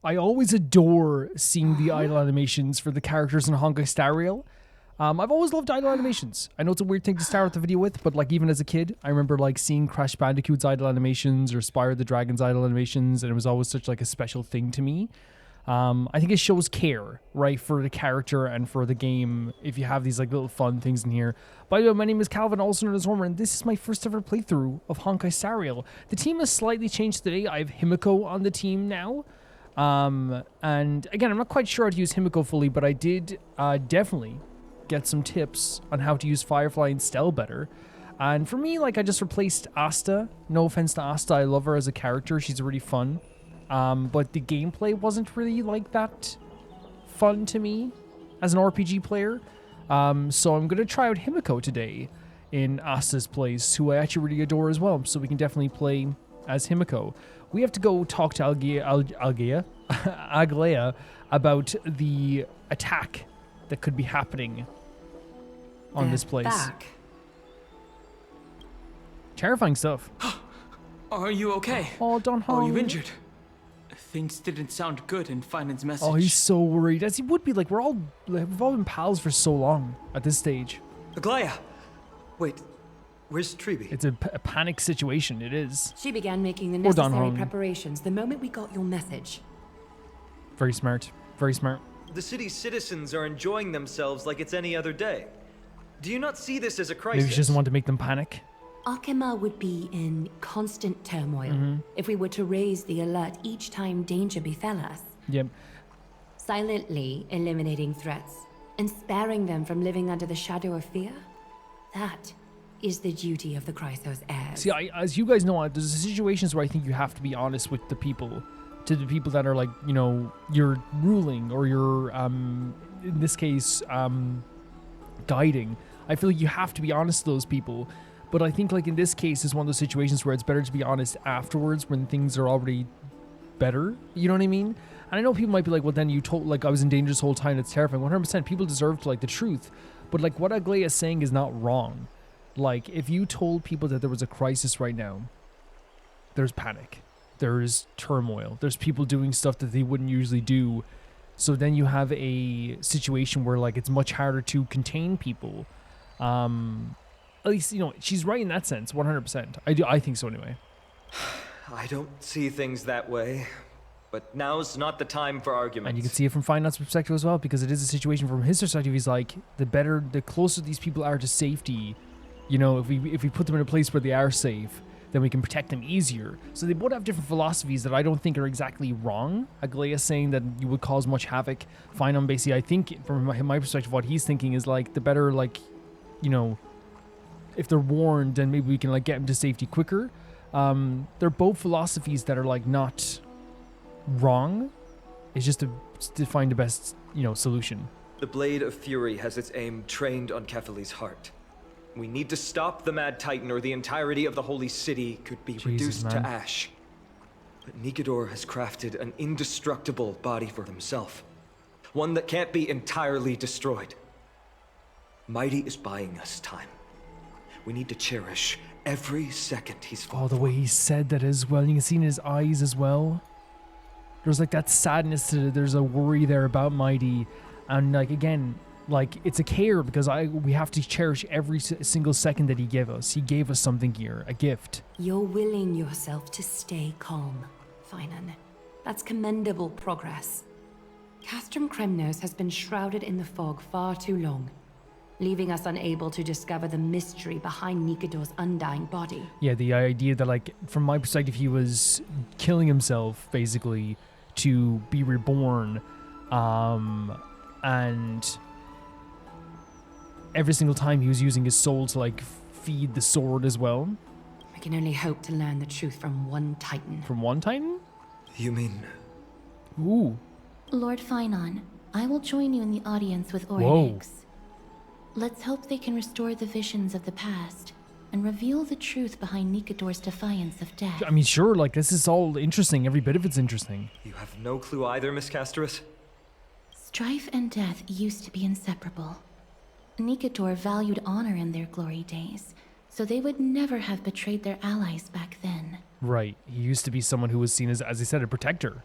I always adore seeing the idle animations for the characters in Honkai Star Rail. I've always loved idle animations. I know it's a weird thing to start the video with, but like even as a kid, I remember like seeing Crash Bandicoot's idle animations or Spyro the Dragon's idle animations, and it was always such like a special thing to me. I think it shows care, right, for the character and for the game if you have these like little fun things in here. By the way, my name is Calvin, also known as Homer, and this is my first ever playthrough of Honkai Star Rail. The team has slightly changed today. I have Himiko on the team now. And again, I'm not quite sure how to use Himiko fully, but I did definitely get some tips on how to use Firefly and Stell better. And for me, like, I just replaced Asta. No offense to Asta, I love her as a character. She's really fun. But the gameplay wasn't really like that fun to me as an RPG player. So I'm going to try out Himiko today in Asta's place, who I actually really adore as well. So we can definitely play as Himiko. We have to go talk to Aglaya about the attack that could be happening on this place. Back. Terrifying stuff. Are you okay? Oh, Don Hong. Are you injured? Things didn't sound good in Finan's message. Oh, he's so worried, as he would be. Like, we've all been pals for so long at this stage. Aglaya! Wait, where's Tribbie? It's a panic situation, it is. She began making the Or Don necessary Hong. preparations the moment we got your message. Very smart. Very smart. The city's citizens are enjoying themselves like it's any other day. Do you not see this as a crisis? Maybe she doesn't want to make them panic. Arkema would be in constant turmoil if we were to raise the alert each time danger befell us. Yep. Silently eliminating threats and sparing them from living under the shadow of fear, that is the duty of the Chrysos heirs. See, as you guys know, there's situations where I think you have to be honest with the people, to the people that are like, you know, you're ruling or you're, in this case, guiding. I feel like you have to be honest to those people. But I think like in this case, it's one of those situations where it's better to be honest afterwards when things are already better. You know what I mean? And I know people might be like, well, then you told, like, I was in danger this whole time. It's terrifying. 100%. People deserve to like the truth. But like what Aglaya is saying is not wrong. Like if you told people that there was a crisis right now, there's panic. There's turmoil. There's people doing stuff that they wouldn't usually do. So then you have a situation where like it's much harder to contain people. At least, you know, she's right in that sense, 100%. I think so anyway. I don't see things that way, but now's not the time for arguments. And you can see it from Finance perspective as well, because it is a situation from his perspective. He's like, the closer these people are to safety, you know, if we put them in a place where they are safe, then we can protect them easier. So they both have different philosophies that I don't think are exactly wrong. Aglaya saying that you would cause much havoc. Finan basically, I think from my perspective, what he's thinking is like the better, like, you know, if they're warned, then maybe we can like get them to safety quicker. They're both philosophies that are like not wrong. It's just to find the best, you know, solution. The Blade of Fury has its aim trained on Kefali's heart. We need to stop the Mad Titan, or the entirety of the Holy City could be reduced to ash. But Nikador has crafted an indestructible body for himself. One that can't be entirely destroyed. Mighty is buying us time. We need to cherish every second he's fought. Oh, the way he said that as well. You can see in his eyes as well. There's like that sadness to it. There's a worry there about Mighty. And like, again, like it's a care because we have to cherish every single second that he gave us. He gave us something here, a gift. You're willing yourself to stay calm, Finan. That's commendable progress. Castrum Kremnos has been shrouded in the fog far too long, leaving us unable to discover the mystery behind Nikador's undying body. Yeah, the idea that, like, from my perspective, he was killing himself, basically, to be reborn, and every single time he was using his soul to, like, feed the sword as well. We can only hope to learn the truth from one Titan. From one Titan? You mean... Ooh. Lord Finan, I will join you in the audience with Ornyx. Let's hope they can restore the visions of the past and reveal the truth behind Nikador's defiance of death. I mean, sure, like, this is all interesting. Every bit of it's interesting. You have no clue either, Miss Casterus? Strife and death used to be inseparable. Nikador valued honor in their glory days, so they would never have betrayed their allies back then. Right. He used to be someone who was seen as I said, a protector.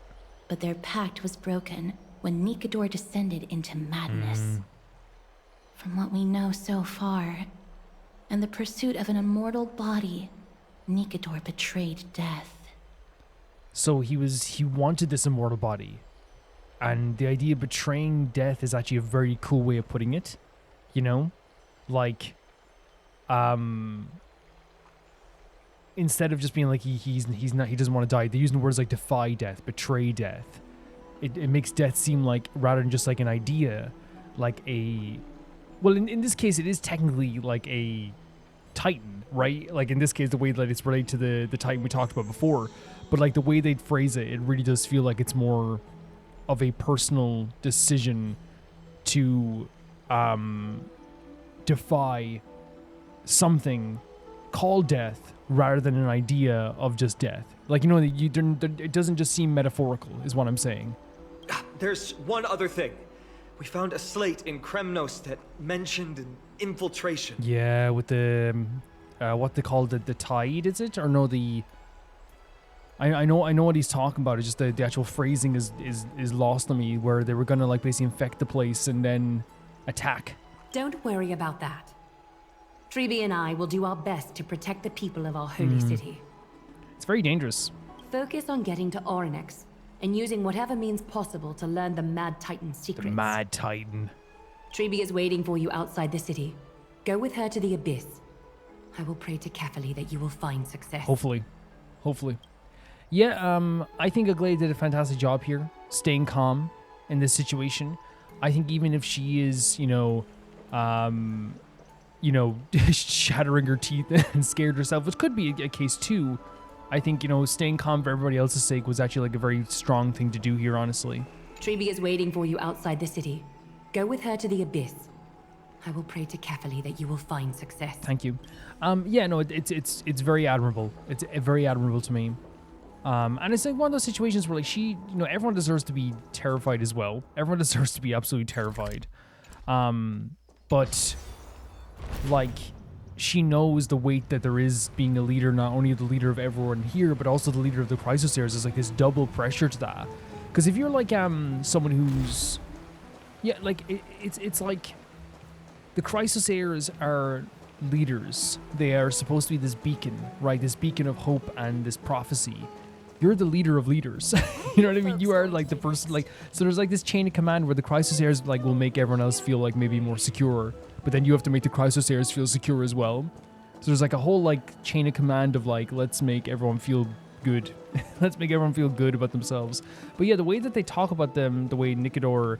but their pact was broken when Nikador descended into madness. From what we know so far, in the pursuit of an immortal body, Nikador betrayed death. So he wanted this immortal body. And the idea of betraying death is actually a very cool way of putting it. You know? Like, instead of just being like he doesn't want to die, they're using words like defy death, betray death. It makes death seem like, rather than just like an idea, like a, well, in this case it is technically like a titan, right? Like in this case the way that it's related to the titan we talked about before, but like the way they'd phrase it, it really does feel like it's more of a personal decision to defy something called death rather than an idea of just death. Like, you know, it doesn't just seem metaphorical is what I'm saying. There's one other thing. We found a slate in Kremnos that mentioned an infiltration. Yeah, with the what they call the tide, is it? Or no, the I know what he's talking about. It's just the actual phrasing is lost on me, where they were gonna like basically infect the place and then attack. Don't worry about that. Tribbie and I will do our best to protect the people of our holy city. It's very dangerous. Focus on getting to Oronyx and using whatever means possible to learn the Mad Titan's secrets. The Mad Titan. Tribbie is waiting for you outside the city. Go with her to the Abyss. I will pray to Kafka that you will find success. Hopefully. Yeah, I think Aglaia did a fantastic job here, staying calm in this situation. I think even if she is, shattering her teeth and scared herself, which could be a case too, I think, staying calm for everybody else's sake was actually like a very strong thing to do here, honestly. Tribbie is waiting for you outside the city. Go with her to the Abyss. I will pray to Kafka that you will find success. Thank you. It's very admirable. It's very admirable to me. And it's like one of those situations where like everyone deserves to be terrified as well. Everyone deserves to be absolutely terrified. But like she knows the weight that there is being a leader, not only the leader of everyone here, but also the leader of the Chrysosairs. There's like this double pressure to that. Because if you're like someone who's it's like the Chrysosairs are leaders. They are supposed to be this beacon, right? This beacon of hope and this prophecy. You're the leader of leaders. You know what I mean? You are like the person, like, so there's like this chain of command where the Chrysosairs like will make everyone else feel like maybe more secure, but then you have to make the Chrysosairs feel secure as well. So there's like a whole like chain of command of like, let's make everyone feel good. Let's make everyone feel good about themselves. But yeah, the way that they talk about them, the way Nikador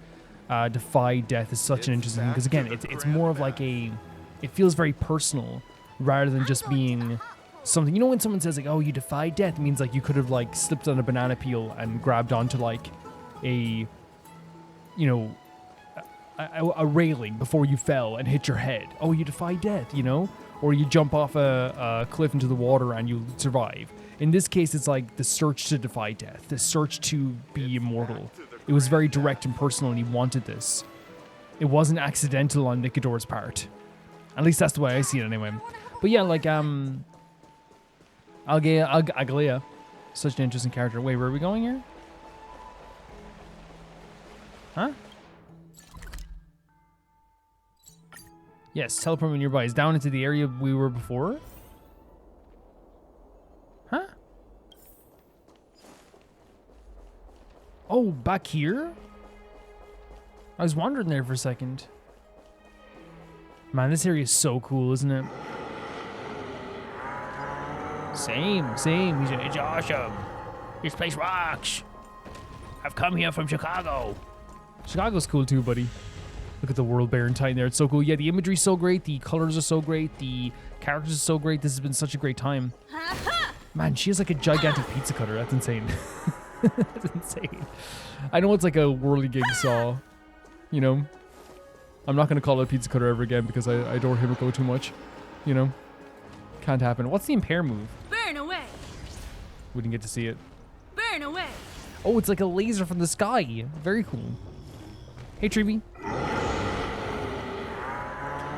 defied death is such an interesting thing, because again, it's more of like it feels very personal rather than just being something. You know when someone says like, oh, you defied death, it means like you could have like slipped on a banana peel and grabbed onto like a railing before you fell and hit your head. Oh, you defied death, or you jump off a cliff into the water and you survive. In this case, it's like the search to defy death, the search to be immortal. It was very direct and personal, and he wanted this. It wasn't accidental on Nikador's part. At least that's the way I see it anyway. But yeah, like, Aglaia, such an interesting character. Wait, where are we going here? Huh? Yes, teleport when nearby. Is down into the area we were before? Huh? Oh, back here? I was wandering there for a second. Man, this area is so cool, isn't it? Same. It's awesome. This place rocks. I've come here from Chicago. Chicago's cool too, buddy. Look at the World Baron Titan there. It's so cool. Yeah, the imagery's so great. The colors are so great. The characters are so great. This has been such a great time. Man, she has like a gigantic pizza cutter. That's insane. That's insane. I know it's like a whirligig saw. I'm not going to call it a pizza cutter ever again because I adore Himiko too much. Can't happen. What's the impair move? Burn away. We didn't get to see it. Burn away. Oh, it's like a laser from the sky. Very cool. Hey, Tribbie.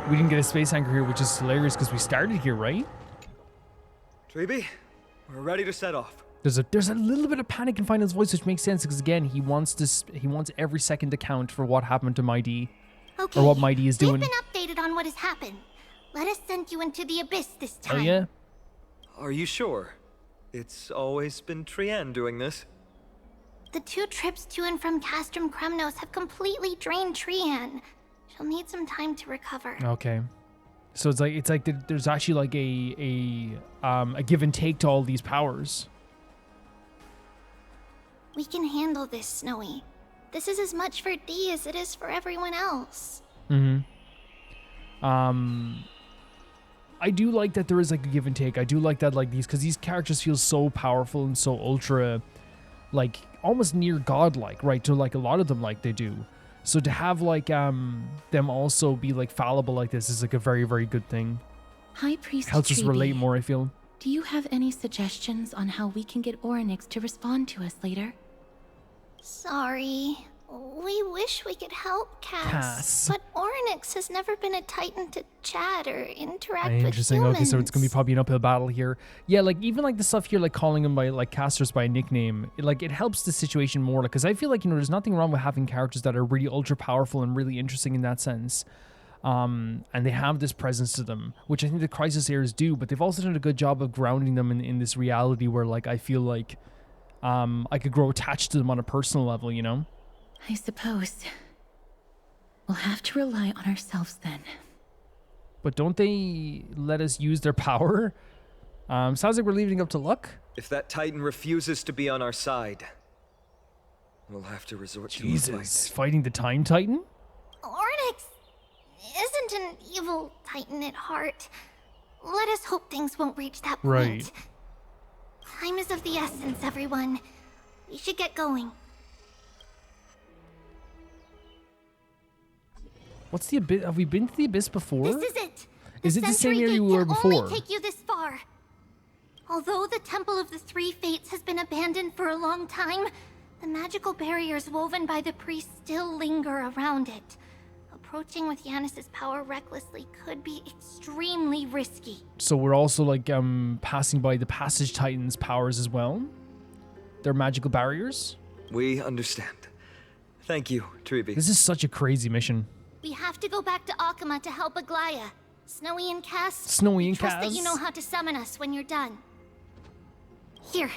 We didn't get a space anchor here, which is hilarious because we started here, right? Tribbie, we're ready to set off. There's a little bit of panic in Final's voice, which makes sense because again, he wants every second to count for what happened to Mighty, or what Mighty is doing. We've been updated on what has happened. Let us send you into the abyss this time. Oh yeah. Are you sure? It's always been Trienne doing this. The 2 trips to and from Castrum Kremnos have completely drained Trienne. She'll need some time to recover. Okay. So it's like there's actually like a give and take to all these powers. We can handle this, Snowy. This is as much for Dee as it is for everyone else. I do like that there is like a give and take. I do like that like because these characters feel so powerful and so ultra, like almost near godlike, right? To like a lot of them like they do. So to have like them also be like fallible like this is like a very, very good thing. High Priest Helps us Tribbie, relate more, I feel. do you have any suggestions on how we can get Oronyx to respond to us later? Sorry. We wish we could help, Cass. But Ornyx has never been a Titan to chat or interact with Interesting. humans. Okay, so it's gonna be probably an uphill battle here. Yeah, like even like the stuff here, like calling them by like casters by nickname, it helps the situation more. Like, because I feel like there's nothing wrong with having characters that are really ultra powerful and really interesting in that sense. And they have this presence to them, which I think the Crisis Heirs do. But they've also done a good job of grounding them in this reality where like I feel like I could grow attached to them on a personal level, you know. I suppose. We'll have to rely on ourselves then. But don't they let us use their power? Sounds like we're leaving it up to luck. If that Titan refuses to be on our side, we'll have to resort to a Jesus, fight. fighting the Time Titan? Ornyx isn't an evil Titan at heart. Let us hope things won't reach that point. Right. Time is of the essence, everyone. We should get going. What's the abyss? Have we been to the abyss before? This is it. Is it the same Century area we Gate were can before? only take you this far. Although the Temple of the Three Fates has been abandoned for a long time, the magical barriers woven by the priests still linger around it. Approaching with Yanis's power recklessly could be extremely risky. So we're also like passing by the Passage Titan's powers as well? Their magical barriers? We understand. Thank you, Tribbie. This is such a crazy mission. We have to go back to Akama to help Aglaya. Snowy and Cass. Snowy and trust Cass. that you know how to summon us when you're done. Here,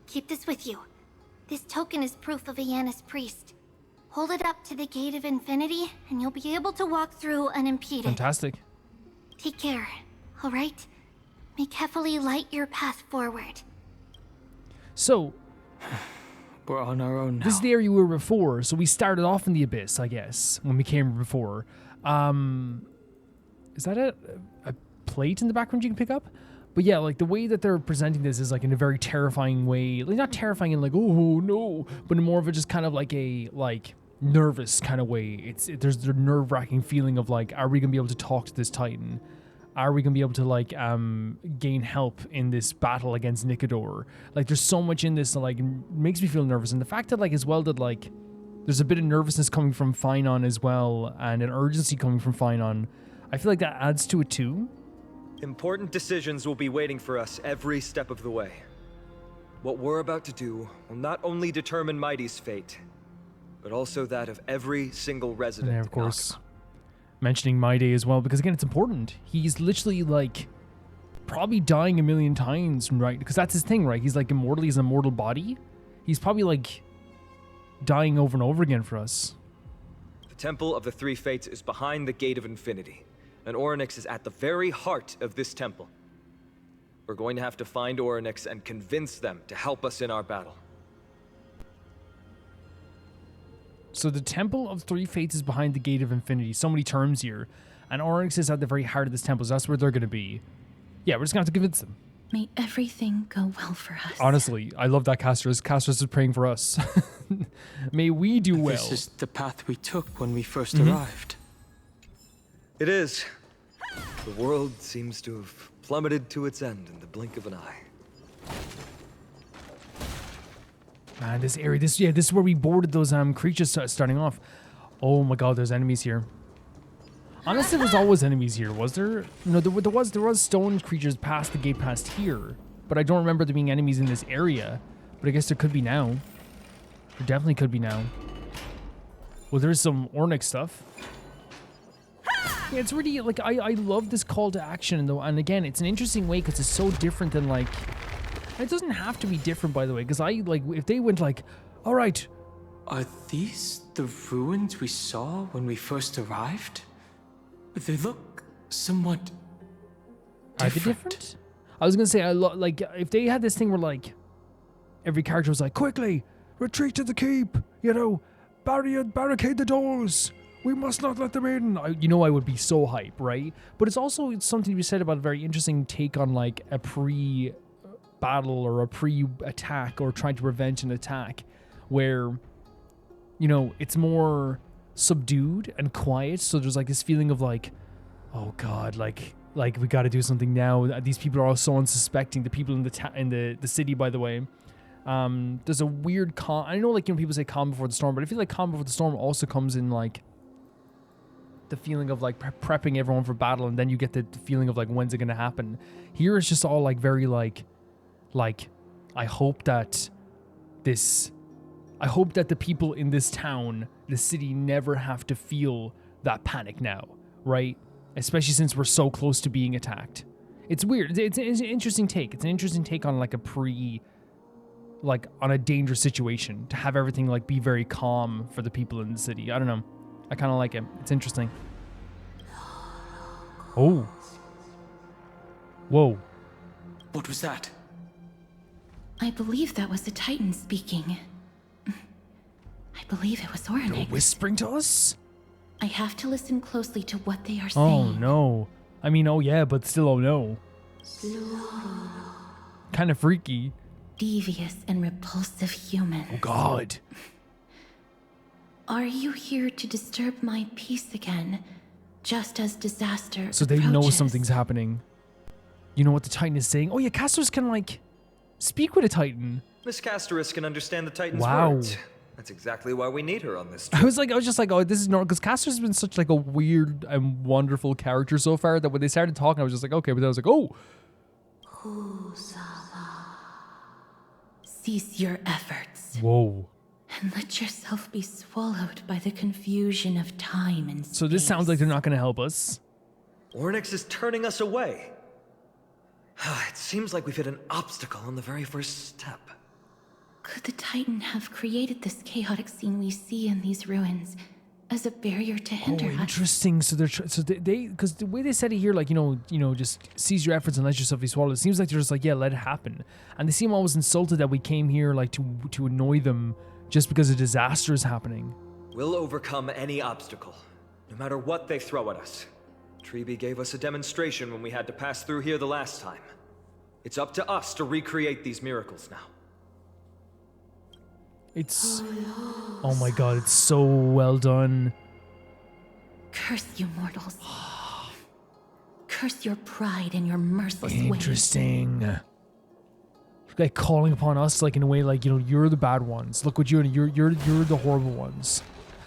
keep this with you. This token is proof of a Yanis priest. Hold it up to the Gate of Infinity, and you'll be able to walk through unimpeded. Fantastic. Take care, all right? May Kefali light your path forward. So, We're on our own now. this is the area we were before, so we started off in the abyss, I guess, when we came before. Is that a plate in the background you can pick up? But yeah, like the way that they're presenting this is like in a very terrifying way. Like not terrifying in like, oh no, but in more of a just kind of like a nervous kind of way. There's the nerve-wracking feeling of like, are we gonna be able to talk to this Titan? Are we gonna be able to like gain help in this battle against Nikador? Like there's so much in this that like makes me feel nervous. And the fact that like as well that like there's a bit of nervousness coming from Finon as well and an urgency coming from Finon, I feel like that adds to it too. Important decisions will be waiting for us every step of the way. What we're about to do will not only determine Mighty's fate, but also that of every single resident. And of in course, Akama. mentioning My Day as well, because again, it's important. He's literally like probably dying a million times, right? Because that's his thing, right? He's like immortal. He's an immortal body. He's probably like dying over and over again for us. The Temple of the Three Fates is behind the Gate of Infinity, and Oronyx is at the very heart of this temple. We're going to have to find Oronyx and convince them to help us in our battle. So the Temple of Three Fates is behind the Gate of Infinity. So many terms here. And Ornyx is at the very heart of this temple. So that's where they're going to be. Yeah, we're just going to have to convince them. May everything go well for us. Honestly, I love that Castros. Castros is praying for us. May we do well. This is the path we took when we first arrived. It is. The world seems to have plummeted to its end in the blink of an eye. Man, this area, this is where we boarded those creatures starting off. Oh my god, there's enemies here. Honestly, there was always enemies here, was there? No, there was stone creatures past the gate past here. but I don't remember there being enemies in this area. But I guess there could be now. There definitely could be now. Well, there's some Ornyx stuff. Yeah, it's really, like, I love this call to action, though. And again, it's an interesting way because it's so different than, like... It doesn't have to be different, by the way, because if they went like, all right. Are these the ruins we saw when we first arrived? They look somewhat different. Are they different? I was going to say, like, if they had this thing where, like, every character was like, quickly, retreat to the keep, you know, barricade the doors. We must not let them in. I would be so hype, right? But it's also something to be said about a very interesting take on, like, a pre-battle or a pre-attack or trying to prevent an attack where, you know, it's more subdued and quiet. So there's, like, this feeling of, like, oh, God, like we got to do something now. These people are all so unsuspecting. The people in the city, by the way. There's a weird calm. I know, like, you know, people say calm before the storm, but I feel like calm before the storm also comes in, like, the feeling of, like, prepping everyone for battle, and then you get the feeling of, like, when's it gonna happen. Here it's just all, like, very, like I hope that the people in this town, the city, never have to feel that panic now, right? Especially since we're so close to being attacked. It's weird. It's an interesting take. It's an interesting take on, like, on a dangerous situation, to have everything, like, be very calm for the people in the city. I don't know. I kind of like it. It's interesting. Oh. Whoa. What was that? I believe that was the Titan speaking. I believe it was Ornyx. They're whispering to us? I have to listen closely to what they are Oh, saying. no. I mean, oh, yeah, but still, oh, no. Kind of freaky. Devious and repulsive human. Oh, God. Are you here to disturb my peace again, just as disaster So they know approaches? something's happening. You know what the Titan is saying? Oh, yeah, casters can, like, speak with a Titan. Miss Casterus can understand the Titan's Wow. words. That's exactly why we need her on this I trip. was just like, oh, this is normal, because Caster's has been such, like, a weird and wonderful character so far that when they started talking, I was just like, okay, but then I was like, oh. Cease your efforts. Whoa. And let yourself be swallowed by the confusion of time and space. So this sounds like they're not going to help us. Ornyx is turning us away. It seems like we've hit an obstacle on the very first step. Could the Titan have created this chaotic scene we see in these ruins as a barrier to hinder us? Interesting. So they because the way they said it here, like, you know, just seize your efforts and let yourself be swallowed. It seems like they're just like, yeah, let it happen. And they seem almost insulted that we came here, like, to annoy them just because a disaster is happening. We'll overcome any obstacle, no matter what they throw at us. Tribbie gave us a demonstration when we had to pass through here the last time. It's up to us to recreate these miracles now. It's... Oh my God, it's so well done. Curse you, mortals. Curse your pride and your merciless ways. Interesting. Like, calling upon us, like, in a way, like, you know, you're the bad ones. Look what you're the horrible ones.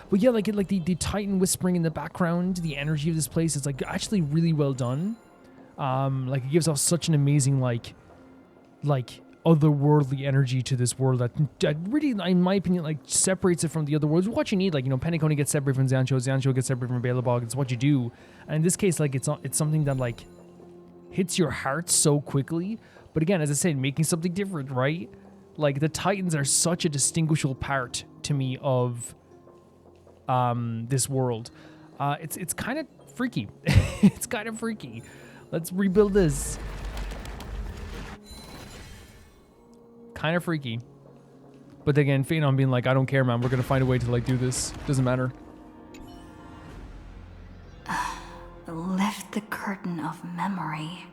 But yeah, like the Titan whispering in the background, the energy of this place is, like, actually really well done. Like, it gives off such an amazing, like otherworldly energy to this world that really, in my opinion, like, separates it from the other worlds. What you need, like, you know, Penacony gets separated from Xancho gets separated from Belobog. It's what you do. And in this case, like, it's something that, like, hits your heart so quickly. But again, as I said, making something different, right? Like, the Titans are such a distinguishable part to me of this world. It's kind of freaky. It's kind of freaky. Let's rebuild this. Kind of freaky. But again, Phanon being like, I don't care, man. We're going to find a way to, like, do this. Doesn't matter. Lift the curtain of memory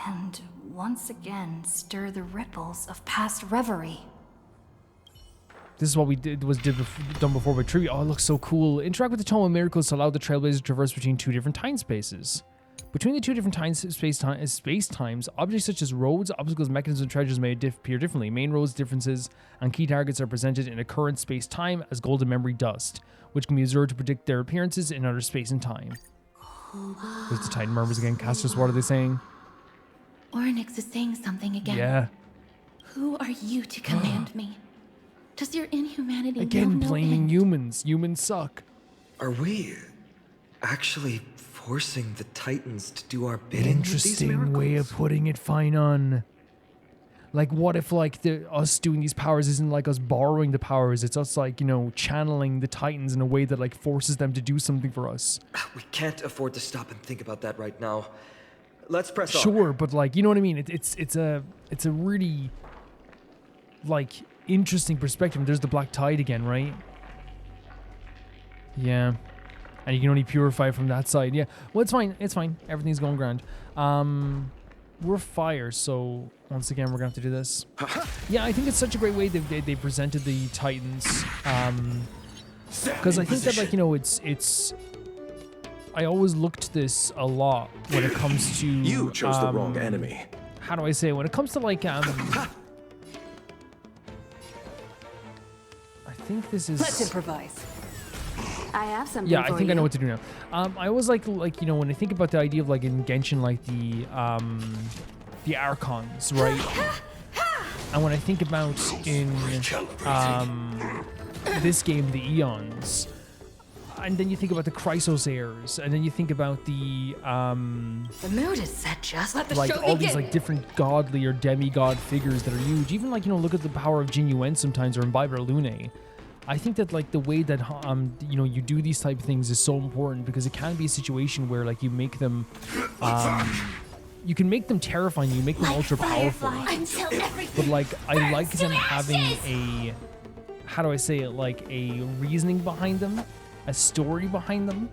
and once again stir the ripples of past reverie. This is what we done before with Tribbie. Oh, it looks so cool. Interact with the Tome of Miracles to allow the Trailblazer to traverse between two different time spaces. Between the two different space-times, objects such as roads, obstacles, mechanisms, and treasures may appear differently. Main roads, differences, and key targets are presented in a current space-time as golden memory dust, which can be observed to predict their appearances in other space and time. There's the Titan murmurs again. Casters, what are they saying? Ornyx is saying something again. Yeah. Who are you to command me? Does your inhumanity Again, know no blaming end? humans. Humans suck. Are we actually forcing the Titans to do our bidding with these Interesting way of miracles? putting it, Finon. Like, what if, like, us doing these powers isn't like us borrowing the powers? It's us, like, you know, channeling the Titans in a way that, like, forces them to do something for us. We can't afford to stop and think about that right now. Let's press on. Sure, but, like, you know what I mean? It's a really, like, interesting perspective. There's the Black Tide again, right? Yeah. And you can only purify from that side. Yeah. Well, it's fine. It's fine. Everything's going grand. We're fire, so once again, we're gonna have to do this. Yeah, I think it's such a great way they presented the Titans. Because I think that, like, you know, it's. I always looked this a lot when it comes to. You chose the wrong enemy. How do I say it? When it comes to, like, I think this is. Let's improvise. I have something Yeah, for I think you. I know what to do now. I always like, you know, when I think about the idea of, like, in Genshin, like the Archons, right? And when I think about in this game, the Eons, and then you think about the Chrysosairs, and then you think about the The mood is set, just let the like show all begin. these like different godly or demigod figures that are huge. Even, like, you know, look at the power of Jin Yuan sometimes, or in Biber Lune. I think that, like, the way that you know, you do these type of things is so important, because it can be a situation where, like, you make them you can make them terrifying, you make them ultra powerful, Until everything but, like, I burns like to them having ashes. a, how do I say it, like a reasoning behind them, a story behind them,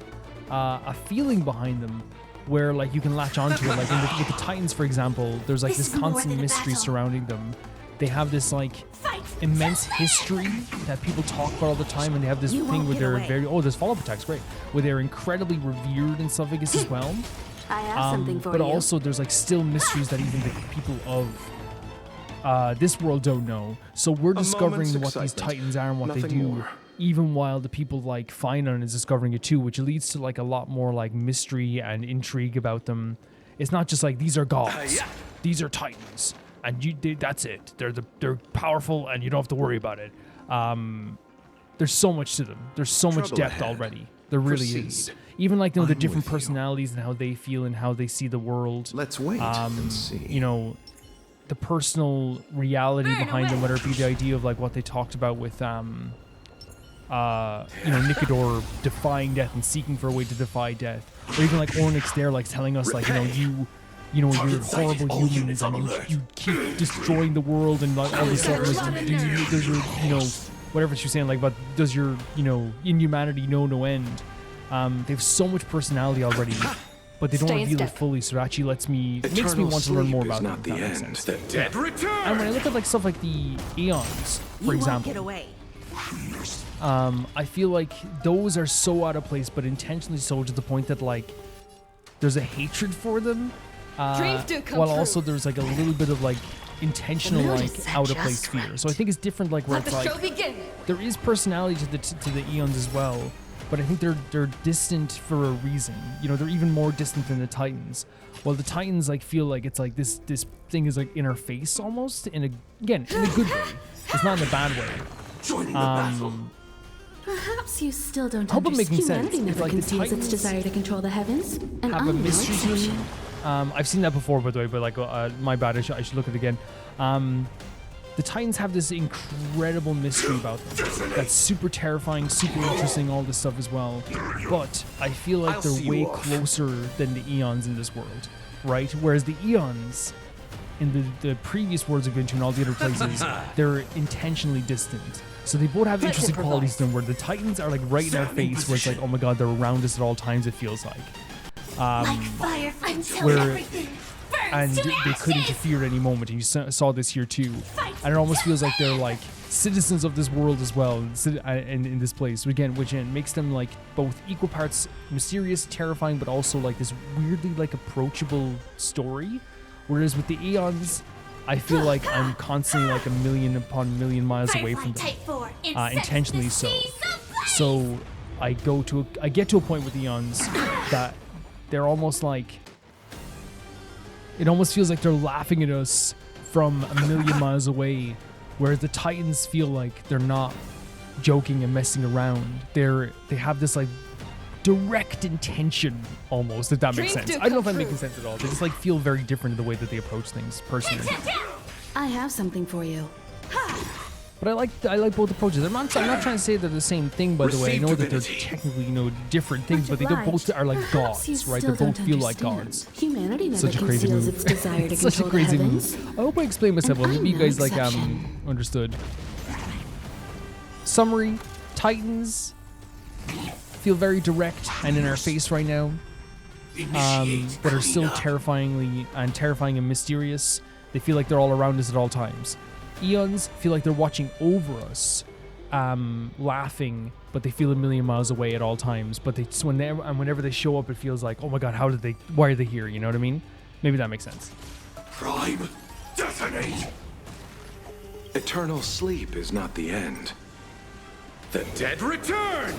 a feeling behind them, where, like, you can latch onto it. Like with the Titans, for example, there's, like, This this is more constant than a mystery battle. surrounding them. They have this, like, Fight immense to the history that people talk about all the time, and they have this You thing won't where get they're away. very, oh, there's follow-up attacks, great, where they're incredibly revered and stuff like this as well. I have something for But you. also there's, like, still mysteries that even the people of this world don't know. So we're discovering moment's what these excitement, Titans are and what they nothing do, more. even while the people like Finon is discovering it too, which leads to, like, a lot more, like, mystery and intrigue about them. It's not just like, these are gods, these are Titans, and that's it. They're powerful, and you don't have to worry about it. There's so much to them. There's so much Trouble depth ahead. already. There really is. Proceed. Even, like, you know, the I'm different with you. personalities and how they feel and how they see the world. Let's wait and see. You know, the personal reality behind them, whether it be the idea of, like, what they talked about with you know, Nikador defying death and seeking for a way to defy death, or even, like, Ornyx there, like, telling us, like, you know, you know, you're horrible humans, and you keep destroying the world, and, like, all this stuff. Does your, you know, whatever she was saying, like, but does your, you know, inhumanity know no end? They have so much personality already, but they don't Stay in reveal it step. fully, so it actually makes me Eternal want to learn more sleep is about not them. the if that end. makes sense. The dead return. And when I look at, like, stuff like the Aeons, for example, I feel like those are so out of place, but intentionally so, to the point that, like, there's a hatred for them, Dreams do come while true. also there's, like, a little bit of, like, intentional, mood is like, set out of place just fear. right. So I think it's different, like, where Let it's the like show begin. there is personality to the Eons as well, but I think they're distant for a reason. You know, they're even more distant than the Titans. While the Titans, like, feel like it's like this thing is, like, in our face almost, in a good way. It's not in a bad way. Joining the battle. Perhaps you still don't I hope I'm making sense. Humanity If, never like, the conceals its Titans desire to control the heavens, and have a I'm no mystery to exception. them. I've seen that before, by the way, but, like, my bad. I should look at it again. The Titans have this incredible mystery about them that's super terrifying, super interesting, all this stuff as well. But I feel like I'll see they're you way off. closer than the Eons in this world, right? Whereas the Eons in the previous worlds of Into and all the other places, they're intentionally distant. So they both have Let's interesting improvise. qualities to them, where the Titans are, like, right in our face, where it's like, oh my god, they're around us at all times, it feels like. Like firefly until where- everything And burns to they could ashes. interfere at any moment, and you saw this here too. And it almost feels like they're, like, citizens of this world as well, and in this place again, which makes them, like, both equal parts mysterious, terrifying, but also, like, this weirdly, like, approachable story. Whereas with the Eons, I feel like I'm constantly, like, a million upon million miles away from them, Firefly Type 4 insets intentionally the so. seas of life. So I get to a point with Eons that they're almost like, It almost feels like they're laughing at us from a million miles away, whereas the Titans feel like they're not joking and messing around. They have this like direct intention almost, if that makes sense. I don't know if I'm making sense at all. They just like feel very different in the way that they approach things personally. I have something for you. But I like both approaches. I'm not trying to say they're the same thing, by the way. I know that they're technically, different things, but they both are like gods, right? They both feel like gods. Humanity never Such a crazy conceals move. its desire to Such a control crazy the heavens. move. I hope I explained myself well. And Maybe you I'm no guys like exception. understood. Summary: Titans feel very direct and in our face right now, but are still terrifying and mysterious. They feel like they're all around us at all times. Eons feel like they're watching over us, laughing, but they feel a million miles away at all times. But whenever they show up, it feels like, oh my god, why are they here? You know what I mean? Maybe that makes sense. Prime, detonate! Eternal sleep is not the end. The dead return!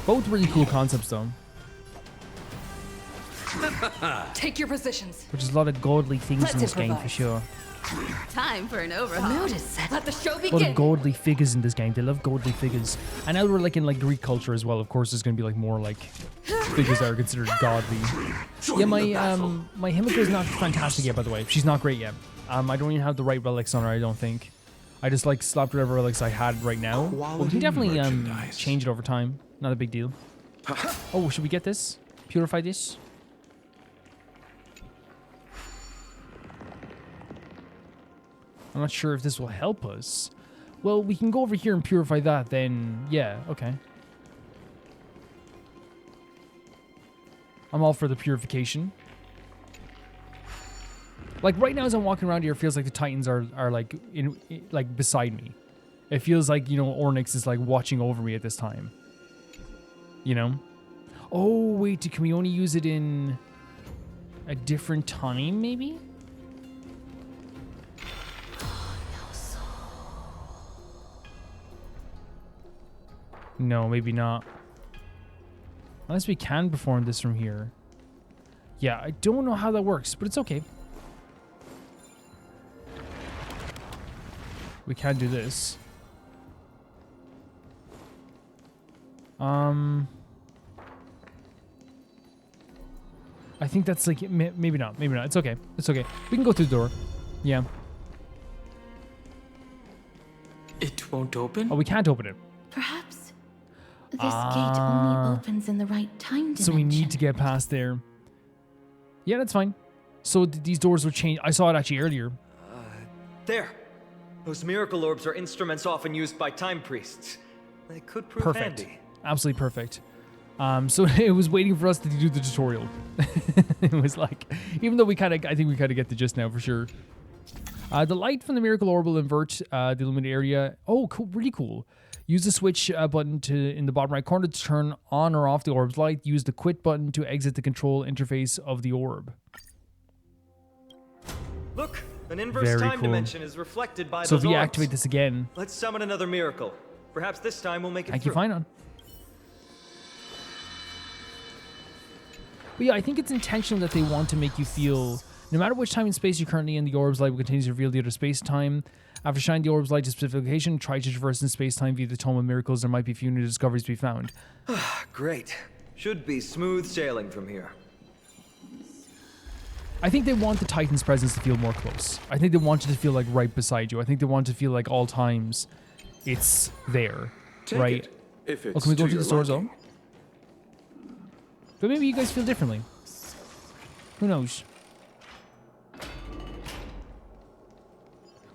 Both really cool concepts, though. Take your positions. Which is a lot of godly things in this game for sure. Time for an overhaul. The mood is set. Let the show A lot of begin. godly figures in this game. They love godly figures. And now we're like in like Greek culture as well. Of course, there's going to be like more like figures that are considered godly. Yeah, my Himiko is not fantastic yet, by the way. She's not great yet. I don't even have the right relics on her, I don't think. I just like slapped whatever relics I had right now. But we can definitely change it over time. Not a big deal. Oh, should we get this? Purify this? I'm not sure if this will help us. Well, we can go over here and purify that, then yeah, okay. I'm all for the purification. Like right now as I'm walking around here, it feels like the Titans are like like beside me. It feels like, Ornyx is like watching over me at this time. Oh, wait, can we only use it in a different time, maybe? No, maybe not. Unless we can perform this from here. Yeah, I don't know how that works, but it's okay. We can do this. I think that's like, maybe not. Maybe not. It's okay. It's okay. We can go through the door. Yeah. It won't open? Oh, we can't open it. Perhaps this gate only opens in the right time dimension. So we need to get past there. Yeah, that's fine. So these doors will change. I saw it actually earlier. There. Those miracle orbs are instruments often used by time priests. They could prove handy. Absolutely perfect. So it was waiting for us to do the tutorial. It was like, even though I think we kind of get the gist now for sure. The light from the miracle orb will invert the illuminated area. Oh, cool, really cool. Use the switch button in the bottom right corner to turn on or off the orb's light. Use the quit button to exit the control interface of the orb. Look, an inverse time dimension is reflected by so those if we orbs. activate this again, Let's summon another miracle. Perhaps this time we'll make it thank through. you, Finon. But yeah, I think it's intentional that they want to make you feel, no matter which time and space you're currently in, the orb's light will continue to reveal the other space-time. After shining the orb's light to specific location, try to traverse in space-time via the Tome of Miracles. There might be a few new discoveries to be found. Great. Should be smooth sailing from here. I think they want the Titan's presence to feel more close. I think they want you to feel like right beside you. I think they want to feel like all times it's there, right? If it's Oh, can we go to through the your store liking. zone? But maybe you guys feel differently. Who knows?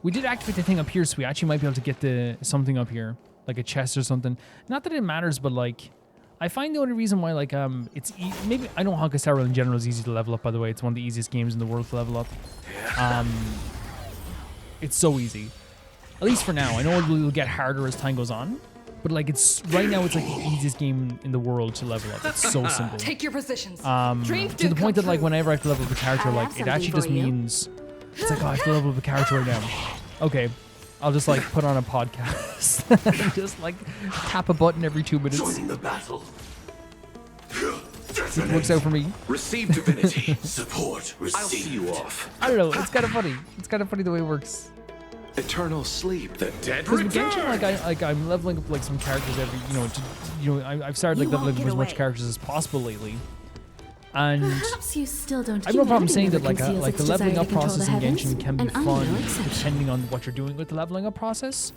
We did activate the thing up here, so we actually might be able to get something up here, like a chest or something. Not that it matters, but like, I find the only reason why like it's maybe I know Honkai Star Rail in general is easy to level up. By the way, it's one of the easiest games in the world to level up. It's so easy, at least for now. I know it will get harder as time goes on, but like right now it's like the easiest game in the world to level up. It's so simple. Take your positions. To the point that like whenever I have to level up a character, like it actually just means it's like, oh, I have to level up a character right now. Okay, I'll just like put on a podcast and just like tap a button every 2 minutes. Joining the battle. It works out for me. Receive divinity. Support. Received. I'll see you off. I don't know. It's kind of funny. It's kind of funny the way it works. Eternal sleep. The dead Because return. with Genshin, I'm leveling up like some characters every, I've started like leveling up as much characters as possible lately. And Perhaps you still don't. I have no problem saying that like the leveling up process in Genshin can be fun depending on what you're doing with the leveling up process.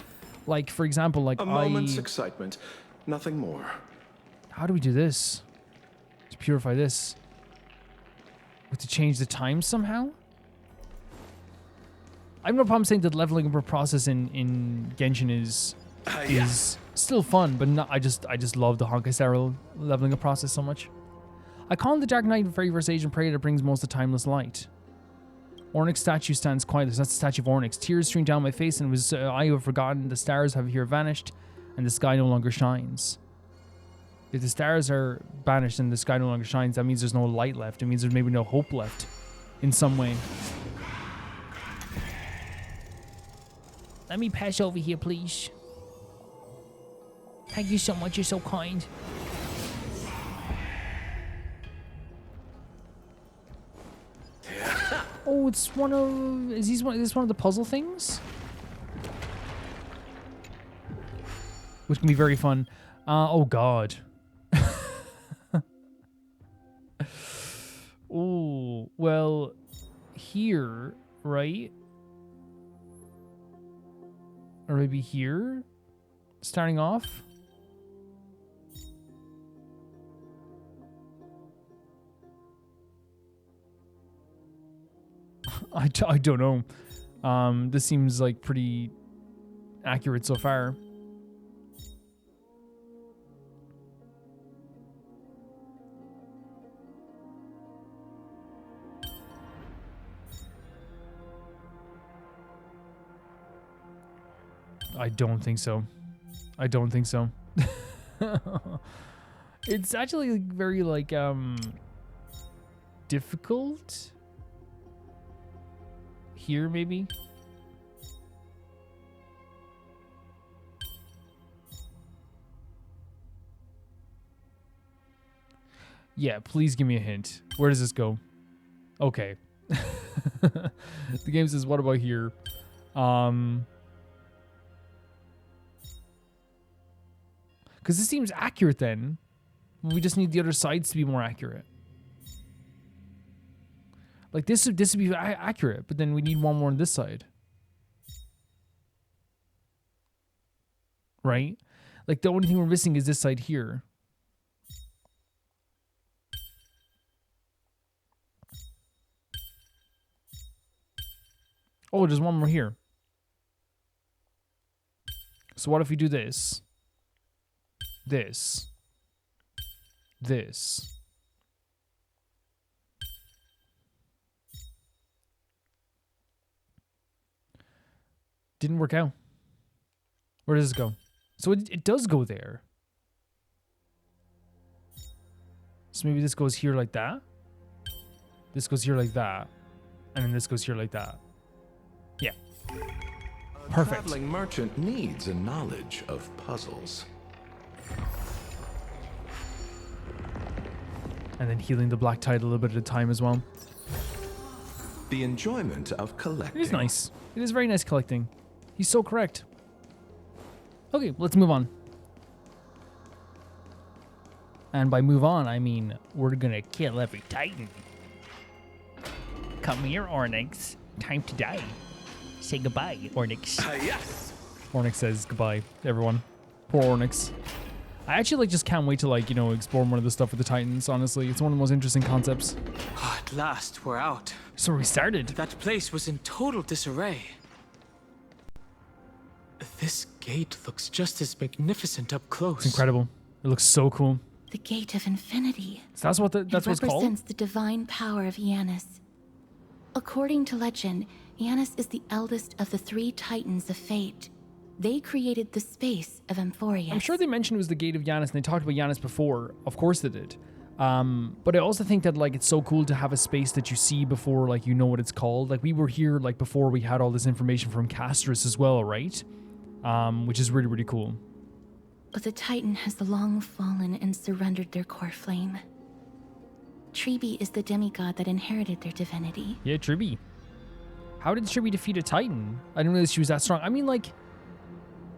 Like for example, like a moment's excitement, nothing more. How do we do this? To purify this? We have to change the time somehow? I have no problem saying that the leveling up process in Genshin is still fun, but not, I just love the Honkai Star Rail leveling up process so much. I call him the Dark Knight, very first Asian prey that brings most of the timeless light. Ornyx statue stands quietly. That's the statue of Ornyx. Tears streamed down my face, and it was I who have forgotten. The stars have here vanished, and the sky no longer shines. If the stars are banished and the sky no longer shines, that means there's no light left. It means there's maybe no hope left, in some way. Let me pass over here, please. Thank you so much. You're so kind. Oh, it's one of... Is this one of the puzzle things? Which can be very fun. Oh, God. Oh, well, here, right? Or maybe here? Starting off? I don't know. This seems like pretty accurate so far. I don't think so. I don't think so. It's actually very like difficult. Here, maybe? Yeah, please give me a hint. Where does this go? Okay. The game says, what about here? Because this seems accurate then. We just need the other sides to be more accurate. Like this would be accurate, but then we need one more on this side. Right? Like the only thing we're missing is this side here. Oh, there's one more here. So what if we do this? This. Didn't work out. Where does this go? So it does go there. So maybe this goes here like that. This goes here like that. And then this goes here like that. Yeah. Perfect. A traveling merchant needs a knowledge of puzzles. And then healing the black tide a little bit at a time as well. The enjoyment of collecting. It is nice. It is very nice collecting. He's so correct. Okay, let's move on. And by move on, I mean we're gonna kill every Titan. Come here, Ornyx. Time to die. Say goodbye, Ornyx. Yes. Ornyx says goodbye, everyone. Poor Ornyx. I actually just can't wait to explore more of the stuff with the Titans, honestly. It's one of the most interesting concepts. At last, we're out. So we started. That place was in total disarray. This gate looks just as magnificent up close. It's incredible. It looks so cool. The Gate of Infinity. So that's what that's what's called? It represents the divine power of Janus. According to legend, Janus is the eldest of the 3 Titans of Fate. They created the space of Amphoreus. I'm sure they mentioned it was the Gate of Janus, and they talked about Janus before. Of course they did. But I also think that it's so cool to have a space that you see before you know what it's called. Like we were here before we had all this information from Castrus as well, right? Which is really, really cool. But the Titan has long fallen and surrendered their core flame. Tribbie is the demigod that inherited their divinity. Yeah, Tribbie. How did Tribbie defeat a Titan? I didn't realize she was that strong. I mean, like,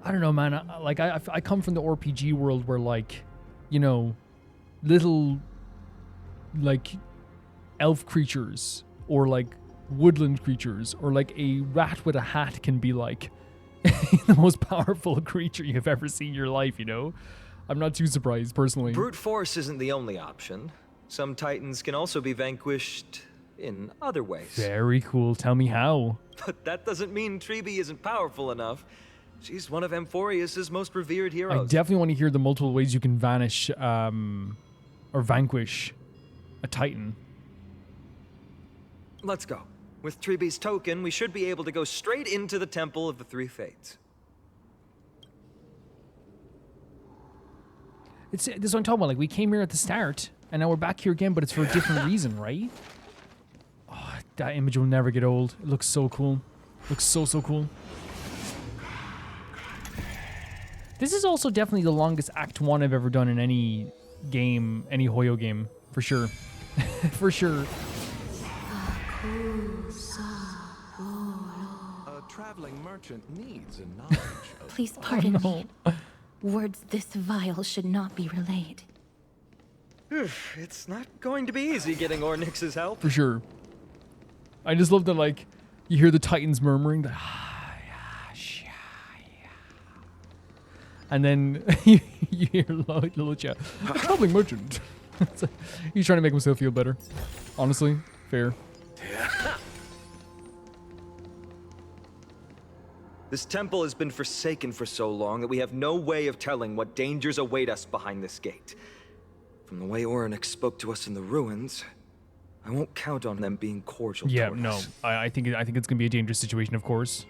I don't know, man. I come from the RPG world where, like, you know, little, like, elf creatures or, like, woodland creatures or, like, a rat with a hat can be, like, the most powerful creature you've ever seen in your life, you know? I'm not too surprised, personally. Brute force isn't the only option. Some Titans can also be vanquished in other ways. Very cool. Tell me how. But that doesn't mean Tribbie isn't powerful enough. She's one of Amphoreus' most revered heroes. I definitely want to hear the multiple ways you can vanish or vanquish a Titan. Let's go. With Tribbie's token, we should be able to go straight into the Temple of the Three Fates. This is what I'm talking about. Like, we came here at the start, and now we're back here again, but it's for a different reason, right? Oh, that image will never get old. It looks so cool. Looks so, so cool. This is also definitely the longest Act 1 I've ever done in any game, any Hoyo game, for sure. For sure. A traveling merchant needs a knowledge of... Please pardon me. Words this vile should not be relayed. It's not going to be easy getting Ornyx's help. For sure. I just love that, like, you hear the Titans murmuring, and then you hear little chat. A traveling merchant. He's trying to make himself feel better. Honestly, fair. This temple has been forsaken for so long that we have no way of telling what dangers await us behind this gate. From the way Oronyx spoke to us in the ruins, I won't count on them being cordial toward us. I think it's gonna be a dangerous situation, of course.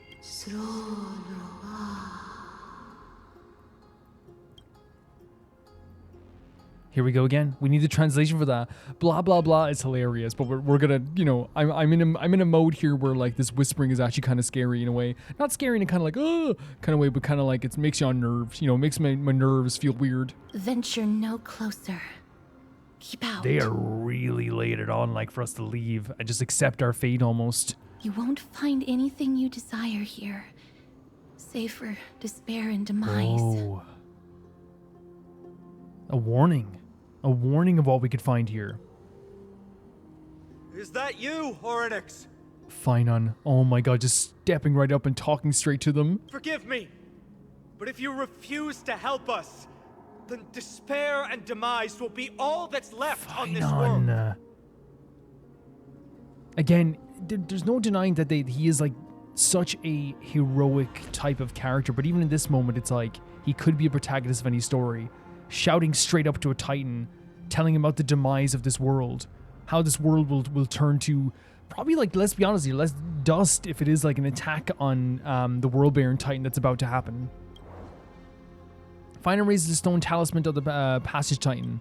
Here we go again. We need the translation for that. Blah blah blah is hilarious, but we're gonna, you know, I'm in a mode here where, like, this whispering is actually kind of scary in a way. Not scary in a kind of like kind of way, but kind of like it makes you on nerves. You know, it makes my nerves feel weird. Venture no closer. Keep out. They are really laying it on, like, for us to leave and just accept our fate almost. You won't find anything you desire here, save for despair and demise. Oh. A warning. A warning of what we could find here. Is that you, Oronyx? Finon. Oh my god, just stepping right up and talking straight to them. Forgive me, but if you refuse to help us, then despair and demise will be all that's left on this world. Again, there's no denying that he is, like, such a heroic type of character, but even in this moment, it's like he could be a protagonist of any story. Shouting straight up to a Titan, telling him about the demise of this world, how this world will turn to probably, like, let's be honest here, less dust if it is like an attack on the world bearing Titan that's about to happen. Finon raises the stone talisman of the passage Titan.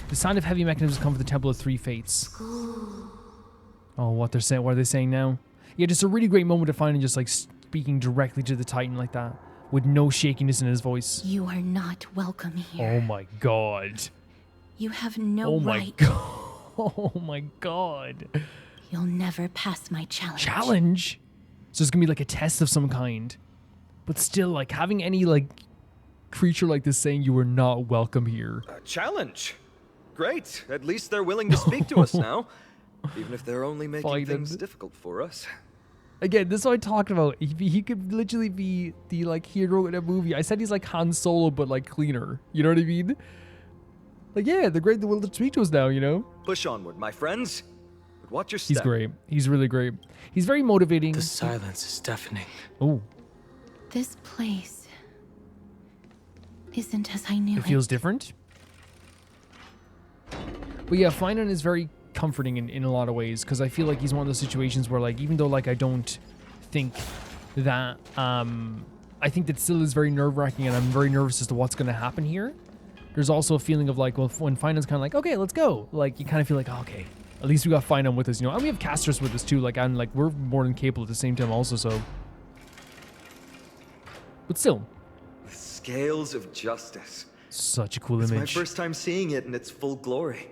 The sound of heavy mechanisms come from the Temple of Three Fates. Oh, what they're saying? What are they saying now? Yeah, just a really great moment of Finon just, like, speaking directly to the Titan like that, with no shakiness in his voice. You are not welcome here. Oh my god. You have no right. Oh my god. You'll never pass my challenge. Challenge? So it's gonna be like a test of some kind. But still, like, having any, like, creature like this saying you are not welcome here. Challenge? Great. At least they're willing to speak to us now. Even if they're only making things difficult for us. Again, this is what I talked about. He could literally be the, like, hero in a movie. I said he's like Han Solo, but, like, cleaner. You know what I mean? Like, yeah, they're great. They're willing to speak to us now, you know? Push onward, my friends. But watch your step. He's great. He's really great. He's very motivating. The silence is deafening. Oh. This place isn't as I knew it. It feels different. But yeah, Finon is very comforting in a lot of ways, because I feel like he's one of those situations where, like, even though, like, I don't think that I think that still is very nerve-wracking, and I'm very nervous as to what's going to happen here. There's also a feeling of, like, well, when Finon's kind of like, okay, let's go, like, you kind of feel like, oh, okay, at least we got Finon with us, you know, and we have casters with us too, like, and, like, we're more than capable at the same time also, so, but still, The scales of justice. such a cool It's image. my first time seeing it in its full glory.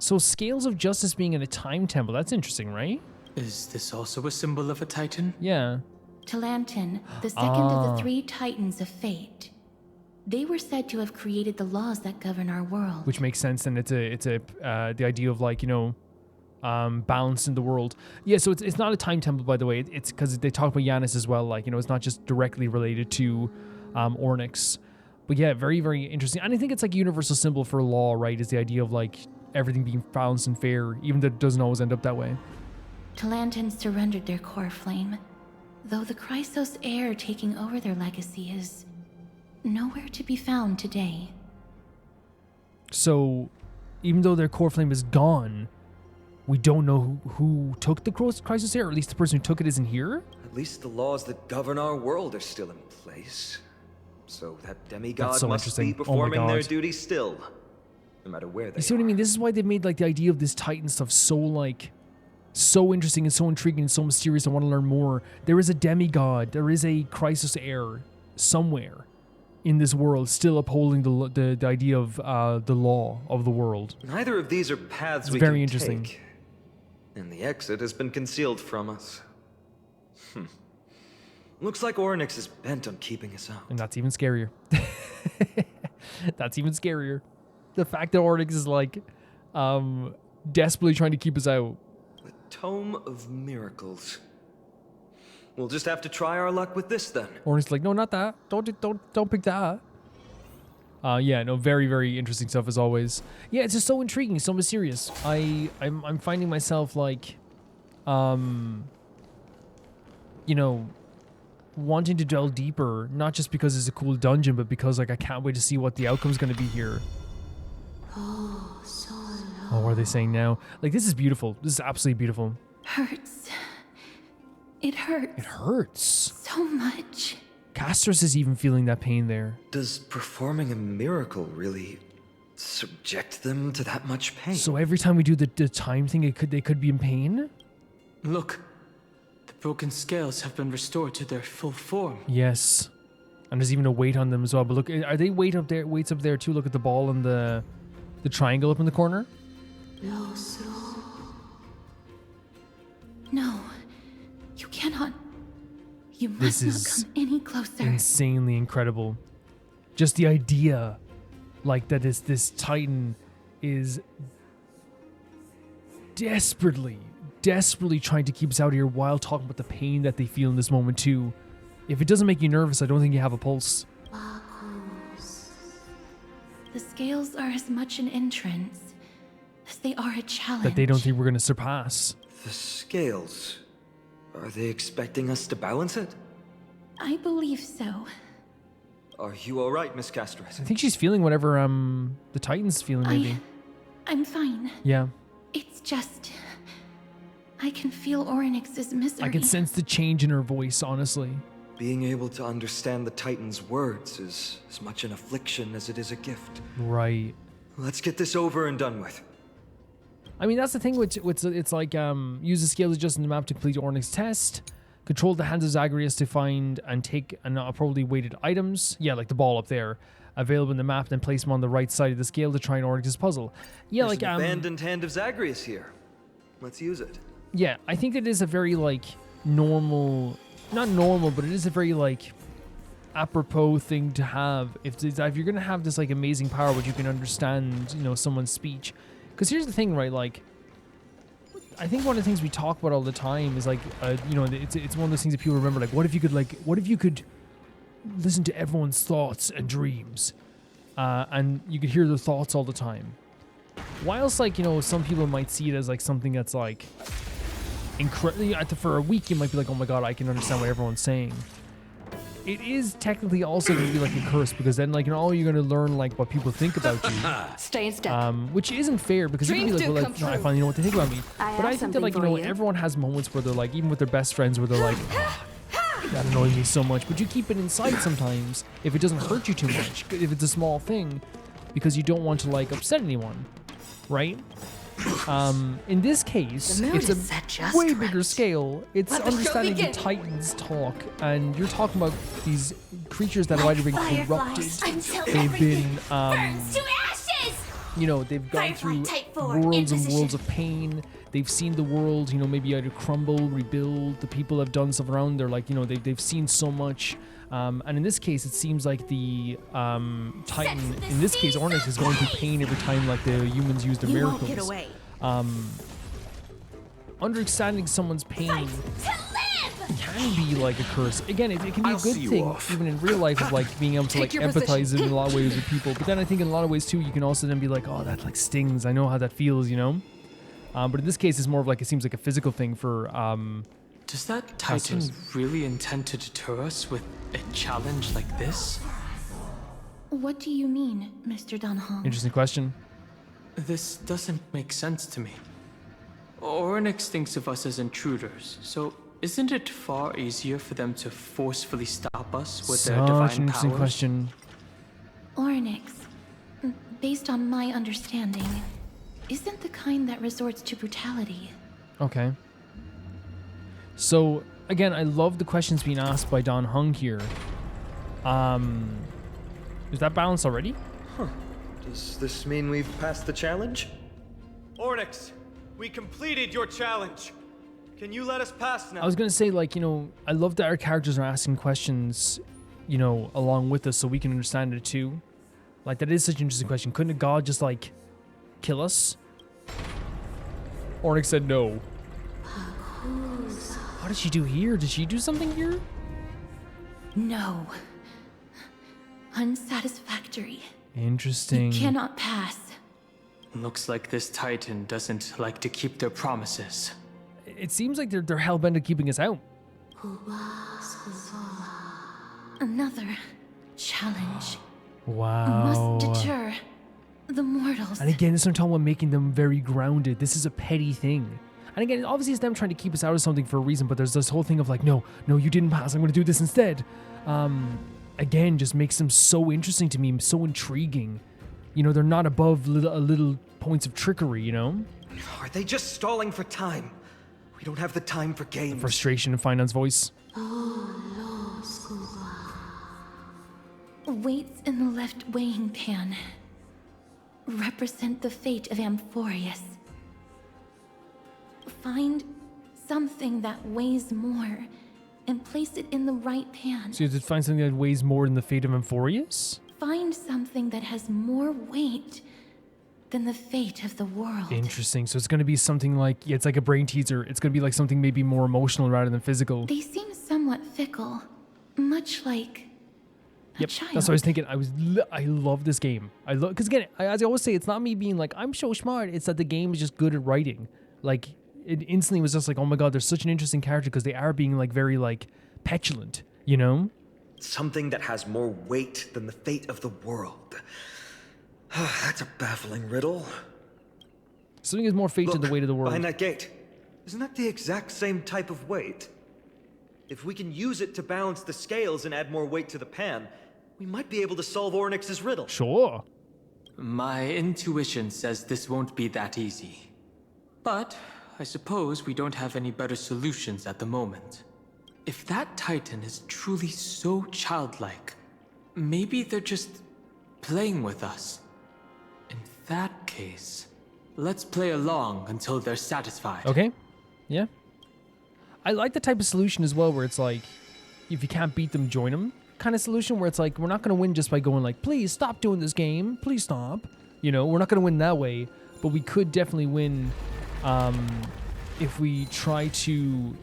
So scales of justice being in a time temple, that's interesting, right? Is this also a symbol of a titan? Yeah. Talantin, the second of the 3 titans of fate. They were said to have created the laws that govern our world. Which makes sense, and it's the idea of like, you know, balance in the world. Yeah, so it's not a time temple, by the way. It's because they talk about Yanis as well, like, you know, it's not just directly related to Ornyx. But yeah, very, very interesting. And I think it's like a universal symbol for law, right? Is the idea of like everything being balanced and fair, even though it doesn't always end up that way. Talantin surrendered their core flame, though the Chrysos heir taking over their legacy is nowhere to be found today. So, even though their core flame is gone, we don't know who took the Chrysos heir, or at least the person who took it isn't here? At least the laws that govern our world are still in place. So that demigod so must be interesting. performing their duty still, no matter where they are. You see what I mean? This is why they made like the idea of this Titan stuff so like, so interesting and so intriguing and so mysterious. I want to learn more. There is a demigod, there is a Chrysos heir somewhere in this world still upholding the idea of the law of the world. Neither of these are paths we very can interesting. take, and the exit has been concealed from us. Looks like Ornyx is bent on keeping us out. And that's even scarier. That's even scarier. The fact that Ornyx is like desperately trying to keep us out. The Tome of Miracles. We'll just have to try our luck with this then. Ornyx is like, no, not that. Don't pick that. Yeah, no, very, very interesting stuff as always. Yeah, it's just so intriguing, so mysterious. I'm finding myself like, you know, wanting to delve deeper, not just because it's a cool dungeon, but because like I can't wait to see what the outcome's going to be here. Oh, what are they saying now? Like, this is beautiful. This is absolutely beautiful. Hurts. It hurts. It hurts. So much. Castros is even feeling that pain there. Does performing a miracle really subject them to that much pain? So every time we do the time thing, they could be in pain? Look. The broken scales have been restored to their full form. Yes. And there's even a weight on them as well. But look, are they weights up there too? Look at the ball and the triangle up in the corner. No. You cannot. You This must is not come any closer. Insanely incredible. Just the idea, like that this Titan is desperately trying to keep us out here while talking about the pain that they feel in this moment too. If it doesn't make you nervous, I don't think you have a pulse. The scales are as much an entrance as they are a challenge. That they don't think we're going to surpass. The scales. Are they expecting us to balance it? I believe so. Are you all right, Miss Castros? I think she's feeling whatever the Titan's feeling, maybe. I'm fine. Yeah. It's just... I can feel Oronyx's misery. I can sense the change in her voice, honestly. Being able to understand the Titan's words is as much an affliction as it is a gift. Right. Let's get this over and done with. I mean, that's the thing with it's like use the scales adjusted in the map to complete Ornyx test. Control the hands of Zagreus to find and take appropriately weighted items. Yeah, like the ball up there. Available in the map, then place them on the right side of the scale to try and Ornyx's puzzle. Yeah, There's like an abandoned hand of Zagreus here. Let's use it. Yeah, I think it is a very like normal, not normal, but it is a very like apropos thing to have. If you're gonna have this like amazing power, where you can understand, you know, someone's speech. Because here's the thing, right? Like, I think one of the things we talk about all the time is like, you know, it's one of those things that people remember. Like, what if you could listen to everyone's thoughts and dreams, and you could hear their thoughts all the time. Whilst, like, you know, some people might see it as like something that's like incredibly. For a week, you might be like, oh my god, I can understand what everyone's saying. It is technically also going to be like a curse, because then, like, you know, all you're going to learn like what people think about you. Stay in step. Which isn't fair, because you can be like, well, like, no, I finally know what they think about me. But I think that, like, you know, everyone has moments where they're like, even with their best friends, where they're like, oh, that annoys me so much. But you keep it inside sometimes if it doesn't hurt you too much, if it's a small thing, because you don't want to like upset anyone, right? In this case, it's a way bigger scale. It's understanding the Titans talk, and you're talking about these creatures that have either been corrupted. They've been burns to ashes! you know, they've gone Firefly through Type 4 worlds in and position. worlds of pain. They've seen the world, you know, maybe either crumble, rebuild. The people have done stuff around. They're like, you know, they've seen so much. And in this case, it seems like the Titan, in this case, Ornyx, is going through pain every time like the humans use their You miracles. won't get away. Understanding someone's pain can be like a curse. Again, it can be a good thing, even in real life, of like being able to like Take your empathize in a lot of ways with people. But then I think in a lot of ways too, you can also then be like, oh, that like stings. I know how that feels, you know. But in this case, it's more of like it seems like a physical thing for. Does that Titan really intend to deter us with a challenge like this? What do you mean, Mr. Dunhong? Interesting question. This doesn't make sense to me. Oronyx thinks of us as intruders, so isn't it far easier for them to forcefully stop us with their divine Such an interesting powers? question. Ornyx, based on my understanding, isn't the kind that resorts to brutality. Okay. So again, I love the questions being asked by Don Hung here. Is that balanced already? Huh. Does this mean we've passed the challenge? Ornyx, we completed your challenge. Can you let us pass now? I was gonna say, like, you know, I love that our characters are asking questions, you know, along with us so we can understand it too. Like, that is such an interesting question. Couldn't a god just, like, kill us? Ornyx said no. What did she do here? Did she do something here? No. Unsatisfactory. Interesting. You cannot pass. Looks like this Titan doesn't like to keep their promises. It seems like they're hell-bent on keeping us out. Another challenge. Wow. Must deter the mortals. And again, this is what I'm talking about, making them very grounded. This is a petty thing. And again, obviously it's them trying to keep us out of something for a reason, but there's this whole thing of like, no, you didn't pass, I'm going to do this instead. Again, just makes them so interesting to me, so intriguing. You know, they're not above little points of trickery, you know? Are they just stalling for time? We don't have the time for games. Frustration in Finance voice. Weights in the left weighing pan represent the fate of Amphoreus. Find something that weighs more and place it in the right pan. So you have to find something that weighs more than the fate of Amphoreus? Find something that has more weight than the fate of the world. Interesting. So it's going to be something like, yeah, it's like a brain teaser. It's going to be like something maybe more emotional rather than physical. They seem somewhat fickle, much like a child. That's what I was thinking. I love this game. Because again, as I always say, it's not me being like, I'm so smart. It's that the game is just good at writing. Like, it instantly was just like, oh my god, they're such an interesting character because they are being like very like petulant, you know? Something that has more weight than the fate of the world. That's a baffling riddle. Something is more fate than the weight of the world. Behind that gate. Isn't that the exact same type of weight? If we can use it to balance the scales and add more weight to the pan, we might be able to solve Ornyx's riddle. Sure. My intuition says this won't be that easy. But I suppose we don't have any better solutions at the moment. If that Titan is truly so childlike, maybe they're just playing with us. In that case, let's play along until they're satisfied. Okay. Yeah. I like the type of solution as well where it's like, if you can't beat them, join them kind of solution where it's like, we're not going to win just by going like, please stop doing this game. Please stop. You know, we're not going to win that way, but we could definitely win if we try to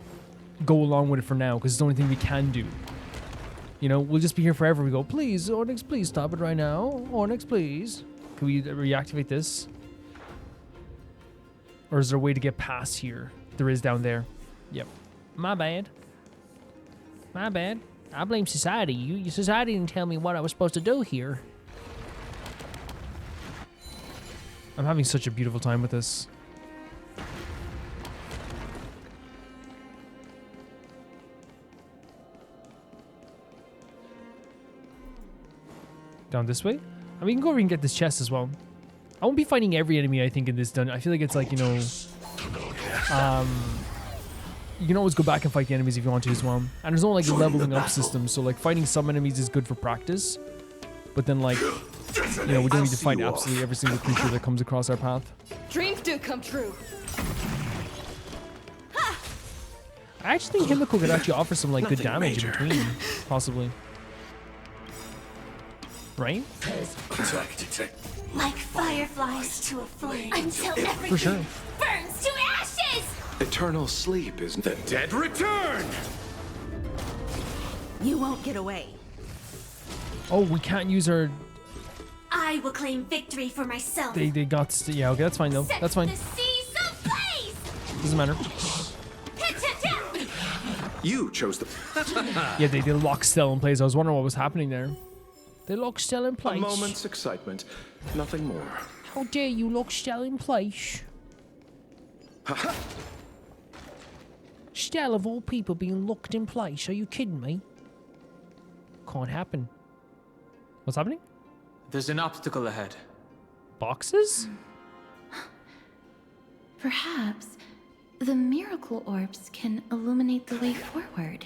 go along with it for now, because it's the only thing we can do. You know, we'll just be here forever. We go, please, Ornyx, please stop it right now. Ornyx, please. Can we reactivate this? Or is there a way to get past here? There is down there. Yep. My bad. My bad. I blame society. You society didn't tell me what I was supposed to do here. I'm having such a beautiful time with this. Down this way? I mean, we can go over and get this chest as well. I won't be fighting every enemy, I think, in this dungeon. I feel like it's like, you know... you can always go back and fight the enemies if you want to as well. And there's no, like, leveling up system, so, like, fighting some enemies is good for practice. But then, like, you know, we don't need to fight absolutely every single creature that comes across our path. Dreams do come true. I actually think Himiko could actually offer some like good damage in between, possibly. Right? Like fireflies to a flame until everything For sure. burns to ashes! Eternal sleep is the dead return! You won't get away. Oh, we can't use our... I will claim victory for myself. They got... Yeah, okay, that's fine though. Set That's fine. the seas ablaze! Doesn't matter. You chose the... Yeah, they locked still in place. I was wondering what was happening there. They locked still in A place. moment's excitement, nothing more. How dare you lock still in place? Still of all people being locked in place. Are you kidding me? Can't happen. What's happening? There's an obstacle ahead. Boxes? Perhaps the miracle orbs can illuminate the way forward.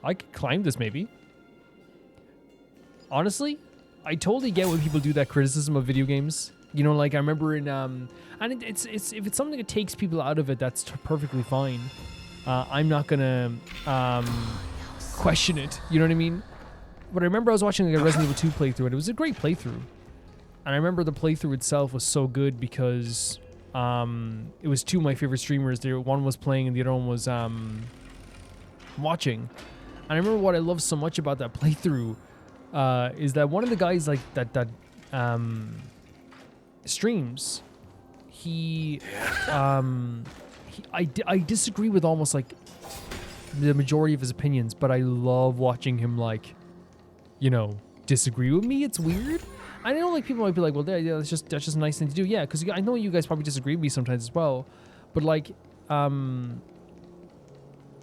I could climb this maybe. Honestly, I totally get when people do that criticism of video games. You know, like I remember in and it's if it's something that takes people out of it, that's perfectly fine. I'm not gonna question it. You know what I mean? But I remember I was watching like a Resident Evil 2 playthrough, and it was a great playthrough. And I remember the playthrough itself was so good because it was two of my favorite streamers. There, one was playing and the other one was watching. And I remember what I loved so much about that playthrough is that one of the guys like that streams, I disagree with almost like the majority of his opinions, but I love watching him like, you know, disagree with me. It's weird. I know like people might be like, well, yeah, that's just a nice thing to do. Yeah, because I know you guys probably disagree with me sometimes as well. But like, oh,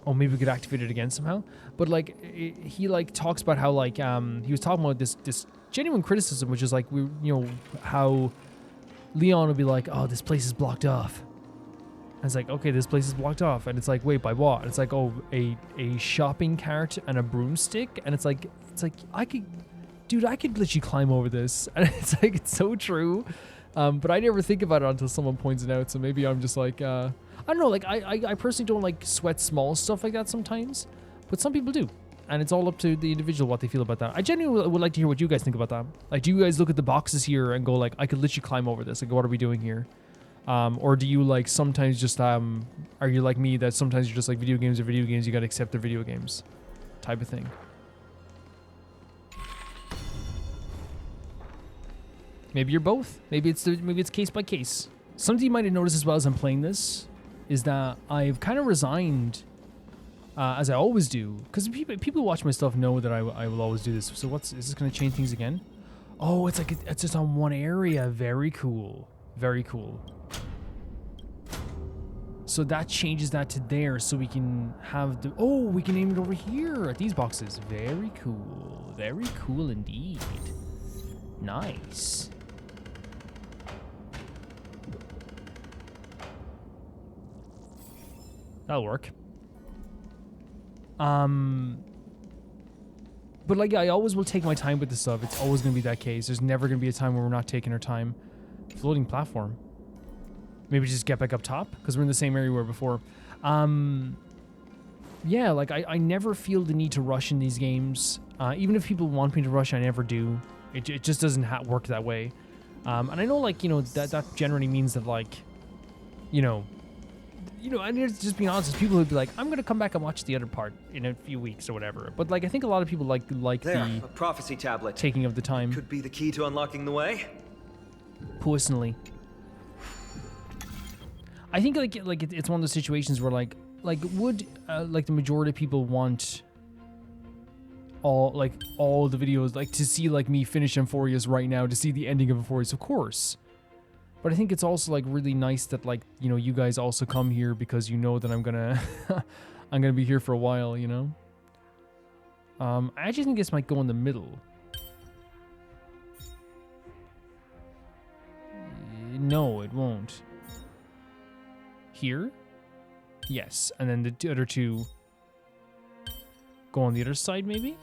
maybe we could activate it again somehow. But like, he like talks about how like he was talking about this genuine criticism, which is like you know how Leon would be like, oh, this place is blocked off. And it's like, okay, this place is blocked off, and it's like, wait, by what? And it's like, oh, a shopping cart and a broomstick, and it's like I could literally climb over this, and it's like it's so true. But I never think about it until someone points it out. So maybe I'm just like, I don't know. Like I personally don't like sweat small stuff like that sometimes, but some people do, and it's all up to the individual what they feel about that. I genuinely would like to hear what you guys think about that. Like, do you guys look at the boxes here and go like, I could literally climb over this? Like, what are we doing here? Or do you like sometimes just are you like me that sometimes you're just like video games are video games, you gotta accept they're video games type of thing? Maybe you're both. Maybe it's case by case. Something you might have noticed as well as I'm playing this is that I've kind of resigned, as I always do, because people who watch my stuff know that I will always do this. So is this going to change things again? Oh, it's like it's just on one area. Very cool. Very cool. So that changes that to there, so we can have the... Oh, we can aim it over here at these boxes. Very cool. Very cool indeed. Nice. That'll work. But like, yeah, I always will take my time with this stuff. It's always going to be that case. There's never going to be a time where we're not taking our time. Floating platform. Maybe just get back up top because we're in the same area we were before. Yeah, like I never feel the need to rush in these games. Even if people want me to rush, I never do. It just doesn't work that way. And I know, like, you know, that generally means that, like, you know, and just being honest, people would be like, I'm gonna come back and watch the other part in a few weeks or whatever. But like, I think a lot of people like there, the a prophecy tablet. taking of the time. Could be the key to unlocking the way. Personally, I think like it's one of those situations where like would like the majority of people want all the videos, like to see like me finish Amphoreus right now, to see the ending of Amphoreus, of course. But I think it's also like really nice that, like, you know, you guys also come here because you know that I'm gonna I'm gonna be here for a while, you know. I actually think this might go in the middle. No, it won't. Here? Yes, and then the other two go on the other side, maybe?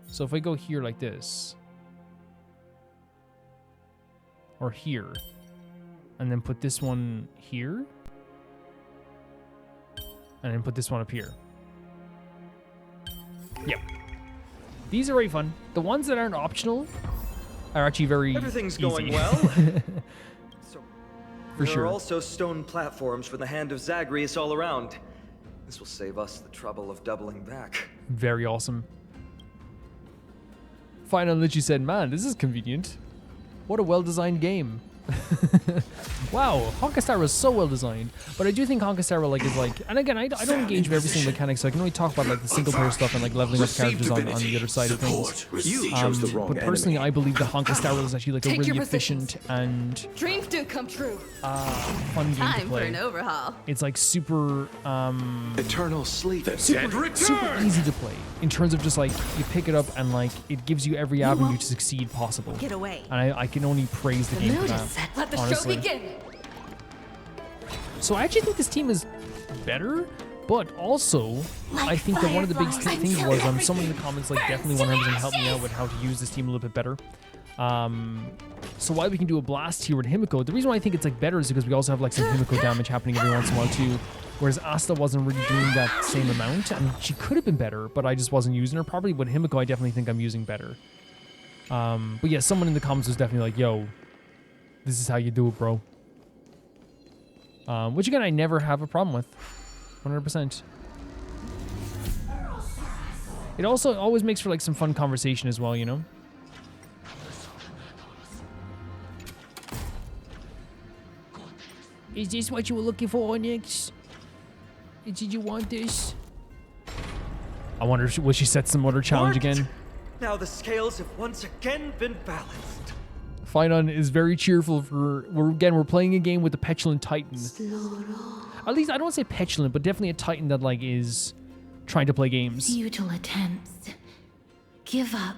So if I go here like this, or here. And then put this one here. And then put this one up here. Yep. These are very fun. The ones that aren't optional are actually very Everything's easy. going well. So, For there sure. are also stone platforms for the hand of Zagreus all around. This will save us the trouble of doubling back. Very awesome. Finally, literally said, man, this is convenient. What a well-designed game. Wow, Honkai Star Rail is so well designed, but I do think Honkai Star Rail is and again, I don't engage with every single mechanic, so I can only talk about like the single player stuff and like leveling up characters on the other side of things. But personally, I believe that Honkai Star Rail is actually like a really efficient and dreams do come true. Fun game to Time for play. an overhaul. It's like super Eternal sleep. super easy to play in terms of just like you pick it up and like it gives you every avenue to succeed possible. Get away. And I can only praise the game for that. Let the honestly. show begin. So I actually think this team is better, but also I think that one of the big things was someone in the comments like definitely 100% help me out with how to use this team a little bit better. So while we can do a blast here with Himiko, the reason why I think it's like better is because we also have like some Himiko damage happening every once in a while too, whereas Asta wasn't really doing that same amount. I mean, she could have been better, but I just wasn't using her properly. With Himiko, I definitely think I'm using better. But yeah, someone in the comments was definitely like, yo, this is how you do it, bro. Which again, I never have a problem with. 100%. It also always makes for like some fun conversation as well, you know? Is this what you were looking for, Ornyx? Did you want this? I wonder if will she set some other challenge again? Now the scales have once again been balanced. Finon is very cheerful for we're playing a game with a petulant titan. At least I don't want to say petulant, but definitely a titan that like is trying to play games. Futile attempts. Give up.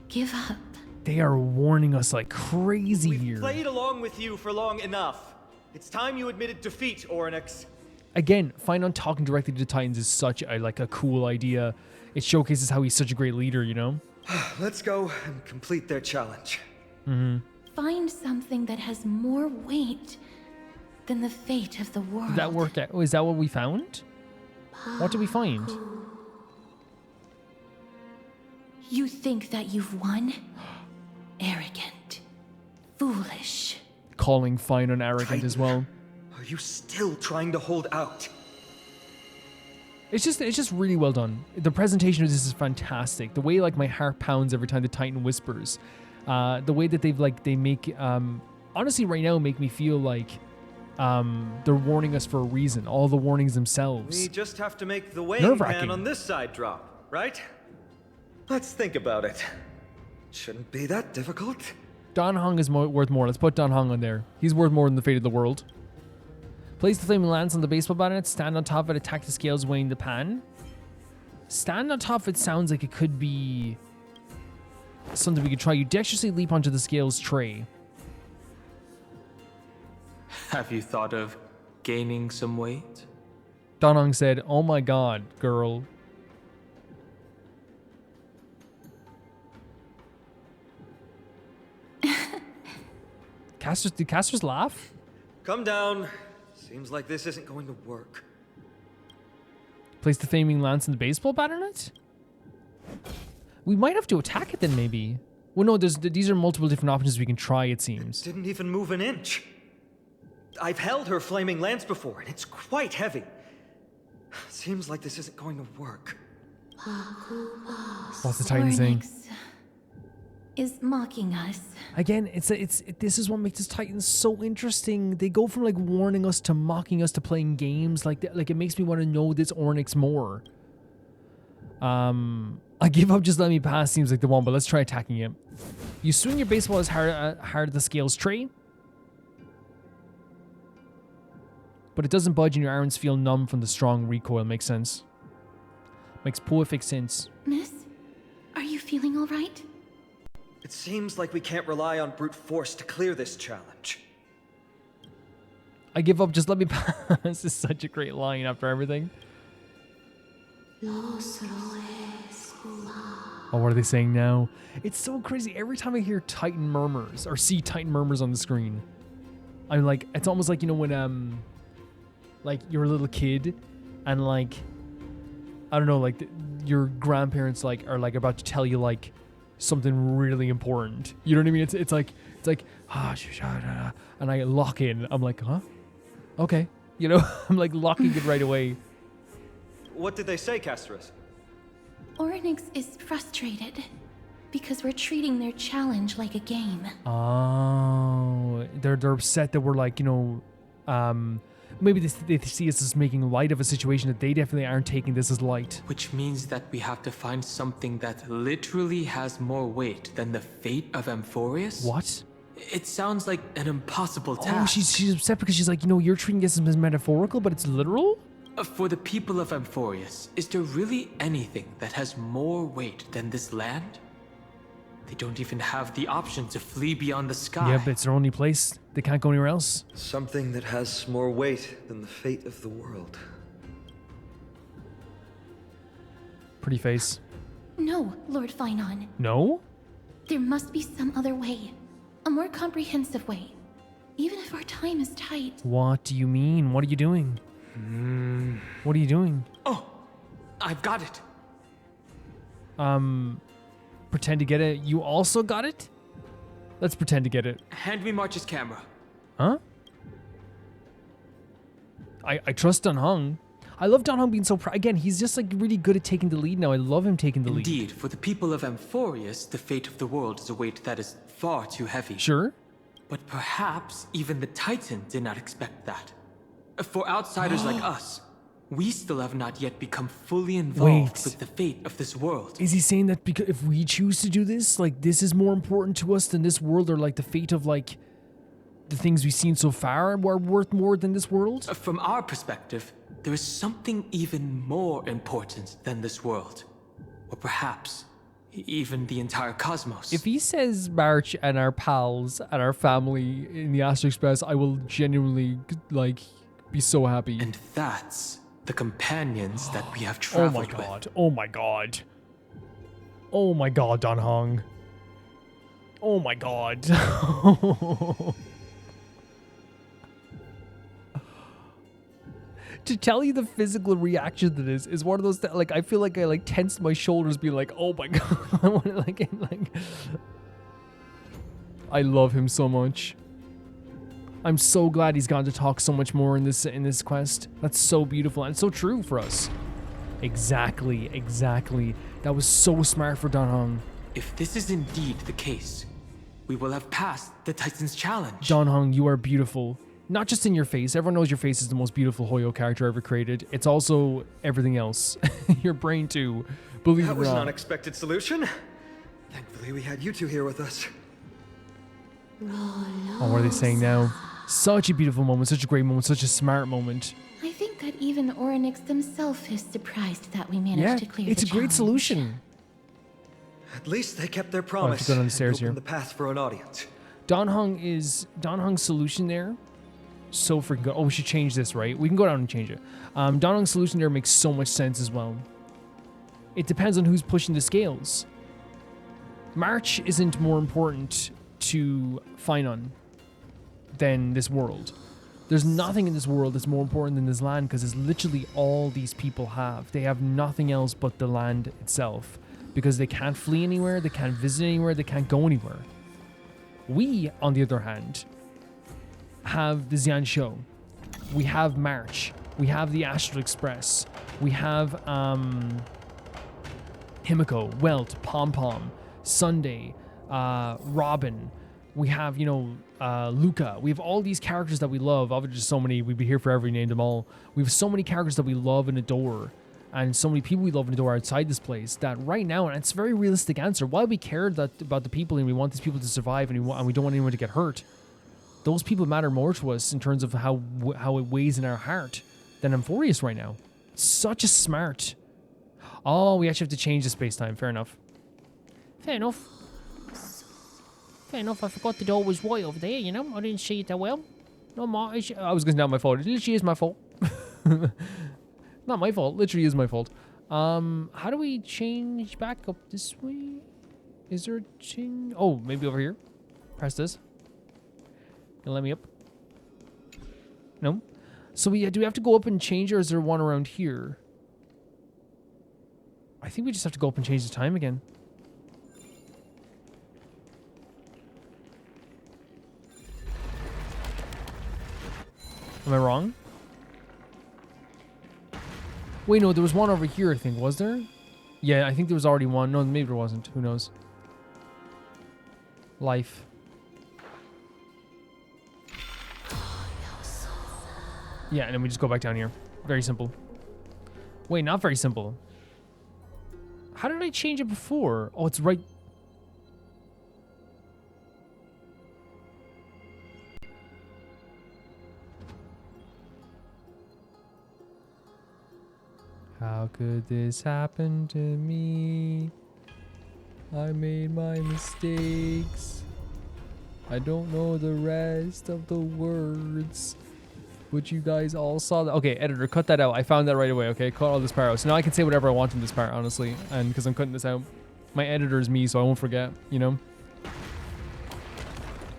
Give up. They are warning us like crazy We've here. played along with you for long enough. It's time you admitted defeat, Oronyx. Again, Finon talking directly to the Titans is such a cool idea. It showcases how he's such a great leader, you know? Let's go and complete their challenge. Find something that has more weight than the fate of the world. Did that work out? Oh, is that what we found? What did we find? You think that you've won? Arrogant. Foolish. Calling Finon arrogant as well. Are you still trying to hold out? It's just really well done. The presentation of this is fantastic. The way like my heart pounds every time the Titan whispers. The way that they make honestly right now make me feel like they're warning us for a reason. All the warnings themselves. We just have to make the weighing pan on this side drop, right? Let's think about it. Shouldn't be that difficult. Dan Hong is worth more. Let's put Dan Hong on there. He's worth more than the fate of the world. Place the flaming lance on the baseball bat and stand on top of it, attack the scales weighing the pan. Stand on top of it sounds like it could be something we could try. You dexterously leap onto the scales tray. Have you thought of gaining some weight? Dan Hong said, "Oh my god, girl." Did casters laugh? Come down. Seems like this isn't going to work. Place the flaming lance in the baseball bat on it? We might have to attack it then, maybe. Well, no, these are multiple different options we can try, it seems. Didn't even move an inch. I've held her flaming lance before, and it's quite heavy. Seems like this isn't going to work. What's the Titan saying? Ornyx is mocking us. Again, this is what makes this Titan so interesting. They go from like warning us to mocking us to playing games like that. Like it makes me want to know this Ornyx more. I give up, just let me pass seems like the one, but let's try attacking it. You swing your baseball as hard as the scales tray, but it doesn't budge and your arms feel numb from the strong recoil. Makes sense. Makes perfect sense. Miss, are you feeling all right? It seems like we can't rely on brute force to clear this challenge. I give up, just let me pass. This is such a great line after everything. Oh, what are they saying now? It's so crazy. Every time I hear Titan murmurs or see Titan murmurs on the screen, I'm like, it's almost like, you know, when like you're a little kid and like, I don't know, like your grandparents like are like about to tell you like something really important. You know what I mean? It's like and I lock in. I'm like, huh? Okay. You know, I'm like locking it right away. What did they say, Casterus? Oronyx is frustrated because we're treating their challenge like a game. Oh, they're upset that we're like, you know, maybe they see us as making light of a situation that they definitely aren't taking this as light. Which means that we have to find something that literally has more weight than the fate of Amphoreus? What? It sounds like an impossible task. Oh, she's upset because she's like, you know, you're treating this as metaphorical, but it's literal? For the people of Amphoreus, is there really anything that has more weight than this land? They don't even have the option to flee beyond the sky. Yeah, but it's their only place. They can't go anywhere else. Something that has more weight than the fate of the world. Pretty face. No, Lord Finon. No? There must be some other way. A more comprehensive way. Even if our time is tight. What do you mean? What are you doing? What are you doing? Oh, I've got it. Pretend to get it. You also got it? Let's pretend to get it. Hand me March's camera. Huh? I trust Dan Heng. I love Dan Heng being so proud. Again, he's just like really good at taking the lead now. I love him taking the lead. Indeed, for the people of Amphoreus, the fate of the world is a weight that is far too heavy. Sure. But perhaps even the Titan did not expect that. For outsiders like us, we still have not yet become fully involved with the fate of this world. Is he saying that because if we choose to do this, like this is more important to us than this world, or like the fate of like the things we've seen so far are worth more than this world? From our perspective, there is something even more important than this world. Or perhaps even the entire cosmos. If he says March and our pals and our family in the Astro Express, I will genuinely like be so happy. And that's the companions that we have traveled with. Oh my god. Oh my god, Dan Heng. Oh my god. To tell you the physical reaction to this is one of those like I feel like I like tensed my shoulders being like, oh my god. I want to like I love him so much. I'm so glad he's gotten to talk so much more in this quest. That's so beautiful and so true for us. Exactly. That was so smart for Dan Heng. If this is indeed the case, we will have passed the Titan's challenge. Dan Heng, you are beautiful. Not just in your face. Everyone knows your face is the most beautiful Hoyo character ever created. It's also everything else. Your brain too. Believe it or not. That was an unexpected solution. Thankfully we had you two here with us. Oh, what are they saying now? Such a beautiful moment, such a great moment, such a smart moment. I think that even Oronyx himself is surprised that we managed to clear it's the a great challenge. solution. At least they kept their promise. Go down the stairs and here. opened the path for an audience. Dan Heng's solution there. So freaking good. Oh, we should change this, right? We can go down and change it. Dan Heng's solution there makes so much sense as well. It depends on who's pushing the scales. March isn't more important to Finon than this world. There's nothing in this world that's more important than this land because it's literally all these people have. They have nothing else but the land itself because they can't flee anywhere, they can't visit anywhere, they can't go anywhere. We, on the other hand, have the Xian Show. We have March. We have the Astral Express. We have Himiko, Welt, Pom Pom, Sunday, Robin. We have, Luca. We have all these characters that we love. Obviously, just so many. We'd be here forever. We named them all. We have so many characters that we love and adore, and so many people we love and adore outside this place. That right now, and it's a very realistic answer. While we care about the people and we want these people to survive and we don't want anyone to get hurt, those people matter more to us in terms of how it weighs in our heart than Amphoreus right now. Such a smart. Oh, we actually have to change the space time. Fair enough. Fair enough. I forgot the door was white over there, I didn't see it that well. No more. I was going to say not my fault. It literally is my fault. Not my fault. Literally is my fault. How do we change back up this way? Is there a change? Oh, maybe over here. Press this. Gonna let me up? No. So do we have to go up and change, or is there one around here? I think we just have to go up and change the time again. Am I wrong? Wait, no, there was one over here, I think. Was there? Yeah, I think there was already one. No, maybe there wasn't. Who knows? Life. Yeah, and then we just go back down here. Very simple. Wait, not very simple. How did I change it before? Oh, it's right... How could this happen to me? I made my mistakes. I don't know the rest of the words. But you guys all saw that. Okay, editor, cut that out. I found that right away, okay? Cut all this part out. So now I can say whatever I want in this part, honestly. And because I'm cutting this out. My editor is me, so I won't forget, you know?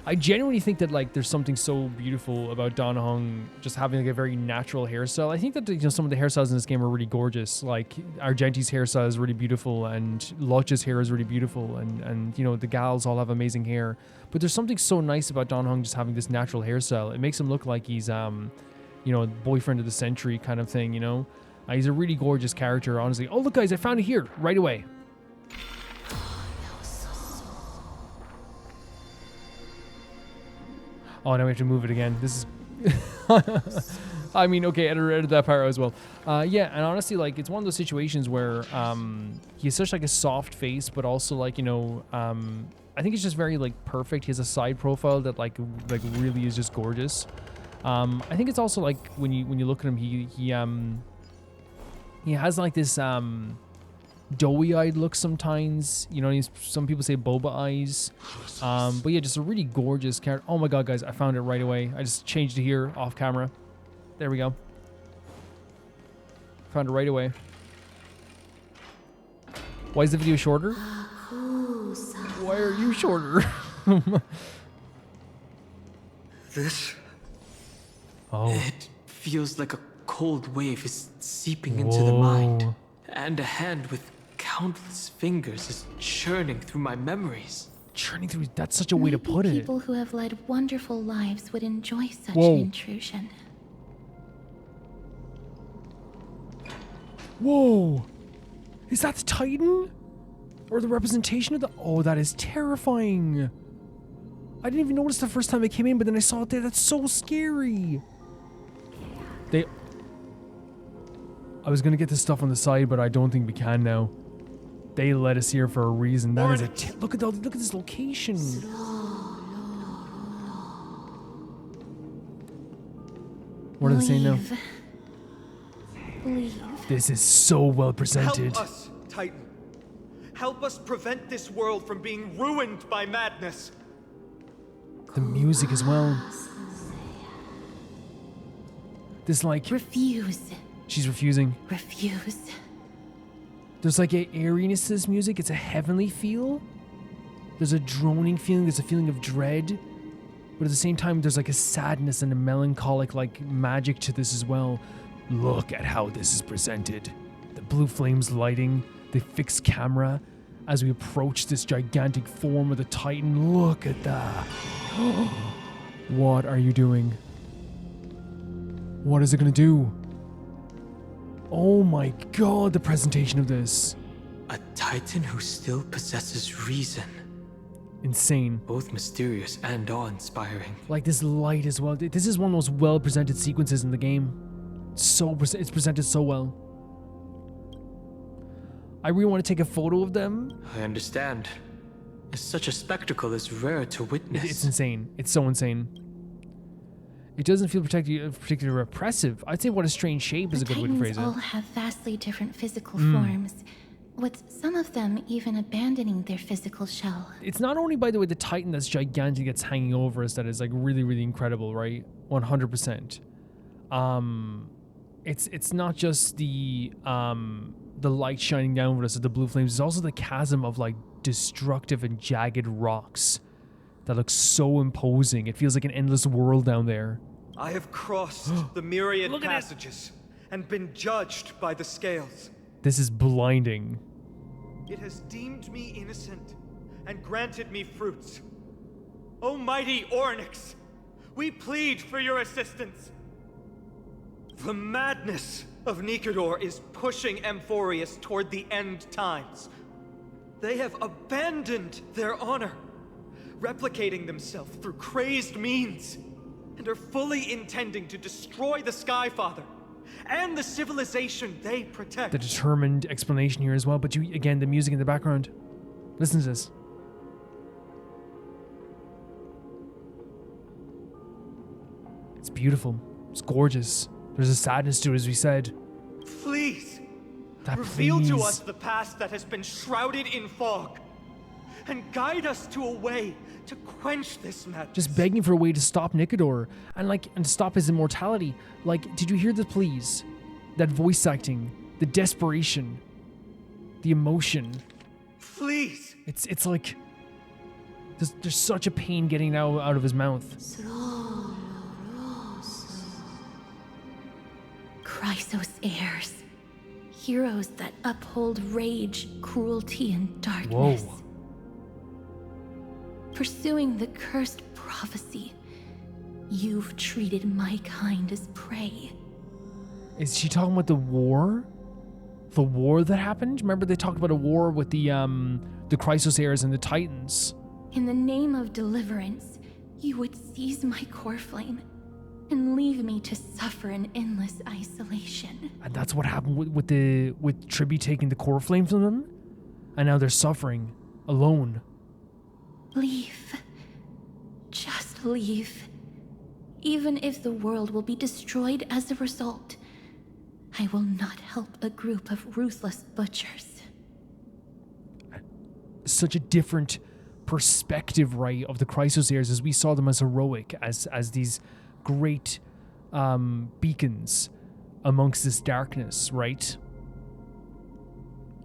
I genuinely think that, like, there's something so beautiful about Dan Heng just having, like, a very natural hairstyle. I think that, you know, some of the hairstyles in this game are really gorgeous. Like, Argenti's hairstyle is really beautiful, and Lodge's hair is really beautiful, and you know, the gals all have amazing hair. But there's something so nice about Dan Heng just having this natural hairstyle. It makes him look like he's, you know, boyfriend of the century kind of thing, you know? He's a really gorgeous character, honestly. Oh, look, guys, I found it here, right away. Oh, now we have to move it again. This is... I mean, okay, edit that part as well. Yeah, and honestly, like, it's one of those situations where he has such, like, a soft face, but also, like, you know, I think it's just very, like, perfect. He has a side profile that, like really is just gorgeous. I think it's also, like, when you look at him, he has, like, this doughy-eyed look sometimes, you know. Some people say boba eyes, but yeah, just a really gorgeous character. Oh my god, guys, I found it right away. I just changed it here off camera. There we go. Found it right away. Why is the video shorter? Why are you shorter? This? Oh. It feels like a cold wave is seeping into the mind. And a hand with countless fingers is churning through my memories. Churning through, that's such a way to put it. People who have led wonderful lives would enjoy such an intrusion. Whoa! Is that the Titan? Or the representation of the... Oh, that is terrifying. I didn't even notice the first time I came in, but then I saw it there. That's so scary. I was gonna get this stuff on the side, but I don't think we can now. They let us here for a reason. That is a... Look at this location. What are they saying now? Leave. This is so well presented. Help us, Titan. Help us prevent this world from being ruined by madness. The music as well. This, like... Refuse. She's refusing. Refuse. There's like a airiness to this music. It's a heavenly feel. There's a droning feeling. There's a feeling of dread. But at the same time, there's like a sadness and a melancholic like magic to this as well. Look at how this is presented. The blue flames lighting, the fixed camera as we approach this gigantic form of the Titan. Look at that. What are you doing? What is it gonna do? Oh my god, the presentation of this. A Titan who still possesses reason. Insane. Both mysterious and awe-inspiring. Like this light as well. This is one of the most well-presented sequences in the game. It's presented so well. I really want to take a photo of them. I understand. Such a spectacle is rare to witness. It's insane. It's so insane. It doesn't feel particularly repressive. I'd say what a strange shape is a good way to phrase it. The Titans all have vastly different physical forms, with some of them even abandoning their physical shell. It's not only, by the way, the Titan that's gigantic that's hanging over us that is like really, really incredible, right? 100%. It's not just the the light shining down with us at the blue flames. There's also the chasm of like destructive and jagged rocks that looks so imposing. It feels like an endless world down there. I have crossed the myriad passages and been judged by the scales. This is blinding. It has deemed me innocent and granted me fruits. O mighty Ornyx, we plead for your assistance. The madness of Nikador is pushing Amphoreus toward the end times. They have abandoned their honor, replicating themselves through crazed means, and are fully intending to destroy the Skyfather and the civilization they protect. The determined explanation here as well, but you, again, the music in the background. Listen to this. It's beautiful. It's gorgeous. There's a sadness to it, as we said. Please, That reveal please. to us the past that has been shrouded in fog, and guide us to a way to quench this madness. Just begging for a way to stop Nikador and to stop his immortality. Like, did you hear the pleas? That voice acting, the desperation, the emotion. Please. It's like there's such a pain getting out of his mouth. Chrysos heirs. Heroes that uphold rage, cruelty, and darkness. Whoa. Pursuing the cursed prophecy, you've treated my kind as prey. Is she talking about the war? The war that happened? Remember they talked about a war with the Chrysos heirs and the Titans. In the name of deliverance, you would seize my core flame and leave me to suffer in endless isolation. And that's what happened with Tribbie taking the core flame from them? And now they're suffering alone. Leave. Just leave. Even if the world will be destroyed as a result, I will not help a group of ruthless butchers. Such a different perspective, right, of the Chrysos heirs, as we saw them as heroic, as these great beacons amongst this darkness, right?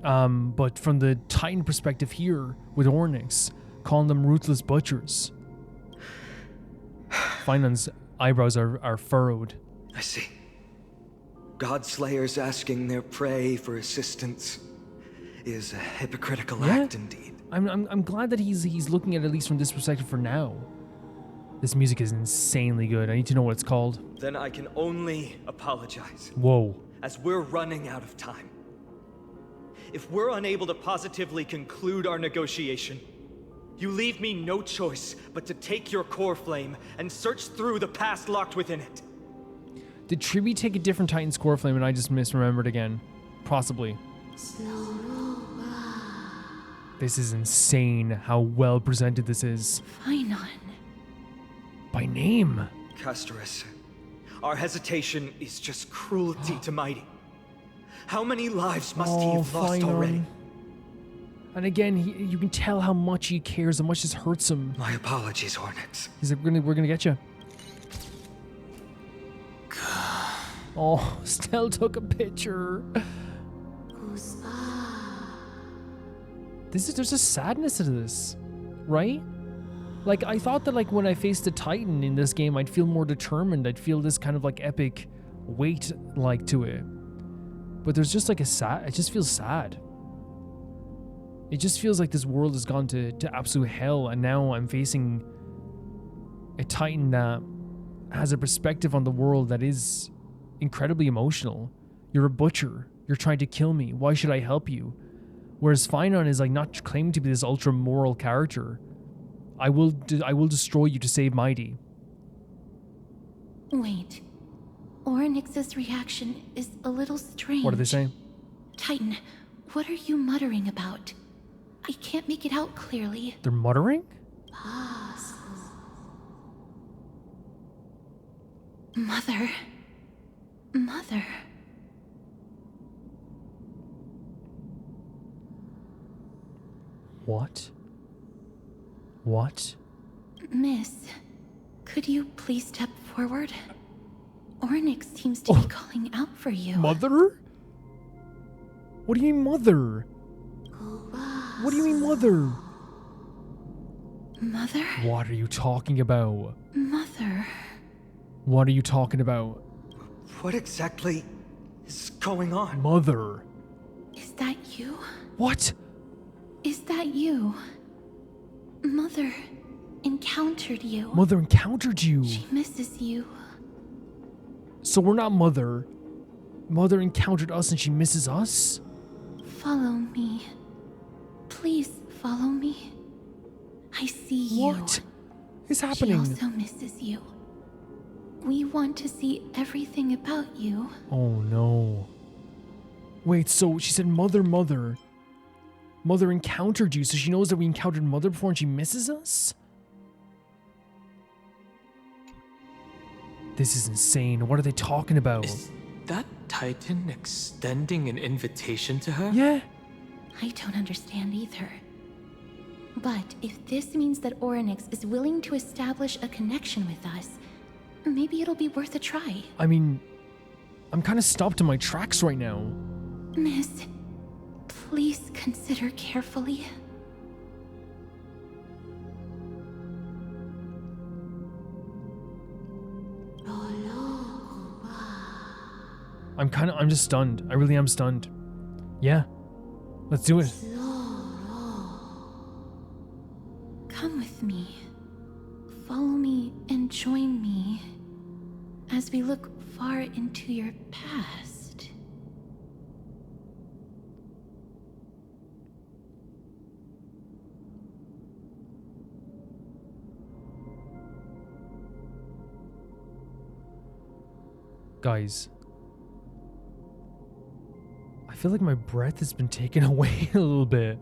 But from the Titan perspective here with Ornyx, calling them ruthless butchers. Finland's eyebrows are furrowed. I see. God Slayers asking their prey for assistance is a hypocritical act indeed. I'm glad that he's looking at least from this perspective for now. This music is insanely good. I need to know what it's called. Then I can only apologize. Whoa. As we're running out of time. If we're unable to positively conclude our negotiation, you leave me no choice but to take your core flame and search through the past locked within it. Did Tribbie take a different Titan's core flame and I just misremembered again? Possibly. This is insane how well presented this is. Finon. By name. Castorus, our hesitation is just cruelty to Mighty. How many lives must he have lost Finon. already? And again, you can tell how much he cares, how much this hurts him. My apologies, Ornyx. He's like, we're gonna get you. Oh, Stell took a picture. There's a sadness to this, right? Like, I thought that like when I faced a Titan in this game, I'd feel more determined. I'd feel this kind of like epic weight like to it. But there's just like it just feels sad. It just feels like this world has gone to absolute hell, and now I'm facing a Titan that has a perspective on the world that is incredibly emotional. You're a butcher. You're trying to kill me. Why should I help you? Whereas Finon is like not claiming to be this ultra moral character. I will destroy you to save Mighty. Wait. Oronyx's reaction is a little strange. What are they saying? Titan, what are you muttering about? I can't make it out clearly. They're muttering? Mother. Mother. What? What? Miss, could you please step forward? Ornyx seems to be calling out for you. Mother? What do you mean, mother? What do you mean, mother? Mother? What are you talking about? Mother. What are you talking about? What exactly is going on? Mother. Is that you? What? Is that you? Mother encountered you. Mother encountered you. She misses you. So we're not Mother. Mother encountered us and she misses us? Follow me. Please follow me. I see you. What is happening? She also misses you. We want to see everything about you. Oh no. Wait, so she said Mother. Mother encountered you, so she knows that we encountered Mother before and she misses us? This is insane. What are they talking about? Is that Titan extending an invitation to her? Yeah. I don't understand either. But if this means that Oronyx is willing to establish a connection with us, maybe it'll be worth a try. I mean, I'm kind of stopped in my tracks right now. Miss, please consider carefully. I'm just stunned. I really am stunned. Yeah. Let's do it. Come with me. Follow me and join me as we look far into your past. Guys. I feel like my breath has been taken away a little bit.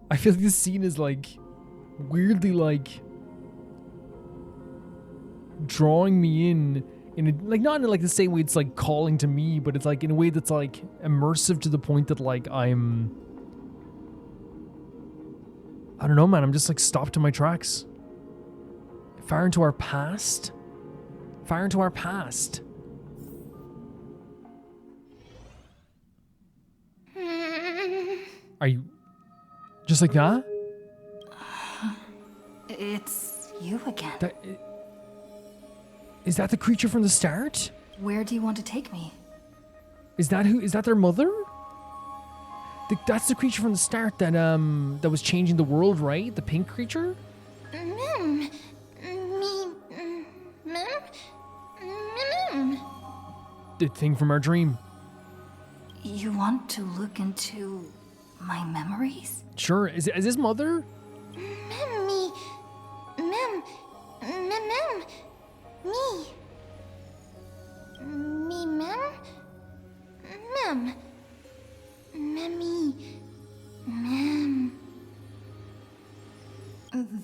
I feel like this scene is like weirdly like drawing me in a, like not in like the same way it's like calling to me, but it's like in a way that's like immersive to the point that like I don't know, man, I'm just like stopped in my tracks. Far into our past. Far into our past. Are you just like that? It's you again. Is that the creature from the start? Where do you want to take me? Is that their mother? That's the creature from the start that that was changing the world, right? The pink creature? The thing from our dream. You want to look into my memories? Sure. Is this mother?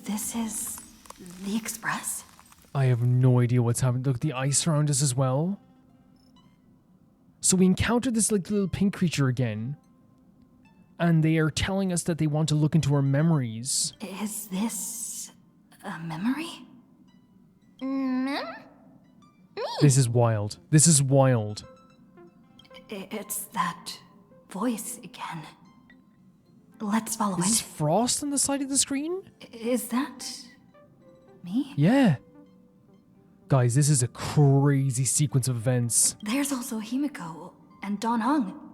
This is the Express? I have no idea what's happening. Look, the ice around us as well. So we encountered this like little pink creature again. And they are telling us that they want to look into our memories. Is this a memory? This is wild. This is wild. It's that voice again. Let's follow Is this it. Frost on the side of the screen? Is that me? Yeah. Guys, this is a crazy sequence of events. There's also Himiko and Don Hung.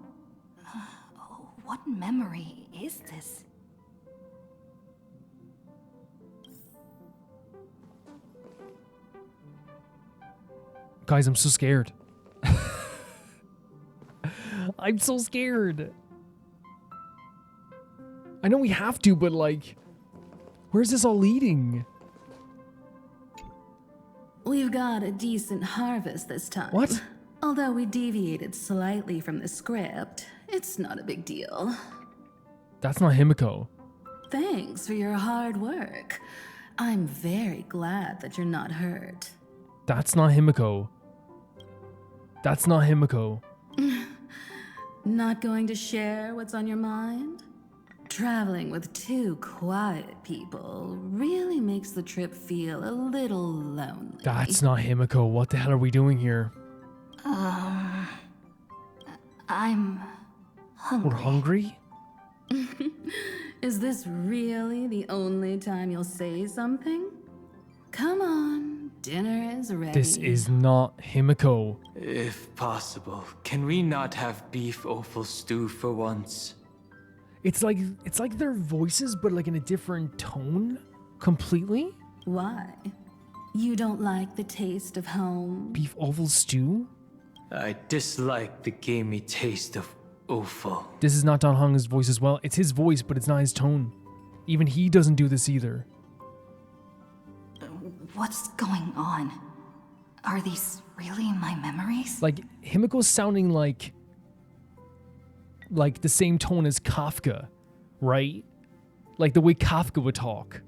What memory is this? Guys, I'm so scared. I'm so scared. I know we have to, but like, where's this all leading? We've got a decent harvest this time. What? Although we deviated slightly from the script, it's not a big deal. That's not Himiko. Thanks for your hard work. I'm very glad that you're not hurt. That's not Himiko. That's not Himiko. Not going to share what's on your mind? Traveling with two quiet people really makes the trip feel a little lonely. That's not Himiko. What the hell are we doing here? I'm hungry. We're hungry? Is this really the only time you'll say something? Come on, dinner is ready. This is not Himiko. If possible, can we not have beef offal stew for once? It's like their voices, but like in a different tone, completely. Why? You don't like the taste of home? Beef offal stew? I dislike the gamey taste of offal. This is not Dan Hong's voice as well. It's his voice, but it's not his tone. Even he doesn't do this either. What's going on? Are these really my memories? Like, Himiko's sounding like the same tone as Kafka, right? Like the way Kafka would talk.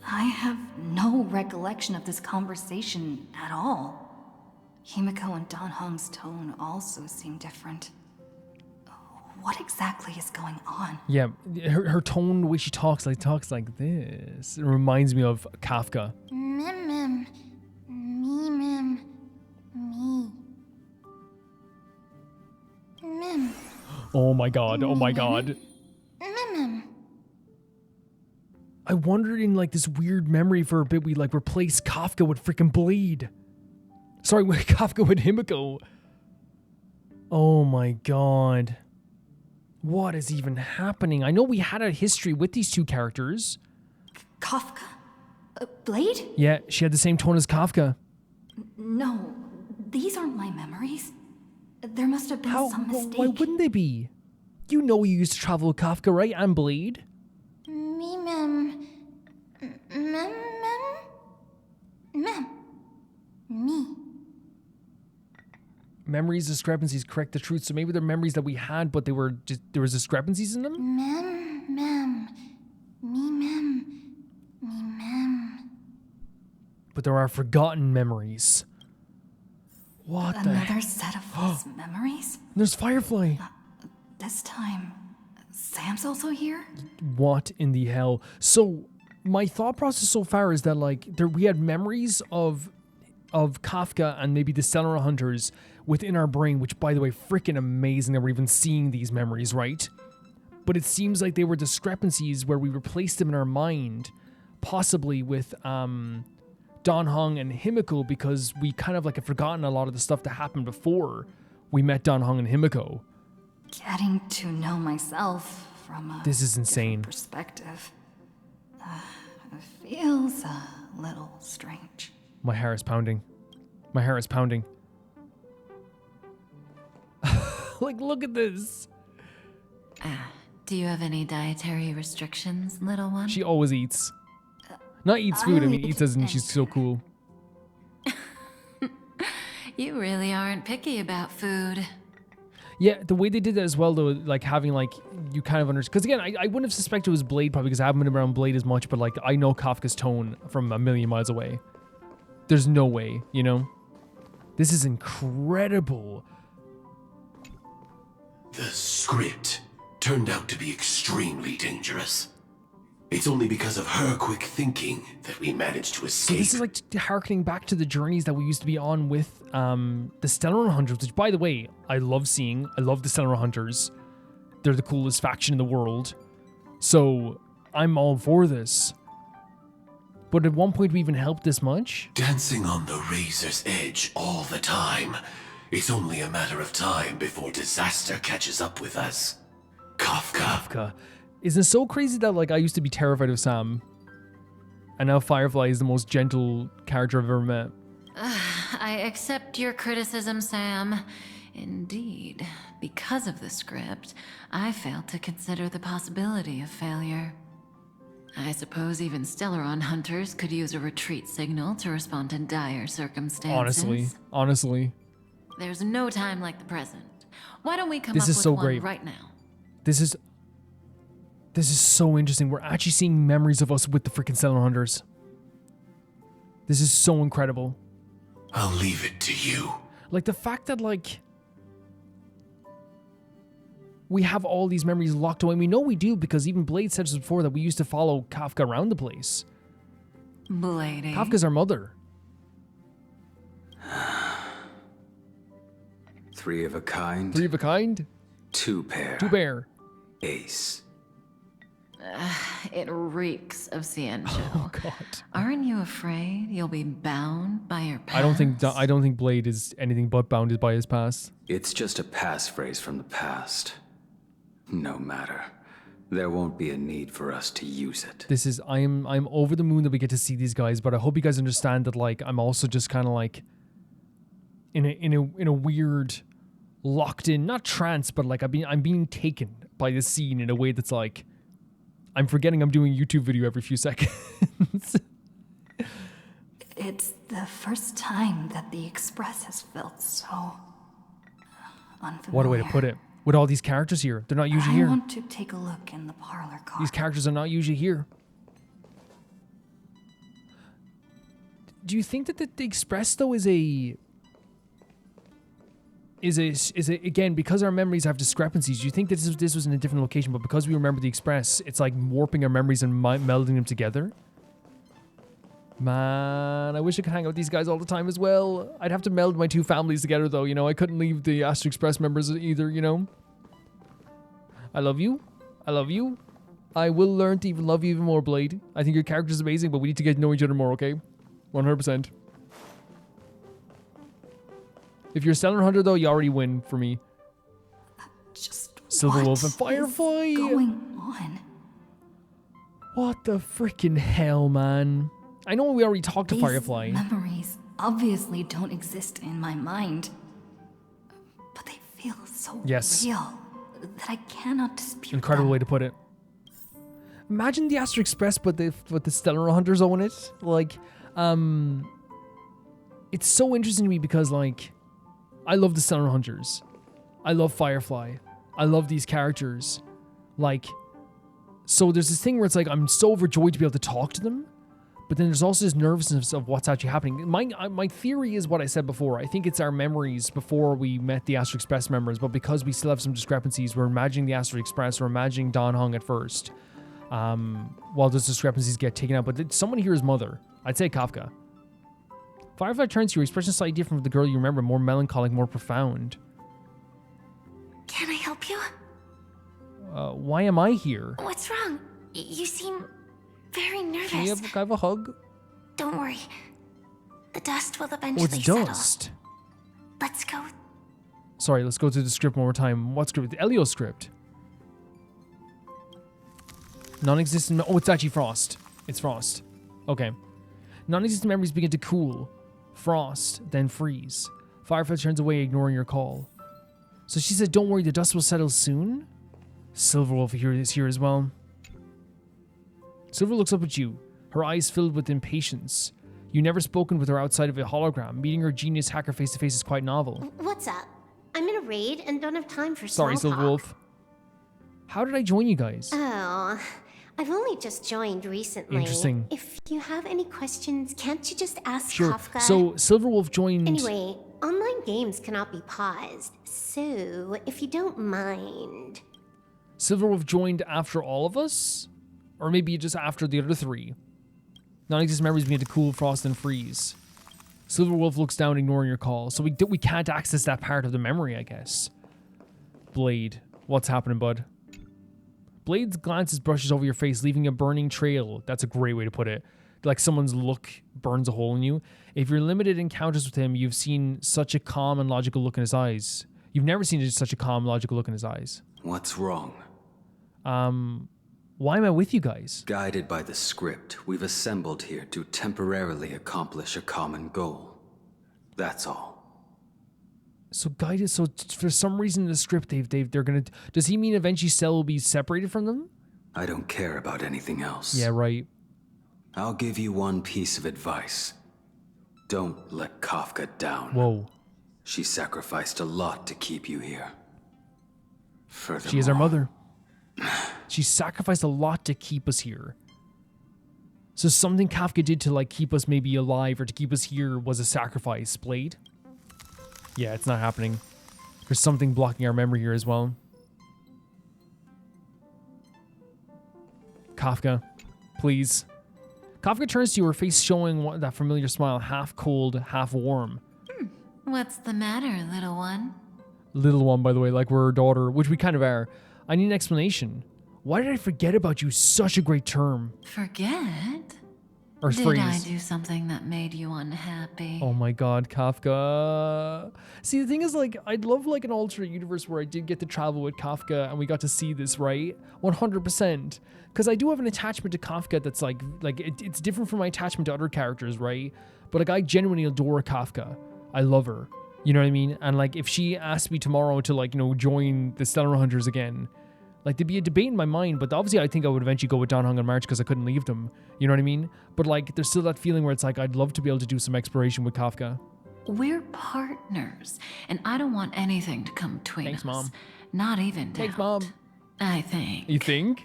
I have no recollection of this conversation at all. Himiko and Dan Hong's tone also seem different. What exactly is going on? Yeah, her tone, the way she talks like this. It reminds me of Kafka. Mim. Me. Mim. Oh my god, oh my god. Mim. I wondered in like this weird memory for a bit we like replaced Kafka with freaking Blade. Sorry, with Kafka with Himiko. Oh my god. What is even happening? I know we had a history with these two characters. Kafka? Blade? Yeah, she had the same tone as Kafka. No, these aren't my memories. There must have been some mistake. Why wouldn't they be? You know you used to travel with Kafka, right? And Blade. Mim. Me. Memories, discrepancies, correct the truth. So maybe they're memories that we had, but they were just there was discrepancies in them. Me. But there are forgotten memories. What Another set of false memories? There's Firefly. This time, Sam's also here? What in the hell? So my thought process so far is that like we had memories of Kafka and maybe the Stellar Hunters within our brain, which by the way, freaking amazing that we're even seeing these memories, right? But it seems like they were discrepancies where we replaced them in our mind, possibly with Dan Hong and Himiko, because we kind of like have forgotten a lot of the stuff that happened before we met Dan Hong and Himiko. Getting to know myself from a This is insane. different perspective feels a little strange. My heart is pounding. My heart is pounding. Like, look at this. Do you have any dietary restrictions, little one? She always eats. Not eats food, I mean eats as in she's so cool. You really aren't picky about food. Yeah, the way they did that as well, though, like having like, you kind of understand. Because again, I wouldn't have suspected it was Blade probably because I haven't been around Blade as much, but like, I know Kafka's tone from a million miles away. There's no way, you know? This is incredible. The script turned out to be extremely dangerous. It's only because of her quick thinking that we managed to So escape. this is like harkening back to the journeys that we used to be on with the Stellar Hunters, which by the way, I love seeing. I love the Stellar Hunters. They're the coolest faction in the world. So I'm all for this. But at one point we even helped this much. Dancing on the razor's edge all the time. It's only a matter of time before disaster catches up with us. Kafka. Isn't it so crazy that like I used to be terrified of Sam, and now Firefly is the most gentle character I've ever met. I accept your criticism, Sam. Indeed, because of the script, I failed to consider the possibility of failure. I suppose even Stellaron hunters could use a retreat signal to respond to dire circumstances. Honestly. There's no time like the present. Why don't we come This up is with so one great. right now? This is so interesting. We're actually seeing memories of us with the freaking Stellar Hunters. This is so incredible. I'll leave it to you. Like the fact that like we have all these memories locked away. We know we do because even Blade said this before that we used to follow Kafka around the place. Blade. Kafka's our mother. 3 of a kind. 3 of a kind? 2 pair. 2 pair. Ace. It reeks of Ciencio. Oh god. Aren't you afraid you'll be bound by your past? I don't think Blade is anything but bounded by his past. It's just a passphrase from the past. No matter. There won't be a need for us to use it. This is I'm over the moon that we get to see these guys, but I hope you guys understand that like I'm also just kind of like in a weird locked in, not trance, but like I'm being taken by this scene in a way that's like I'm forgetting I'm doing a YouTube video every few seconds. It's the first time that the Express has felt so unfamiliar. What a way to put it. With all these characters here, they're not usually here. I want to take a look in the parlor car. These characters are not usually here. Do you think that the Express though is a again, because our memories have discrepancies? Do you think that this was in a different location, but because we remember the Express, it's like warping our memories and melding them together? Man, I wish I could hang out with these guys all the time as well. I'd have to meld my 2 families together though, you know. I couldn't leave the Astro Express members either, you know. I love you. I love you. I will learn to even love you even more, Blade. I think your character's amazing, but we need to get to know each other more, okay? 100%. If you're a Stellar Hunter though, you already win for me. Just Silver Wolf and Firefly. What's going on? What the freaking hell, man? I know we already talked to Firefly. Memories obviously don't exist in my mind, but they feel so real that I cannot dispute Incredible them. way to put it. Imagine the Astro Express, but the Stellar Hunters own it. Like, it's so interesting to me because, like, I love the Stellar Hunters. I love Firefly. I love these characters. Like, so there's this thing where it's like I'm so overjoyed to be able to talk to them, but then there's also this nervousness of what's actually happening. My theory is what I said before. I think it's our memories before we met the Astro Express members, but because we still have some discrepancies, we're imagining the Astro Express, we're imagining Dan Heng at first, while those discrepancies get taken out. But someone here is mother. I'd say Kafka. Firefly turns to you, expression slightly different from the girl you remember, more melancholic, more profound. Can I help you? Why am I here? What's wrong? You seem very nervous. Can I have a hug? Don't worry. The dust will eventually Oh, it's dust. settle. Let's go. Sorry, let's go through the script one more time. What script? The Elio script. Non-existent... Oh, it's actually Frost. It's Frost. Okay. Non-existent memories begin to cool. Frost, then freeze. Firefly turns away, ignoring your call. So she said, don't worry, the dust will settle soon? Silverwolf is here as well. Silver looks up at you, her eyes filled with impatience. You've never spoken with her outside of a hologram. Meeting her genius hacker face-to-face is quite novel. What's up? I'm in a raid and don't have time for Sorry, small talk. Silverwolf. How did I join you guys? Oh, I've only just joined recently. Interesting. If you have any questions, can't you just ask Sure. Kafka? So, Silverwolf joined... Anyway, online games cannot be paused, so if you don't mind... Silverwolf joined after all of us? Or maybe just after the other 3? Non-existent memories begin to cool, frost, and freeze. Silverwolf looks down, ignoring your call. So we can't access that part of the memory, I guess. Blade. What's happening, bud? Blade's glances brushes over your face, leaving a burning trail. That's a great way to put it. Like someone's look burns a hole in you. If you're limited encounters with him, you've seen such a calm and logical look in his eyes. You've never seen such a calm, logical look in his eyes. What's wrong? Why am I with you guys? Guided by the script, we've assembled here to temporarily accomplish a common goal. That's all. So guided. So for some reason in the script, they're gonna. Does he mean eventually Cell will be separated from them? I don't care about anything else. Yeah, right. I'll give you one piece of advice. Don't let Kafka down. Whoa. She sacrificed a lot to keep you here. Furthermore, She is our mother. She sacrificed a lot to keep us here. So something Kafka did to like keep us maybe alive or to keep us here was a sacrifice. Blade? Yeah, it's not happening. There's something blocking our memory here as well. Kafka, please. Kafka turns to you, her face showing that familiar smile, half cold, half warm. What's the matter, little one? Little one, by the way, like we're her daughter, which we kind of are. I need an explanation. Why did I forget about you? Such a great term. Forget? Or Did phrase. I do something that made you unhappy? Oh my god, Kafka. See, the thing is, like, I'd love, like, an alternate universe where I did get to travel with Kafka and we got to see this, right? 100%. Because I do have an attachment to Kafka that's, like it's different from my attachment to other characters, right? But, like, I genuinely adore Kafka. I love her. You know what I mean? And, like, if she asked me tomorrow to, like, you know, join the Stellar Hunters again, like, there'd be a debate in my mind, but obviously I think I would eventually go with Dan Heng and March because I couldn't leave them. You know what I mean? But, like, there's still that feeling where it's like, I'd love to be able to do some exploration with Kafka. We're partners, and I don't want anything to come between Thanks, us. Mom. Not even doubt. Thanks, Mom. I think. You think?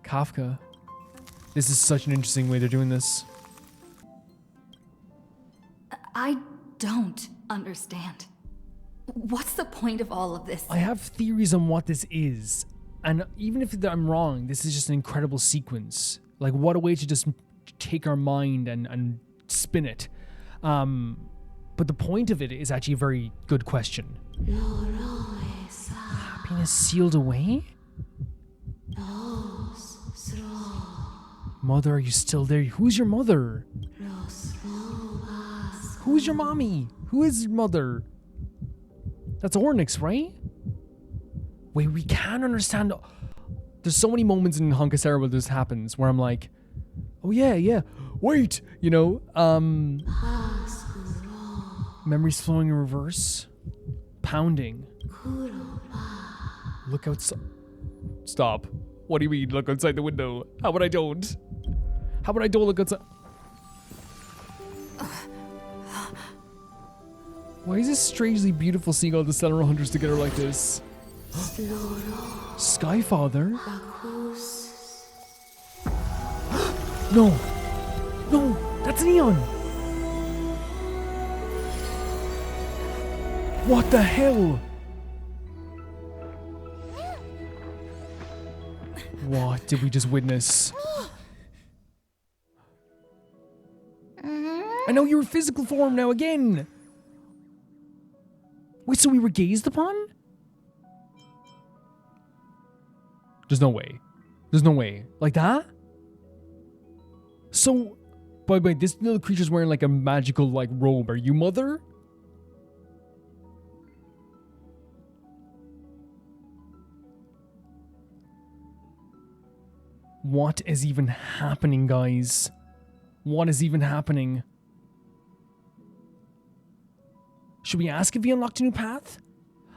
Kafka. This is such an interesting way they're doing this. I don't understand. What's the point of all of this? I have theories on what this is. And even if I'm wrong, this is just an incredible sequence. Like, what a way to just take our mind and spin it. But the point of it is actually a very good question. Happiness sealed away? Mother, are you still there? Who's your mother? Who's your mommy? Who is your mother? That's Ornyx, right? Wait, we can't understand. There's so many moments in Honkai Star Rail where this happens where I'm like, oh yeah, wait, you know, memories flowing in reverse, pounding. Look outside. Stop. What do you mean, look outside the window? How about I don't? How about I don't look outside? Why is this strangely beautiful seeing all the Stellar Hunters together like this? Skyfather? No! No! That's Neon! What the hell? What did we just witness? I know you're in physical form now again! Wait, so we were gazed upon? There's no way. There's no way. Like that? So, by the way, this little creature's wearing like a magical like robe. Are you mother? What is even happening, guys? What is even happening? Should we ask if he unlocked a new path?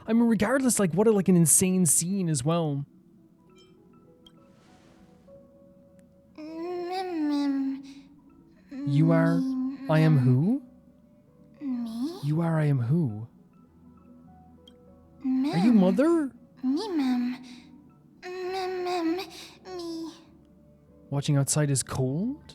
I mean, regardless, like, what a, like, an insane scene as well. You are... I am who? Me? You are I am who? Mem. Are you mother? Me, mem. Me. Watching outside is cold?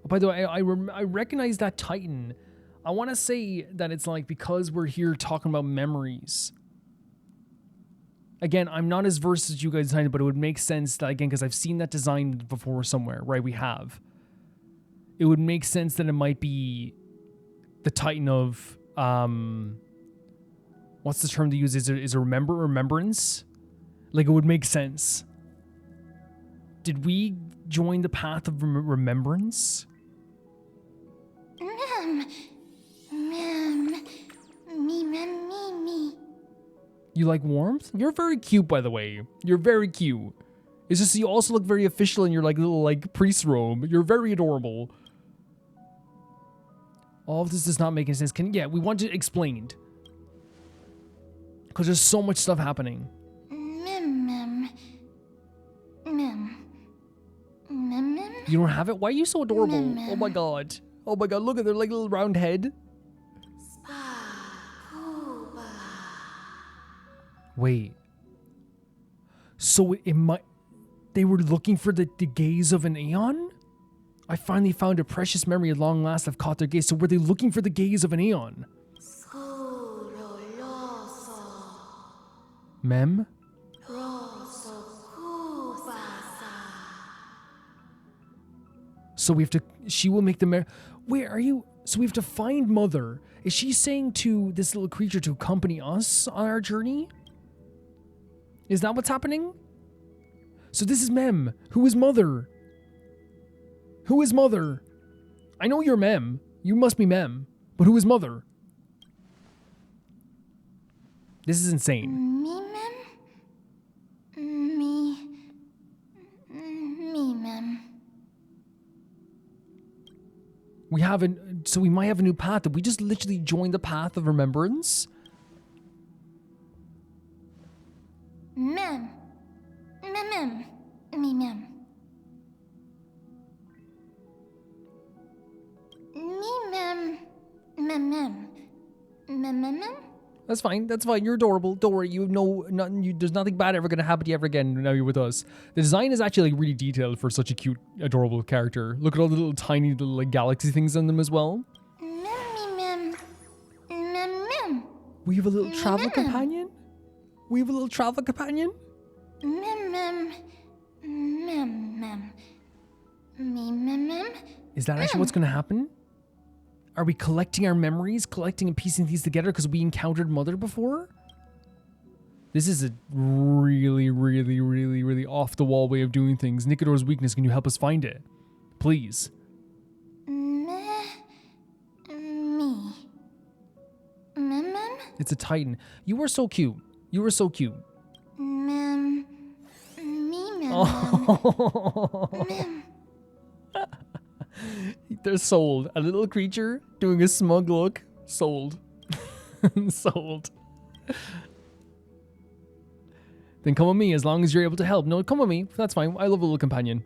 By the way, I recognize that Titan. I want to say that it's like because we're here talking about memories. Again, I'm not as versed as you guys designed, but it would make sense that, again, because I've seen that design before somewhere, right? We have. It would make sense that it might be the Titan of, what's the term to use? Is it remembrance? Like, it would make sense. Did we join the path of remembrance? Me. You like warmth? You're very cute, by the way. You're very cute. It's just you also look very official in your like little like priest robe. You're very adorable. All of this does not make any sense. We want it explained. Because there's so much stuff happening. You don't have it? Why are you so adorable? Oh my god. Oh my god, look at their like little round head. Wait. So it might... They were looking for the gaze of an Aeon? I finally found a precious memory at long last. I've caught their gaze. So were they looking for the gaze of an Aeon? Mem? So we have to... She will make the Where are you? So we have to find Mother. Is she saying to this little creature to accompany us on our journey? Is that what's happening? So this is Mem. Who is Mother? Who is Mother? I know you're Mem. You must be Mem. But who is Mother? This is insane. Me, Mem? Me, Mem. We have so we might have a new path. Did we just literally join the path of remembrance? Mem. Mem. Me, Mem. Me, Mem. Mem. That's fine. That's fine. You're adorable. Don't worry. You know nothing. There's nothing bad ever gonna happen to you ever again. Now you're with us. The design is actually like really detailed for such a cute, adorable character. Look at all the little tiny little like galaxy things on them as well. Mem. We have a little travel companion. We have a little travel companion. Mem. Is that actually what's gonna happen? Are we collecting our memories, collecting and piecing these together because we encountered Mother before? This is a really, really, really, really off-the-wall way of doing things. Nikador's weakness, can you help us find it? Please. It's a Titan. You were so cute. You were so cute. They're sold. A little creature doing a smug look. Sold. Sold. Then come with me as long as you're able to help. No, come with me. That's fine. I love a little companion.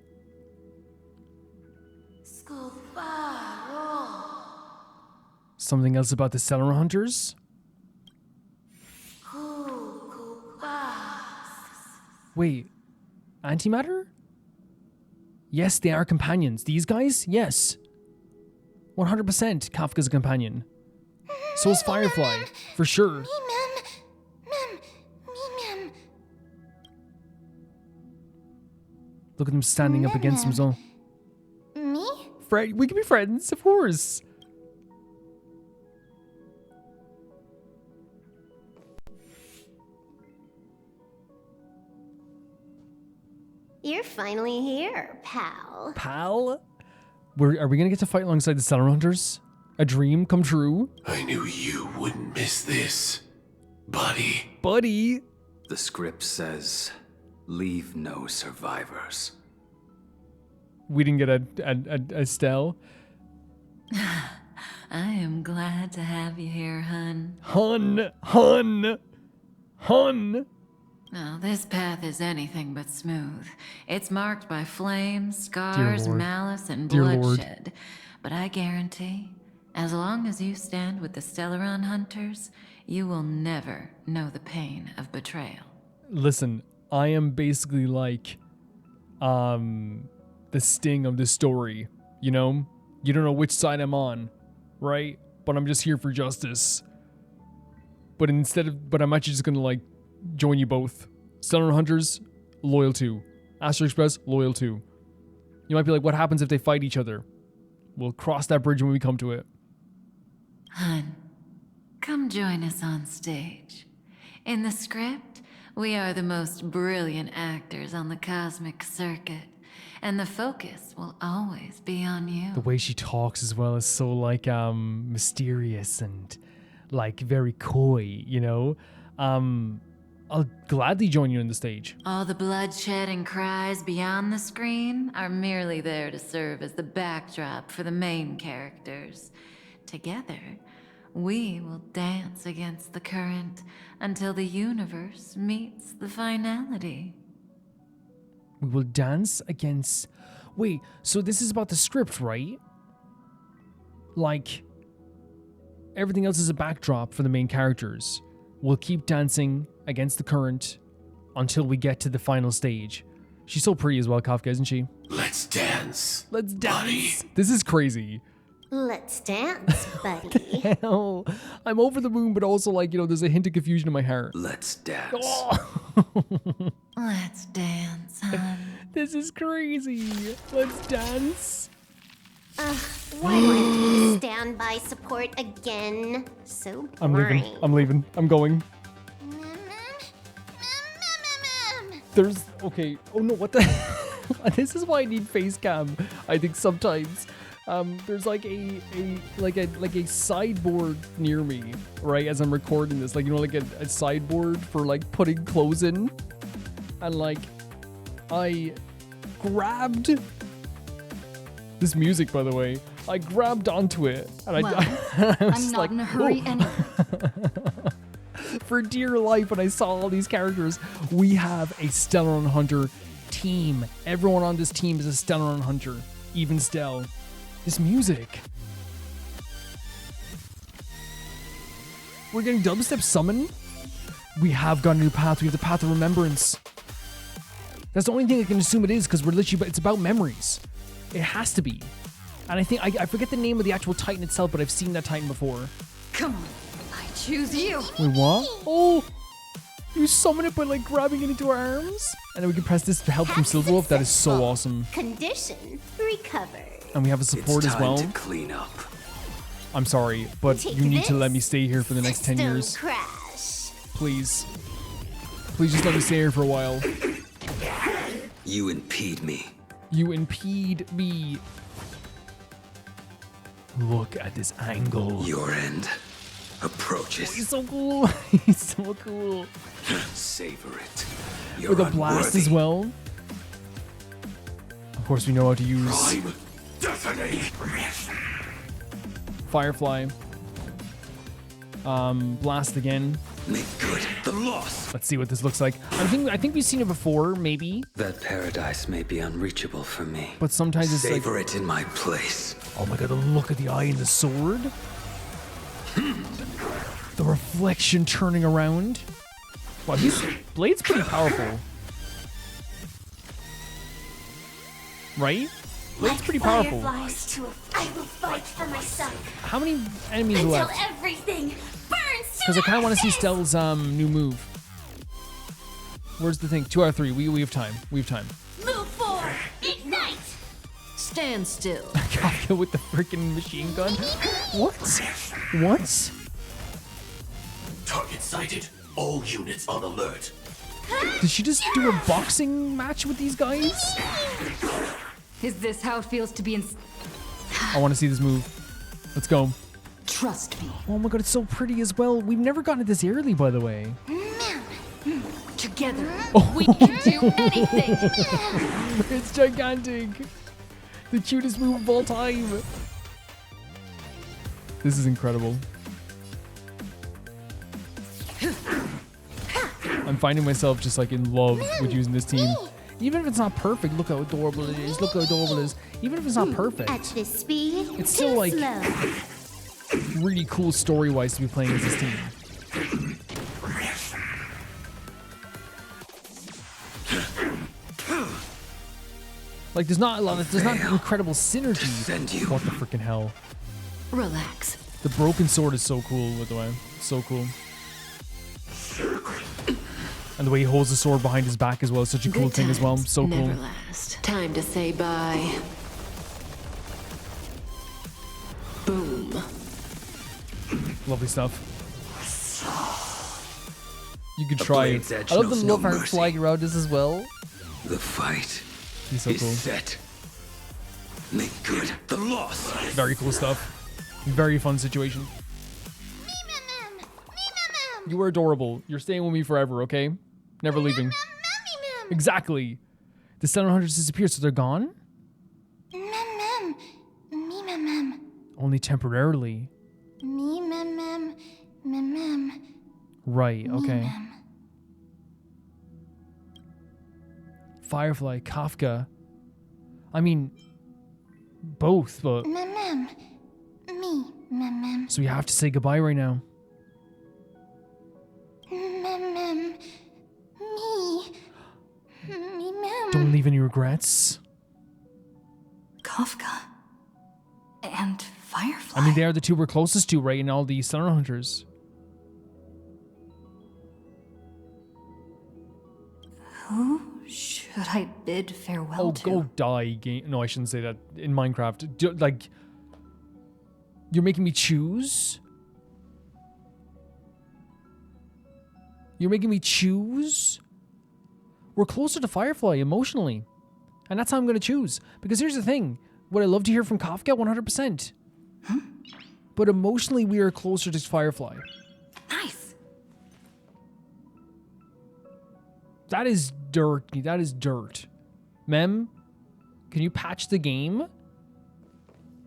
Something else about the Stellar Hunters? Wait. Antimatter? Yes, they are companions. These guys? Yes. 100% Kafka's a companion. So is Firefly, for sure. Look at them standing up against him. So. Me? We can be friends, of course. You're finally here, pal. Pal? Are we gonna get to fight alongside the Stellar Hunters? A dream come true? I knew you wouldn't miss this, buddy. Buddy? The script says, leave no survivors. We didn't get a Stell. I am glad to have you here, hun. Hun! Now, this path is anything but smooth. It's marked by flames, scars, malice, and bloodshed. But I guarantee, as long as you stand with the Stellaron Hunters, you will never know the pain of betrayal. Listen, I am basically like, the Sting of this story, you know? You don't know which side I'm on, right? But I'm just here for justice. But I'm actually just gonna like, join you both. Stellar Hunters, loyal to. Astro Express, loyal to. You might be like, what happens if they fight each other? We'll cross that bridge when we come to it. Hun, come join us on stage. In the script, we are the most brilliant actors on the cosmic circuit, and the focus will always be on you. The way she talks as well is so like mysterious and like very coy, you know? I'll gladly join you on the stage. All the bloodshed and cries beyond the screen are merely there to serve as the backdrop for the main characters. Together, we will dance against the current until the universe meets the finality. We will dance against... Wait, so this is about the script, right? Like, everything else is a backdrop for the main characters. We'll keep dancing against the current until we get to the final stage. She's so pretty as well, Kafka, isn't she? Let's dance. Let's dance. Buddy. This is crazy. Let's dance, buddy. Hell, I'm over the moon, but also like, you know, there's a hint of confusion in my heart. Let's dance. Oh. Let's dance, hon. This is crazy. Let's dance. Why do I have to be standby support again? So boring. I'm leaving. I'm going. There's okay. Oh no, what the? This is why I need face cam. I think sometimes. There's like a sideboard near me, right? As I'm recording this, like, you know, like a sideboard for like putting clothes in, and like I grabbed this music, by the way. I grabbed onto it, and Well, I was I'm not like, in a hurry "Oh." anyway. For dear life, when I saw all these characters, we have a Stellar Hunter team. Everyone on this team is a Stellar Hunter, even Stell. This music. We're getting dubstep summon. We have got a new path. We have the path of remembrance. That's the only thing I can assume it is, because we're literally, it's about memories. It has to be. And I think, I forget the name of the actual Titan itself, but I've seen that Titan before. Come on, I choose you. Wait, what? Oh! You summon it by like grabbing it into our arms? And then we can press this to help from Silverwolf. That is so awesome. Condition recovered. And we have a support as well. It's time to clean up. I'm sorry, but you need to let me stay here for the next 10 years. Crash. Please. Please just let me stay here for a while. You impede me. You impede me. Look at this angle. Your end approaches. Oh, he's so cool. He's so cool. Savor it. You're With a blast as well. Of course, we know how to use Firefly. Blast again. Make good the loss. Let's see what this looks like. I think we've seen it before, maybe. That paradise may be unreachable for me. But sometimes it's Savor like, it in my place. oh my god, the look of the eye and the sword. The reflection turning around. Wow, his blade's pretty powerful. Right? Blade's pretty powerful. Fireflies, I will fight for myself. How many enemies Until left? everything burns to Because I kind of want to see ashes! Stell's new move. Where's the thing? 2 out of 3. We have time. We have time. Move forward! Ignite! Stand still. Kafka with the freaking machine gun. What? What? Target sighted. All units on alert. Did she just do a boxing match with these guys? Is this how it feels to be in... I want to see this move. Let's go. Trust me. Oh my god, it's so pretty as well. We've never gotten it this early, by the way. Together, we can do anything. It's gigantic. The cutest move of all time. This is incredible. I'm finding myself just like in love with using this team. Even if it's not perfect, look how adorable it is. Look how adorable it is. Even if it's not perfect, At this speed, it's still too like slow. really cool story-wise to be playing as this team. Like there's not incredible synergy. What the freaking hell? Relax. The broken sword is so cool, by the way. So cool. And the way he holds the sword behind his back as well is such a cool Good thing as well. times So cool. never last. Time to say bye. Boom. Lovely stuff. You could The try it. blade's edge I love the knows no love art mercy. flying around this as well. The fight He's so is cool. set. Make good the loss. Very cool stuff. Very fun situation. You are adorable. You're staying with me forever, okay? Never leaving. Exactly. The 700s disappeared, so they're gone? Only temporarily. Right, okay. Firefly, Kafka. I mean, both, but... So we have to say goodbye right now. Don't leave any regrets. Kafka and Firefly. I mean, they are the two we're closest to, right? In all the Star Hunters. Who should Should I bid farewell Oh, to? go die, game. No, I shouldn't say that. In Minecraft. Like, you're making me choose? You're making me choose? We're closer to Firefly emotionally. And that's how I'm going to choose. Because here's the thing. Would I love to hear from Kafka? 100%. But emotionally, we are closer to Firefly. Nice. That is dirt. That is dirt. Mem, can you patch the game?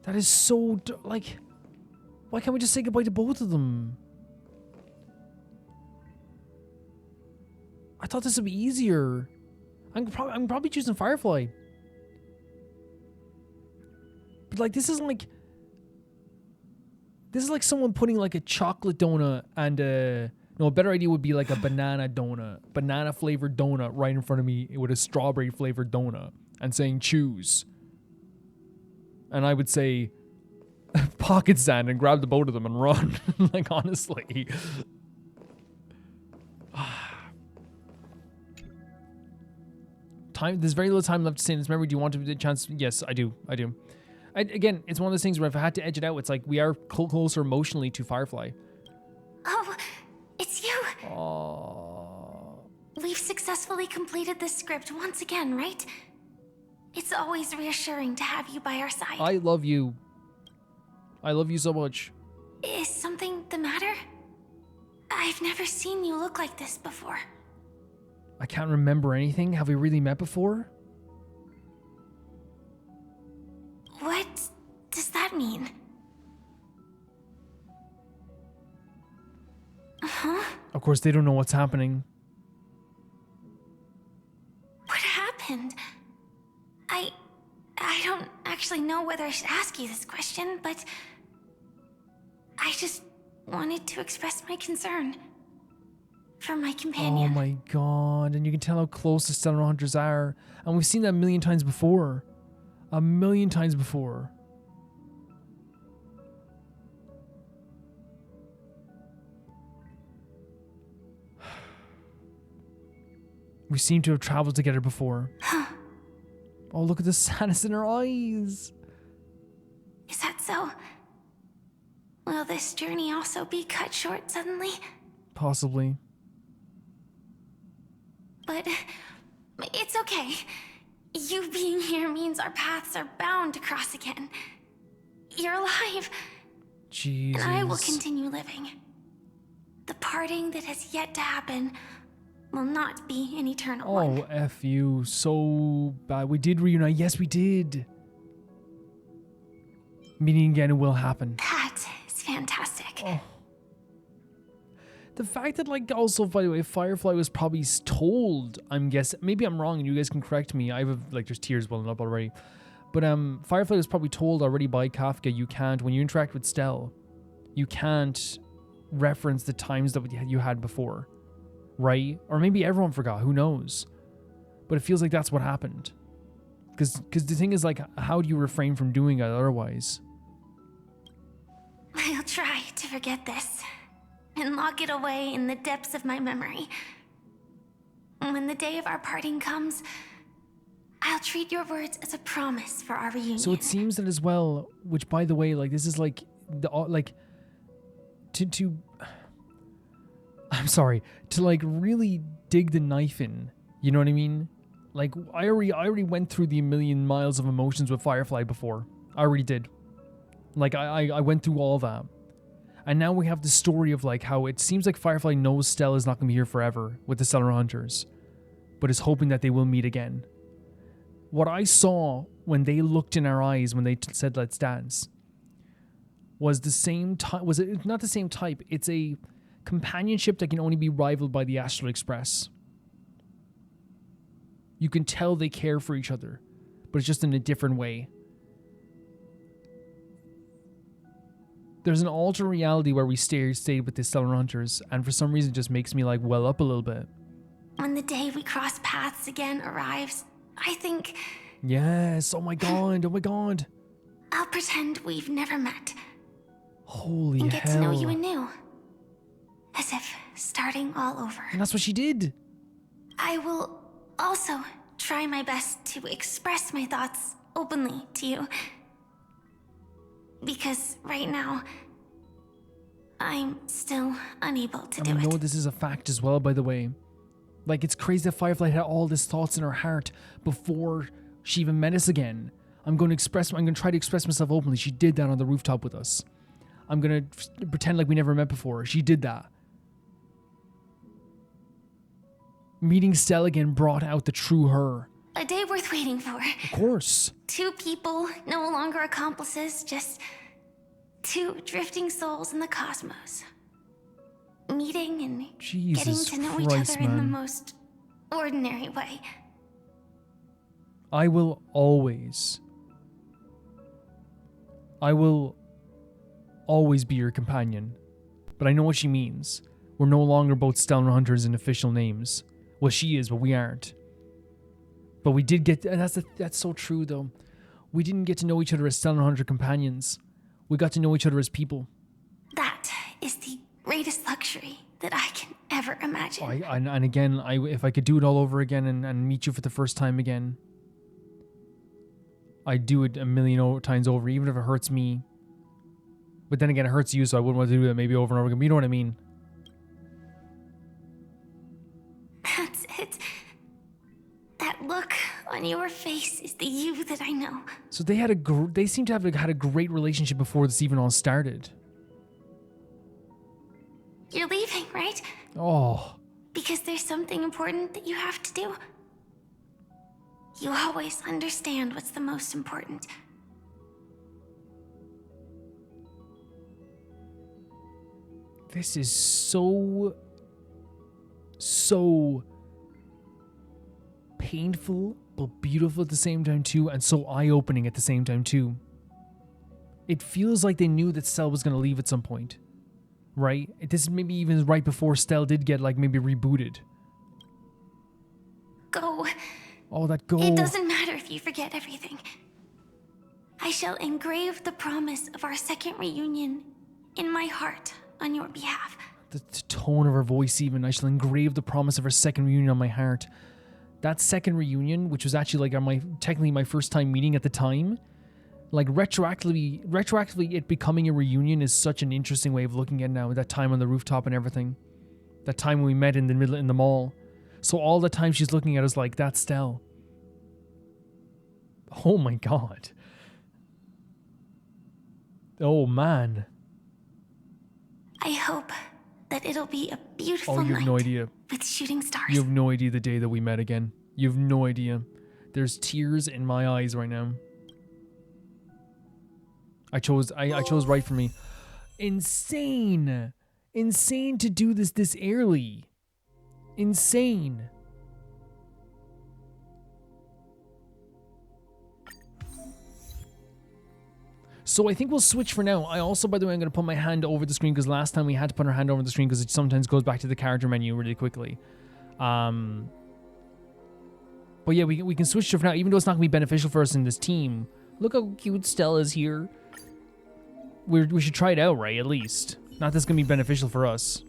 That is so... Like, why can't we just say goodbye to both of them? I thought this would be easier. I'm probably choosing Firefly. But like, this is like someone putting like a chocolate donut and a better idea would be like a banana donut, banana flavored donut right in front of me with a strawberry flavored donut and saying choose. And I would say pocket sand and grab the both of them and run. Like, honestly. There's very little time left to say this. Remember, do you want to the chance? Yes, I do. Again, it's one of those things where if I had to edge it out, it's like we are closer emotionally to Firefly. Oh, it's you. Oh. We've successfully completed this script once again, right? It's always reassuring to have you by our side. I love you. I love you so much. Is something the matter? I've never seen you look like this before. I can't remember anything. Have we really met before? What does that mean? Huh? Of course, they don't know what's happening. What happened? I don't actually know whether I should ask you this question, but I just wanted to express my concern for my companion. Oh my god, and you can tell how close the Stellar Hunters are. And we've seen that a million times before. A million times before. We seem to have traveled together before. Oh, look at the sadness in her eyes. Is that so? Will this journey also be cut short suddenly? Possibly. But it's okay. You being here means our paths are bound to cross again. You're alive. Jesus. And I will continue living. The parting that has yet to happen will not be an eternal one. Oh, F you. So bad. We did reunite. Yes, we did. Meeting again, it will happen. That is fantastic. Oh. The fact that, like, also, by the way, Firefly was probably told, I'm guessing, maybe I'm wrong and you guys can correct me. I have, like, there's tears welling up already. But Firefly was probably told already by Kafka, you can't, when you interact with Stell, you can't reference the times that you had before. Right? Or maybe everyone forgot, who knows? But it feels like that's what happened. Because the thing is, like, how do you refrain from doing it otherwise? I'll try to forget this and lock it away in the depths of my memory. When the day of our parting comes, I'll treat your words as a promise for our reunion. So it seems that as well, which, by the way, like, this is like the to I'm sorry, to like really dig the knife in, you know what I mean? Like, I already went through the million miles of emotions with Firefly before. I already did. Like, I went through all that. And now we have the story of, like, how it seems like Firefly knows Stell is not going to be here forever with the Stellar Hunters, but is hoping that they will meet again. What I saw when they looked in our eyes when they said, let's dance, was the same type. Was it not the same type? It's a companionship that can only be rivaled by the Astral Express. You can tell they care for each other, but it's just in a different way. There's an alternate reality where we stayed with the Stellar Hunters, and for some reason it just makes me like well up a little bit. When the day we cross paths again arrives, I think... Yes, oh my god, oh my god. I'll pretend we've never met. Holy and get hell. to know you anew. As if starting all over. And that's what she did. I will also try my best to express my thoughts openly to you. Because right now, I'm still unable to do it. And we know this is a fact as well, by the way. Like, it's crazy that Firefly had all these thoughts in her heart before she even met us again. I'm going to try to express myself openly. She did that on the rooftop with us. I'm going to pretend like we never met before. She did that. Meeting Stella again brought out the true her. A day worth waiting for. Of course. 2 people, no longer accomplices, just 2 drifting souls in the cosmos. Meeting and Jesus getting to know Christ, each other in the man. most ordinary way. I will always be your companion. But I know what she means. We're no longer both Stellar Hunters in official names. Well, she is, but we aren't. But we did get, and that's so true though. We didn't get to know each other as Stellar Hunter companions. We got to know each other as people. That is the greatest luxury that I can ever imagine. And again, if I could do it all over again and meet you for the first time again, I'd do it a million times over, even if it hurts me. But then again, it hurts you, so I wouldn't want to do that maybe over and over again. But you know what I mean? That's it. That look on your face is the you that I know. So they seem to have had a great relationship before this even all started. You're leaving, right? Oh. Because there's something important that you have to do. You always understand what's the most important. This is so painful, but beautiful at the same time too, and so eye-opening at the same time too. It feels like they knew that Stell was going to leave at some point, right? This is maybe even right before Stell did get like maybe rebooted. Go. Oh, that go. It doesn't matter if you forget everything. I shall engrave the promise of our second reunion in my heart on your behalf. The tone of her voice even. I shall engrave the promise of our second reunion on my heart. That second reunion, which was actually like technically my first time meeting at the time, like retroactively it becoming a reunion is such an interesting way of looking at it now. That time on the rooftop and everything. That time when we met in the mall. So all the time she's looking at us like, that's Stell. Oh my god. Oh man. I hope that it'll be a beautiful you have night no idea. with shooting stars. You have no idea the day that we met again. You have no idea. There's tears in my eyes right now. I chose right for me. Insane. Insane to do this early. Insane. So I think we'll switch for now. I also, by the way, I'm going to put my hand over the screen because last time we had to put our hand over the screen because it sometimes goes back to the character menu really quickly. But yeah, we can switch to for now, even though it's not going to be beneficial for us in this team. Look how cute Stella's here. We should try it out, right? At least. Not that's going to be beneficial for us.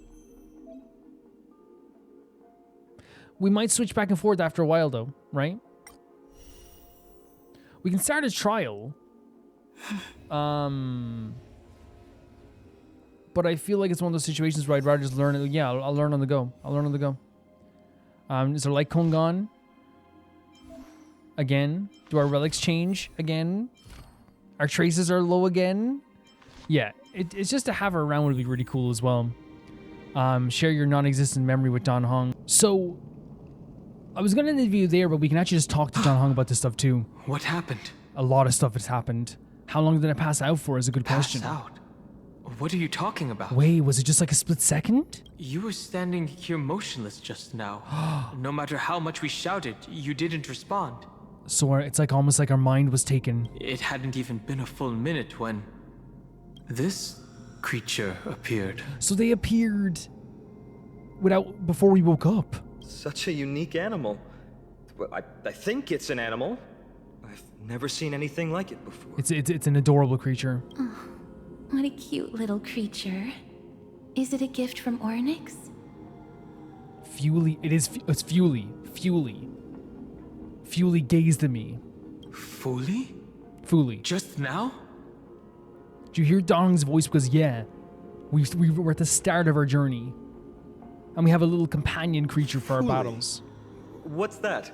We might switch back and forth after a while, though, right? We can start a trial. But I feel like it's one of those situations where I'd rather just learn it. Yeah, I'll learn on the go. I'll learn on the go. Is our light cone gone? Again? Do our relics change again? Our traces are low again? Yeah, it's just to have her around would be really cool as well. Share your non-existent memory with Don Hong. So, I was going to interview there, but we can actually just talk to Don Hong about this stuff too. What happened? A lot of stuff has happened. How long did I pass out for is a good question. Pass out? What are you talking about? Wait, was it just like a split second? You were standing here motionless just now. No matter how much we shouted, you didn't respond. So it's like almost like our mind was taken. It hadn't even been a full minute when this creature appeared. So they appeared before we woke up. Such a unique animal. Well, I think it's an animal. I've never seen anything like it before. It's an adorable creature. Oh, what a cute little creature. Is it a gift from Ornyx? FULI. It's FULI. FULI. FULI gazed at me. FULI? FULI. Just now? Did you hear Don's voice? Because yeah, we're at the start of our journey. And we have a little companion creature for our FULI? battles. What's that?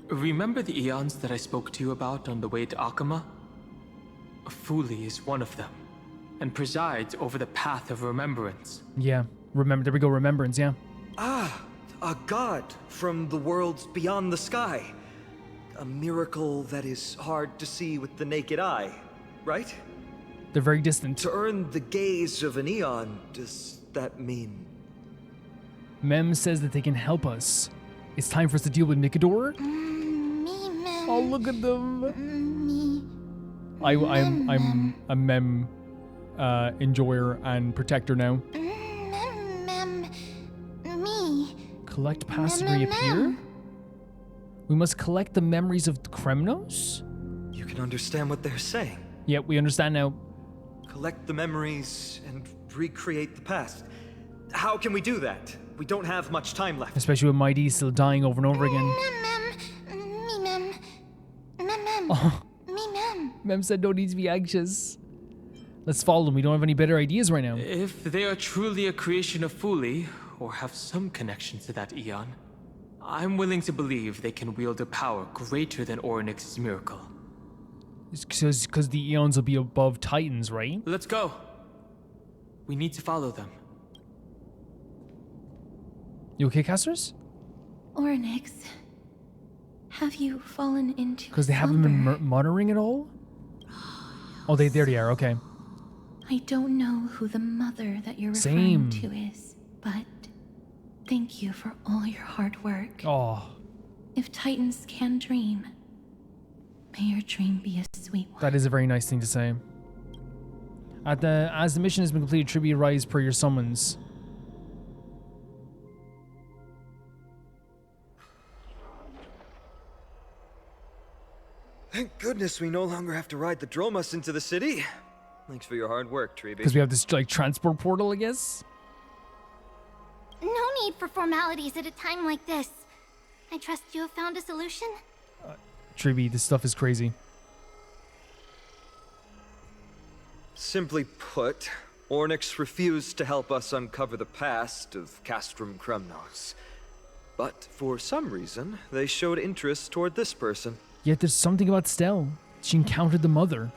Remember the eons that I spoke to you about on the way to Akama? FULI is one of them, and presides over the path of remembrance. Yeah, remember, there we go, remembrance, yeah. Ah, a god from the worlds beyond the sky. A miracle that is hard to see with the naked eye, right? They're very distant. To earn the gaze of an eon, does that mean... Mem says that they can help us. It's time for us to deal with Nikador. Me, Mem. Oh, look at them. Me. I'm a Mem enjoyer and protector now. Mem. Me. Collect past Mem. reappear? We must collect the memories of Kremnos? You can understand what they're saying. Yeah, we understand now. Collect the memories and recreate the past. How can we do that? We don't have much time left. Especially with Mighty still dying over and over again. Mem. Oh. Me, Mem. Mem said don't need to be anxious. Let's follow them. We don't have any better ideas right now. If they are truly a creation of FULI, or have some connection to that eon, I'm willing to believe they can wield a power greater than Oronyx's miracle. It's because the eons will be above Titans, right? Let's go. We need to follow them. You okay, casters? Ornyx, have you fallen into Because they haven't been muttering at all? Oh, there they are, okay. I don't know who the mother that you're Same. referring to is, but thank you for all your hard work. Oh, If Titans can dream, may your dream be a sweet one. that is a very nice thing to say. As the mission has been completed, Tribbie rise per your summons. Thank goodness we no longer have to ride the Dromus into the city. Thanks for your hard work, Tribbie. Because we have this like transport portal, I guess. No need for formalities at a time like this. I trust you have found a solution? Tribbie, this stuff is crazy. Simply put, Ornyx refused to help us uncover the past of Castrum Kremnos. But for some reason, they showed interest toward this person. Yet there's something about Stell. She encountered the mother,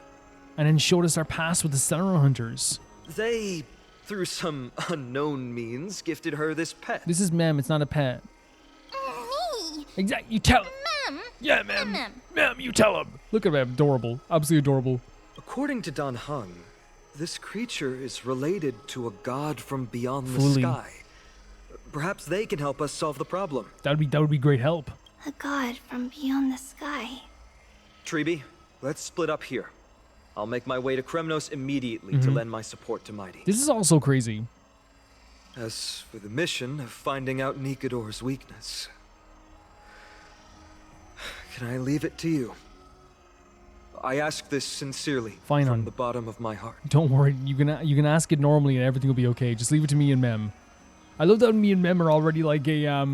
and then showed us our past with the Stellar Hunters. They, through some unknown means, gifted her this pet. This is Mem, it's not a pet. Me. Exactly, you tell him. Mem. Yeah, Mem. Mem, you tell him. Look at Mem, adorable. Absolutely adorable. According to Dan Heng, this creature is related to a god from beyond the FULI. sky. Perhaps they can help us solve the problem. That would be great help. A god from beyond the sky. Tribbie, let's split up here. I'll make my way to Kremnos immediately to lend my support to Mighty. This is also crazy. As for the mission of finding out Nikador's weakness, can I leave it to you? I ask this sincerely Fine from on. the bottom of my heart. Don't worry, you can ask it normally and everything will be okay. Just leave it to me and Mem. I love that me and Mem are already like a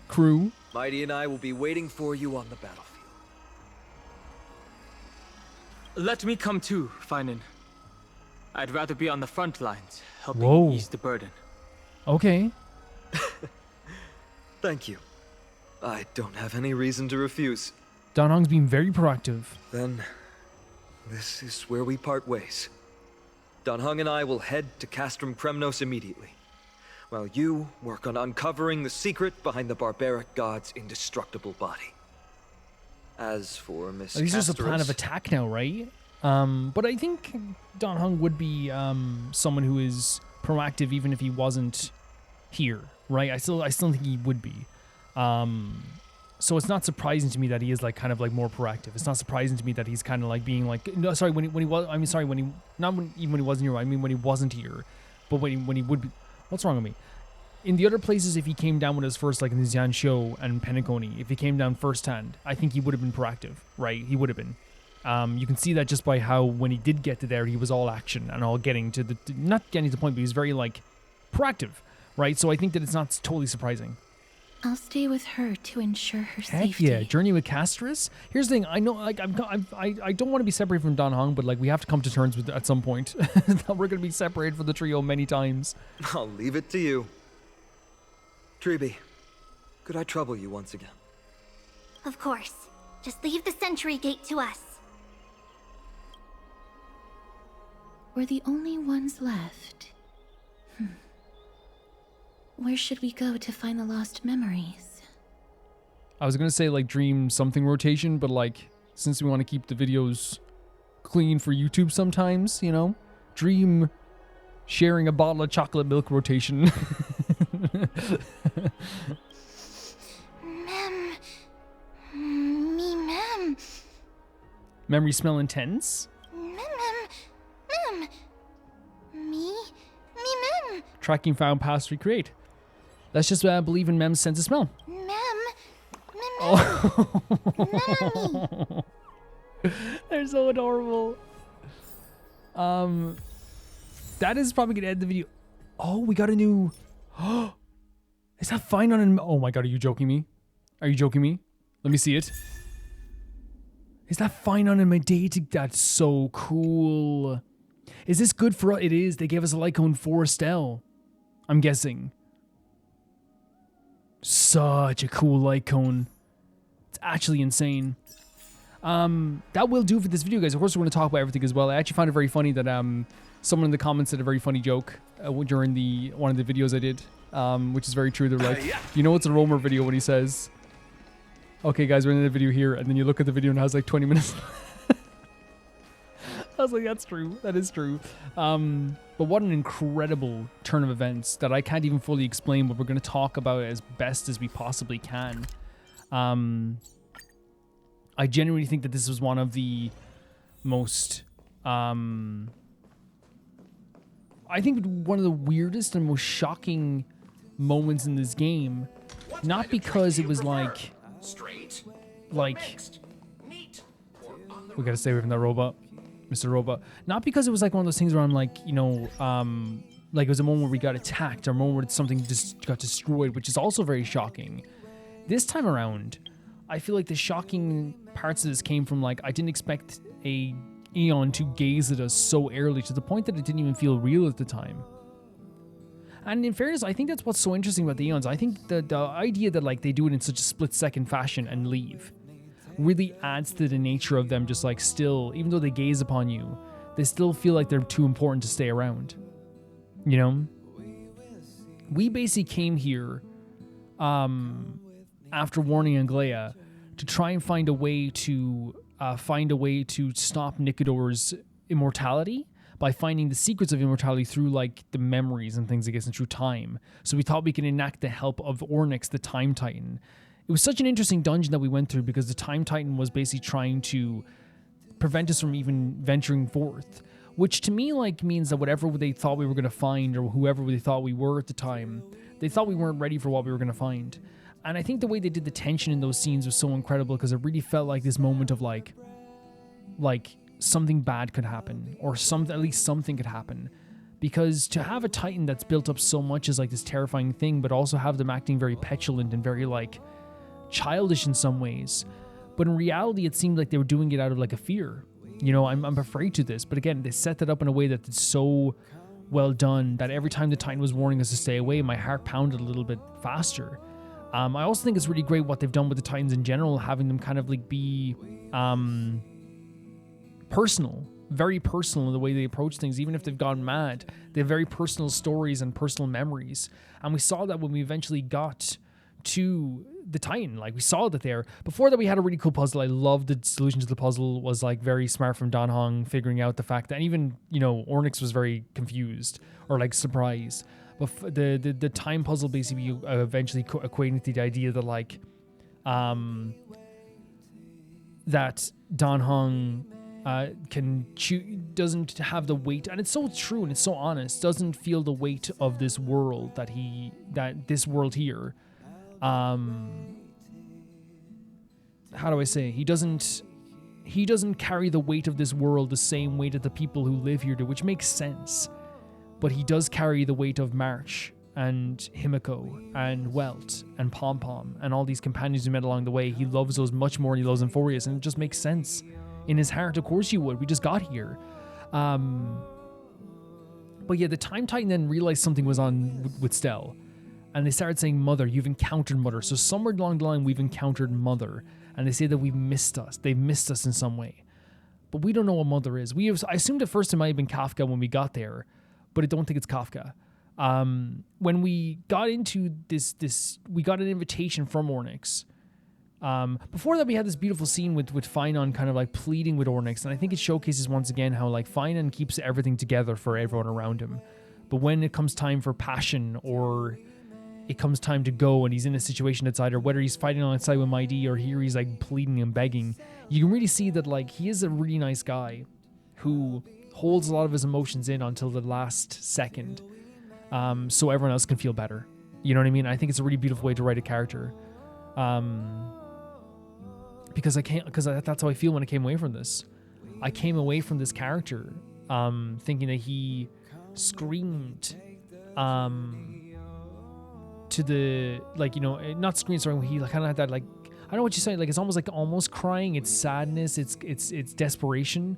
crew. Mighty and I will be waiting for you on the battlefield. Let me come too, Finan. I'd rather be on the front lines, helping Whoa. ease the burden. Okay. Thank you. I don't have any reason to refuse. Dan Heng's being very proactive. Then, this is where we part ways. Dan Heng and I will head to Castrum Kremnos immediately, while you work on uncovering the secret behind the barbaric god's indestructible body. As for Miss At least there's a plan of Castorus, attack now, right? But I think Dan Heng would be someone who is proactive even if he wasn't here, right? I still think he would be. So it's not surprising to me that he is like kind of like more proactive. It's not surprising to me that he's kind of like being like when he wasn't here. I mean when he wasn't here, but when he would be. What's wrong with me? In the other places, if he came down with us first, like in the Xian Show and Penacony, if he came down firsthand, I think he would have been proactive, right? He would have been. You can see that just by how when he did get to there, he was all action and all getting to the not getting to the point, but he was very like proactive, right? So I think that it's not totally surprising. I'll stay with her to ensure her Heck safety. yeah, journey with Castris. Here's the thing, I know, like, I don't want to be separated from Dan Heng, but like we have to come to terms with at some point that we're gonna be separated from the trio many times. I'll leave it to you. Tribbie, could I trouble you once again? Of course. Just leave the sentry gate to us. We're the only ones left. Where should we go to find the lost memories? I was gonna say like dream something rotation, but like since we want to keep the videos clean for YouTube sometimes, you know, dream sharing a bottle of chocolate milk rotation. Mem. Memory smell intense. Mem. Me, mem. Tracking found past recreate. Let's just believe in Mem's sense of smell. Oh. They're so adorable. That is probably gonna end the video. Oh, we got a new. Is that fine on an? Oh my god, are you joking me? Are you joking me? Let me see it. Is that fine on my date? That's so cool. Is this good for us? It is. They gave us a Lycone 4 Estelle. I'm guessing. Such a cool Lycone. It's actually insane. That will do for this video, guys. Of course, we're going to talk about everything as well. I actually found it very funny that someone in the comments said a very funny joke during one of the videos I did, which is very true. They're like, you know, it's a Romer video when he says, "Okay, guys, we're in the video here," and then you look at the video and it has like 20 minutes. I was like, that's true. That is true. But what an incredible turn of events that I can't even fully explain, but we're going to talk about it as best as we possibly can. I genuinely think that this was one of the most, I think one of the weirdest and most shocking moments in this game. Not because it was like, we gotta stay away from that robot, Mr. Robot. Not because it was like one of those things where I'm like, you know, like it was a moment where we got attacked or a moment where something just got destroyed, which is also very shocking. This time around, I feel like the shocking parts of this came from like, I didn't expect a Aeon to gaze at us so early to the point that it didn't even feel real at the time. And in fairness, I think that's what's so interesting about the Aeons. I think the idea that like they do it in such a split-second fashion and leave really adds to the nature of them just like still, even though they gaze upon you, they still feel like they're too important to stay around. You know? We basically came here after warning Anglea to try and find a way to stop Nikador's immortality by finding the secrets of immortality through like the memories and things, I guess, and through time. So we thought we could enact the help of Ornyx, the Time Titan. It was such an interesting dungeon that we went through because the Time Titan was basically trying to prevent us from even venturing forth, which to me like means that whatever they thought we were going to find or whoever they thought we were at the time, they thought we weren't ready for what we were going to find. And I think the way they did the tension in those scenes was so incredible because it really felt like this moment of like something bad could happen or at least something could happen. Because to have a Titan that's built up so much is like this terrifying thing, but also have them acting very petulant and very like childish in some ways. But in reality, it seemed like they were doing it out of like a fear. You know, I'm afraid to this. But again, they set that up in a way that's so well done that every time the Titan was warning us to stay away, my heart pounded a little bit faster. I also think it's really great what they've done with the Titans in general, having them kind of like be personal, very personal in the way they approach things. Even if they've gone mad, they have very personal stories and personal memories. And we saw that when we eventually got to the Titan, like we saw that there. Before that, we had a really cool puzzle. I loved the solution to the puzzle was like very smart from Dan Heng, figuring out the fact that, and even, you know, Ornyx was very confused or like surprised. But the time puzzle basically eventually equating to the idea that like that Dan Heng doesn't have the weight, and it's so true and it's so honest, doesn't feel the weight of this world that this world here. How do I say? He doesn't carry the weight of this world the same way that the people who live here do, which makes sense. But he does carry the weight of March and Himiko and Welt and Pom Pom and all these companions we met along the way. He loves those much more than he loves Amphoreus, and it just makes sense in his heart. Of course you would. We just got here. But yeah, the Time Titan then realized something was on with Stell, and they started saying, Mother, you've encountered Mother. So somewhere along the line, we've encountered Mother, and they say that we've missed us. They've missed us in some way. But we don't know what Mother is. I assumed at first it might have been Kafka when we got there, but I don't think it's Kafka. When we got into this, we got an invitation from Ornyx. Before that, we had this beautiful scene with Finon kind of like pleading with Ornyx, and I think it showcases once again how like Finon keeps everything together for everyone around him. But when it comes time for passion, or it comes time to go, and he's in a situation that's either whether he's fighting alongside with Mighty or here he's like pleading and begging, you can really see that like he is a really nice guy who holds a lot of his emotions in until the last second, so everyone else can feel better. You know what I mean? I think it's a really beautiful way to write a character. Because that's how I feel when I came away from this. I came away from this character thinking that he screamed to the, like, you know, not scream, sorry, he kind of had that, like, I don't know what you're saying, like it's almost crying, it's sadness, it's desperation.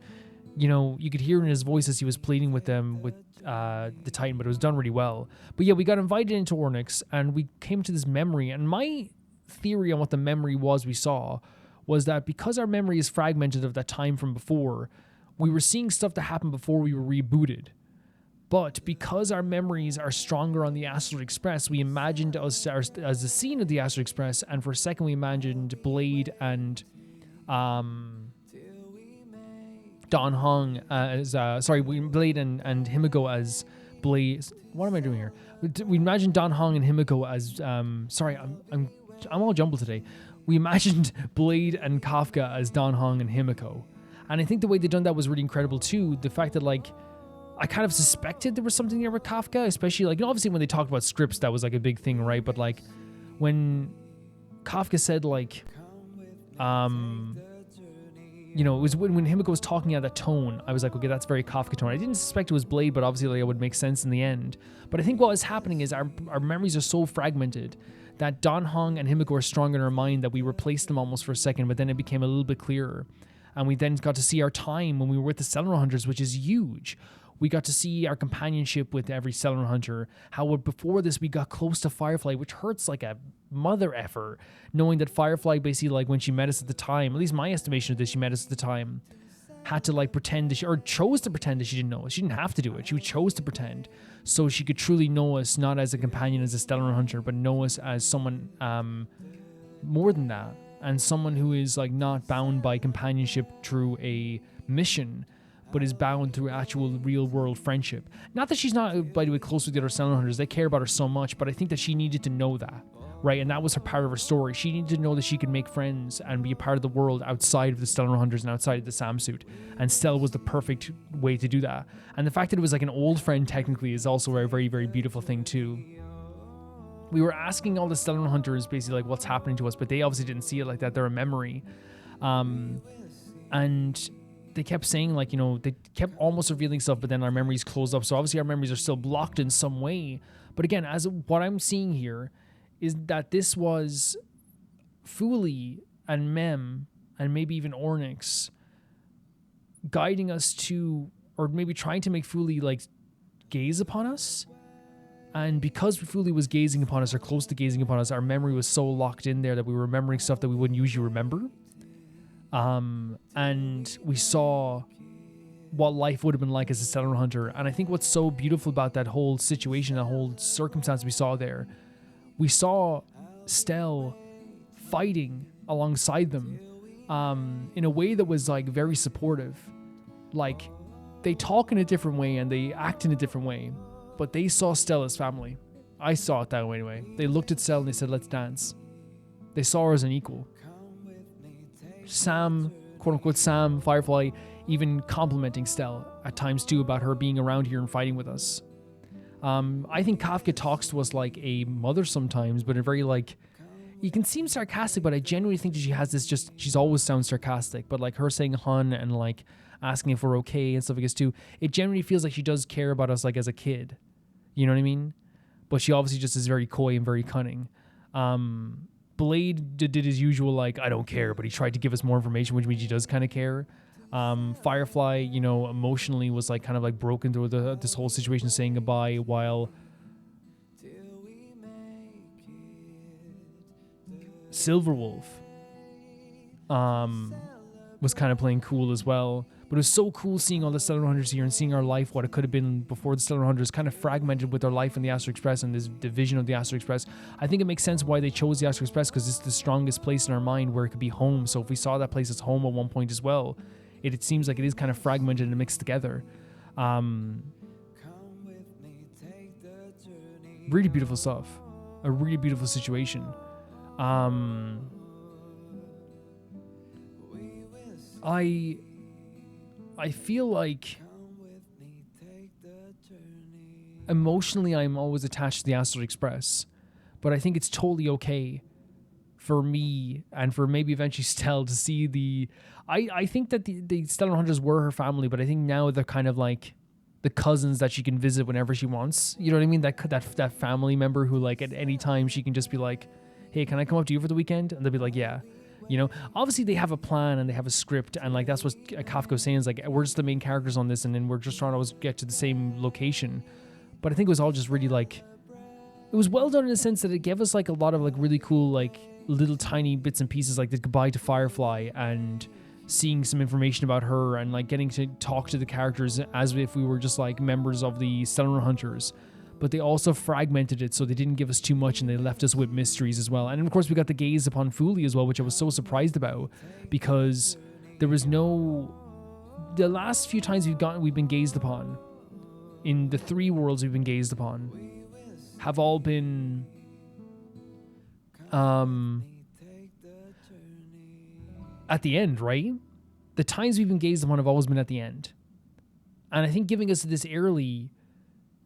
You know, you could hear in his voice as he was pleading with them, with the Titan, but it was done really well. But yeah, we got invited into Ornyx, and we came to this memory, and my theory on what the memory was we saw was that because our memory is fragmented of that time from before, we were seeing stuff that happened before we were rebooted. But because our memories are stronger on the Asteroid Express, we imagined us as the scene of the Asteroid Express, and for a second we imagined Blade and Don Hong as Blade and Himiko as Blade. What am I doing here? We imagined Don Hong and Himiko as I'm all jumbled today. We imagined Blade and Kafka as Don Hong and Himiko. And I think the way they done that was really incredible too. The fact that like I kind of suspected there was something there with Kafka, especially like, you know, obviously when they talked about scripts, that was like a big thing, right? But like when Kafka said like, you know, it was when Himiko was talking at that tone, I was like, okay, that's very Kafka tone. I didn't suspect it was Blade, but obviously like, it would make sense in the end. But I think what was happening is our memories are so fragmented that Don Hong and Himiko are strong in our mind that we replaced them almost for a second, but then it became a little bit clearer. And we then got to see our time when we were with the Stellar Hunters, which is huge. We got to see our companionship with every Stellar Hunter. How before this we got close to Firefly, which hurts like a mother effer, knowing that Firefly basically, like when she met us at the time, at least my estimation of this, she met us at the time, had to like pretend that or chose to pretend that she didn't know us. She didn't have to do it. She chose to pretend so she could truly know us, not as a companion, as a Stellar Hunter, but know us as someone more than that, and someone who is like not bound by companionship through a mission, but is bound through actual real world friendship. Not that she's not, by the way, close with the other Stellar Hunters. They care about her so much, but I think that she needed to know that, right? And that was her part of her story. She needed to know that she could make friends and be a part of the world outside of the Stellar Hunters and outside of the Sam suit. And Stell was the perfect way to do that. And the fact that it was like an old friend technically is also a very, very beautiful thing too. We were asking all the Stellar Hunters basically like what's happening to us, but they obviously didn't see it like that. They're a memory. And they kept saying like, you know, they kept almost revealing stuff, but then our memories closed up. So obviously our memories are still blocked in some way. But again, as what I'm seeing here is that this was FULI and Mem and maybe even Ornyx guiding us to, or maybe trying to make FULI like gaze upon us. And because FULI was gazing upon us or close to gazing upon us, our memory was so locked in there that we were remembering stuff that we wouldn't usually remember. And we saw what life would have been like as a Stellar Hunter. And I think what's so beautiful about that whole situation, that whole circumstance we saw there, we saw Stell fighting alongside them in a way that was like very supportive. Like they talk in a different way and they act in a different way, but they saw Stell as family. I saw it that way anyway. They looked at Stell and they said, let's dance. They saw her as an equal. Sam, quote unquote Sam, Firefly, even complimenting Stell at times too about her being around here and fighting with us. I think Kafka talks to us like a mother sometimes, but in a very like, you can seem sarcastic, but I genuinely think that she has this she's always sounds sarcastic, but like her saying hun and like asking if we're okay and stuff like this too, it generally feels like she does care about us like as a kid. You know what I mean? but she obviously just is very coy and very cunning. Blade did his usual, like, I don't care, but he tried to give us more information, which means he does kind of care. Firefly, you know, emotionally was like kind of like broken through this whole situation, saying goodbye, while Silverwolf was kind of playing cool as well. But it was so cool seeing all the Stellar Hunters here and seeing our life, what it could have been before the Stellar Hunters, kind of fragmented with our life in the Astral Express and this division of the Astral Express. I think it makes sense why they chose the Astral Express, because it's the strongest place in our mind where it could be home. So if we saw that place as home at one point as well, it seems like it is kind of fragmented and mixed together. Really beautiful stuff. A really beautiful situation. I feel like emotionally I'm always attached to the Astral Express, but I think it's totally okay for me and for maybe eventually Stell to see the... I think that the Stellar Hunters were her family, but I think now they're kind of like the cousins that she can visit whenever she wants. You know what I mean? That family member who, like, at any time she can just be like, hey, can I come up to you for the weekend? And they'll be like, yeah. You know, obviously they have a plan and they have a script, and like that's what Kafka was saying, is like, we're just the main characters on this, and then we're just trying to always get to the same location. But I think it was all just really like, it was well done in the sense that it gave us like a lot of like really cool like little tiny bits and pieces, like the goodbye to Firefly and seeing some information about her and like getting to talk to the characters as if we were just like members of the Stellar Hunters. But they also fragmented it, so they didn't give us too much, and they left us with mysteries as well. And of course, we got the gaze upon FULI as well, which I was so surprised about, because there was no... The last few times we've been gazed upon, in the 3 worlds we've been gazed upon, have all been... at the end, right? The times we've been gazed upon have always been at the end. And I think giving us this early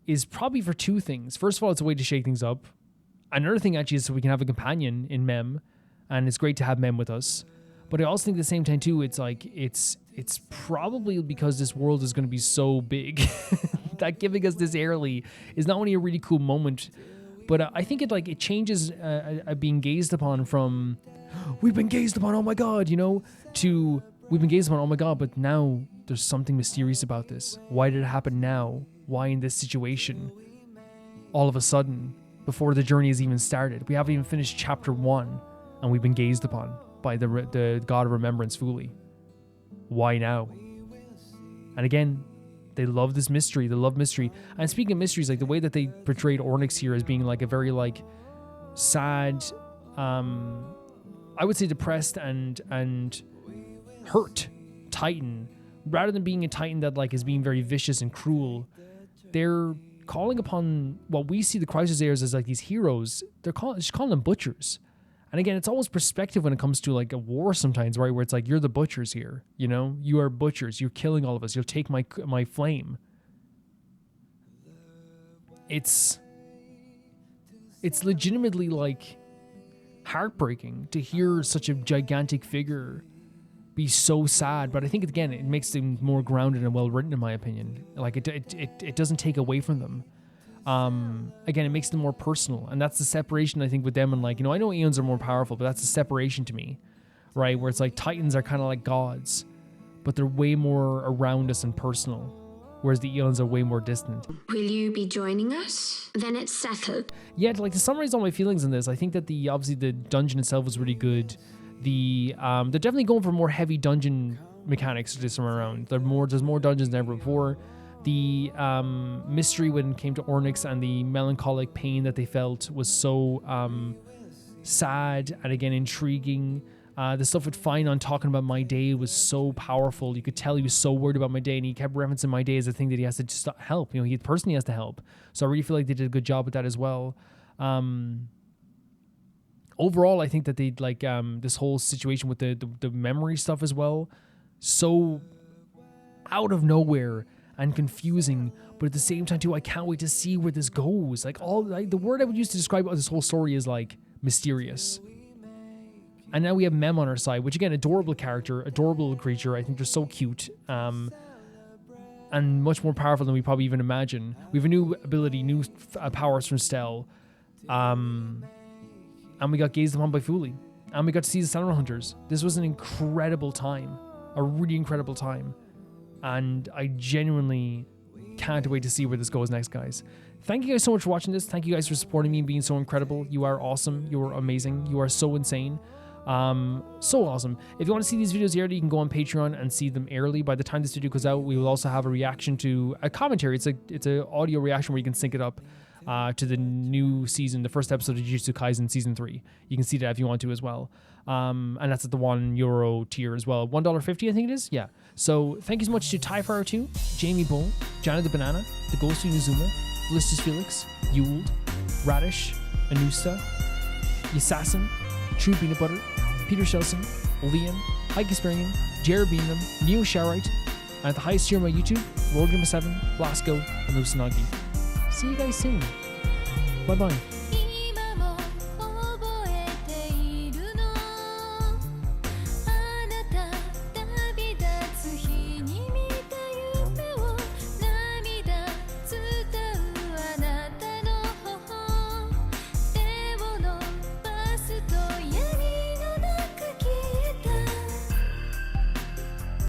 is probably for 2 things. First of all, it's a way to shake things up. Another thing actually is so we can have a companion in Mem, and it's great to have Mem with us. But I also think at the same time too, it's like it's probably because this world is going to be so big that giving us this early is not only a really cool moment, but I think it changes being gazed upon from we've been gazed upon, oh my god, you know, to we've been gazed upon, oh my god, but now there's something mysterious about this. Why did it happen now? Why in this situation? All of a sudden, before the journey has even started. We haven't even finished chapter 1, and we've been gazed upon by the god of remembrance, FULI. Why now? And again, they love this mystery. They love mystery. And speaking of mysteries, like the way that they portrayed Ornyx here as being like a very like sad, I would say depressed and hurt Titan, rather than being a Titan that like is being very vicious and cruel. They're calling upon what we see the Chrysosayers as like these heroes. She's calling them butchers. And again, it's almost perspective when it comes to like a war sometimes, right? Where it's like, you're the butchers here, you know? You are butchers. You're killing all of us. You'll take my flame. It's legitimately like heartbreaking to hear such a gigantic figure be so sad, but I think again it makes them more grounded and well written, in my opinion. Like it doesn't take away from them. Again, it makes them more personal, and that's the separation I think with them. And like, you know, I know Aeons are more powerful, but that's the separation to me, right? Where it's like Titans are kind of like gods, but they're way more around us and personal, whereas the Aeons are way more distant. Will you be joining us? Then it's settled. Yeah, like to summarize all my feelings in this, I think that obviously the dungeon itself was really good. They're definitely going for more heavy dungeon mechanics this time around. There's more dungeons than ever before. The mystery when it came to Ornyx and the melancholic pain that they felt was so sad and again intriguing. The stuff with Finon talking about my day was so powerful. You could tell he was so worried about my day, and he kept referencing my day as a thing that he has to just help. You know, he personally has to help. So I really feel like they did a good job with that as well. Overall, I think that they like this whole situation with the memory stuff as well, so out of nowhere and confusing, but at the same time too, I can't wait to see where this goes. Like the word I would use to describe this whole story is like mysterious. And now we have Mem on our side, which again, adorable character, adorable creature. I think they're so cute. and much more powerful than we probably even imagine. We have a new ability, new powers from Stell. And we got gazed upon by FULI. And we got to see the Samurai Hunters. This was an incredible time. A really incredible time. And I genuinely can't wait to see where this goes next, guys. Thank you guys so much for watching this. Thank you guys for supporting me and being so incredible. You are awesome. You are amazing. You are so insane. So awesome. If you want to see these videos early, you can go on Patreon and see them early. By the time this video goes out, we will also have a reaction to a commentary. It's an audio reaction where you can sync it up to the new season, the first episode of Jujutsu Kaisen Season 3. You can see that if you want to as well. And that's at the €1 tier as well. $1.50, I think it is? Yeah. So thank you so much to Tyfire 2, Jamie Bull, Johnny the Banana, the Ghost of Inazuma, Felicitous Felix, Yuld, Radish, Anusta, Assassin, True Peanut Butter, Peter Shelson, Liam, Heike Springen, Jared Beanham, Neo Sharite, and at the highest tier on my YouTube, Rogan7, Blasco, and Lucinagi. See you guys soon. Bye bye.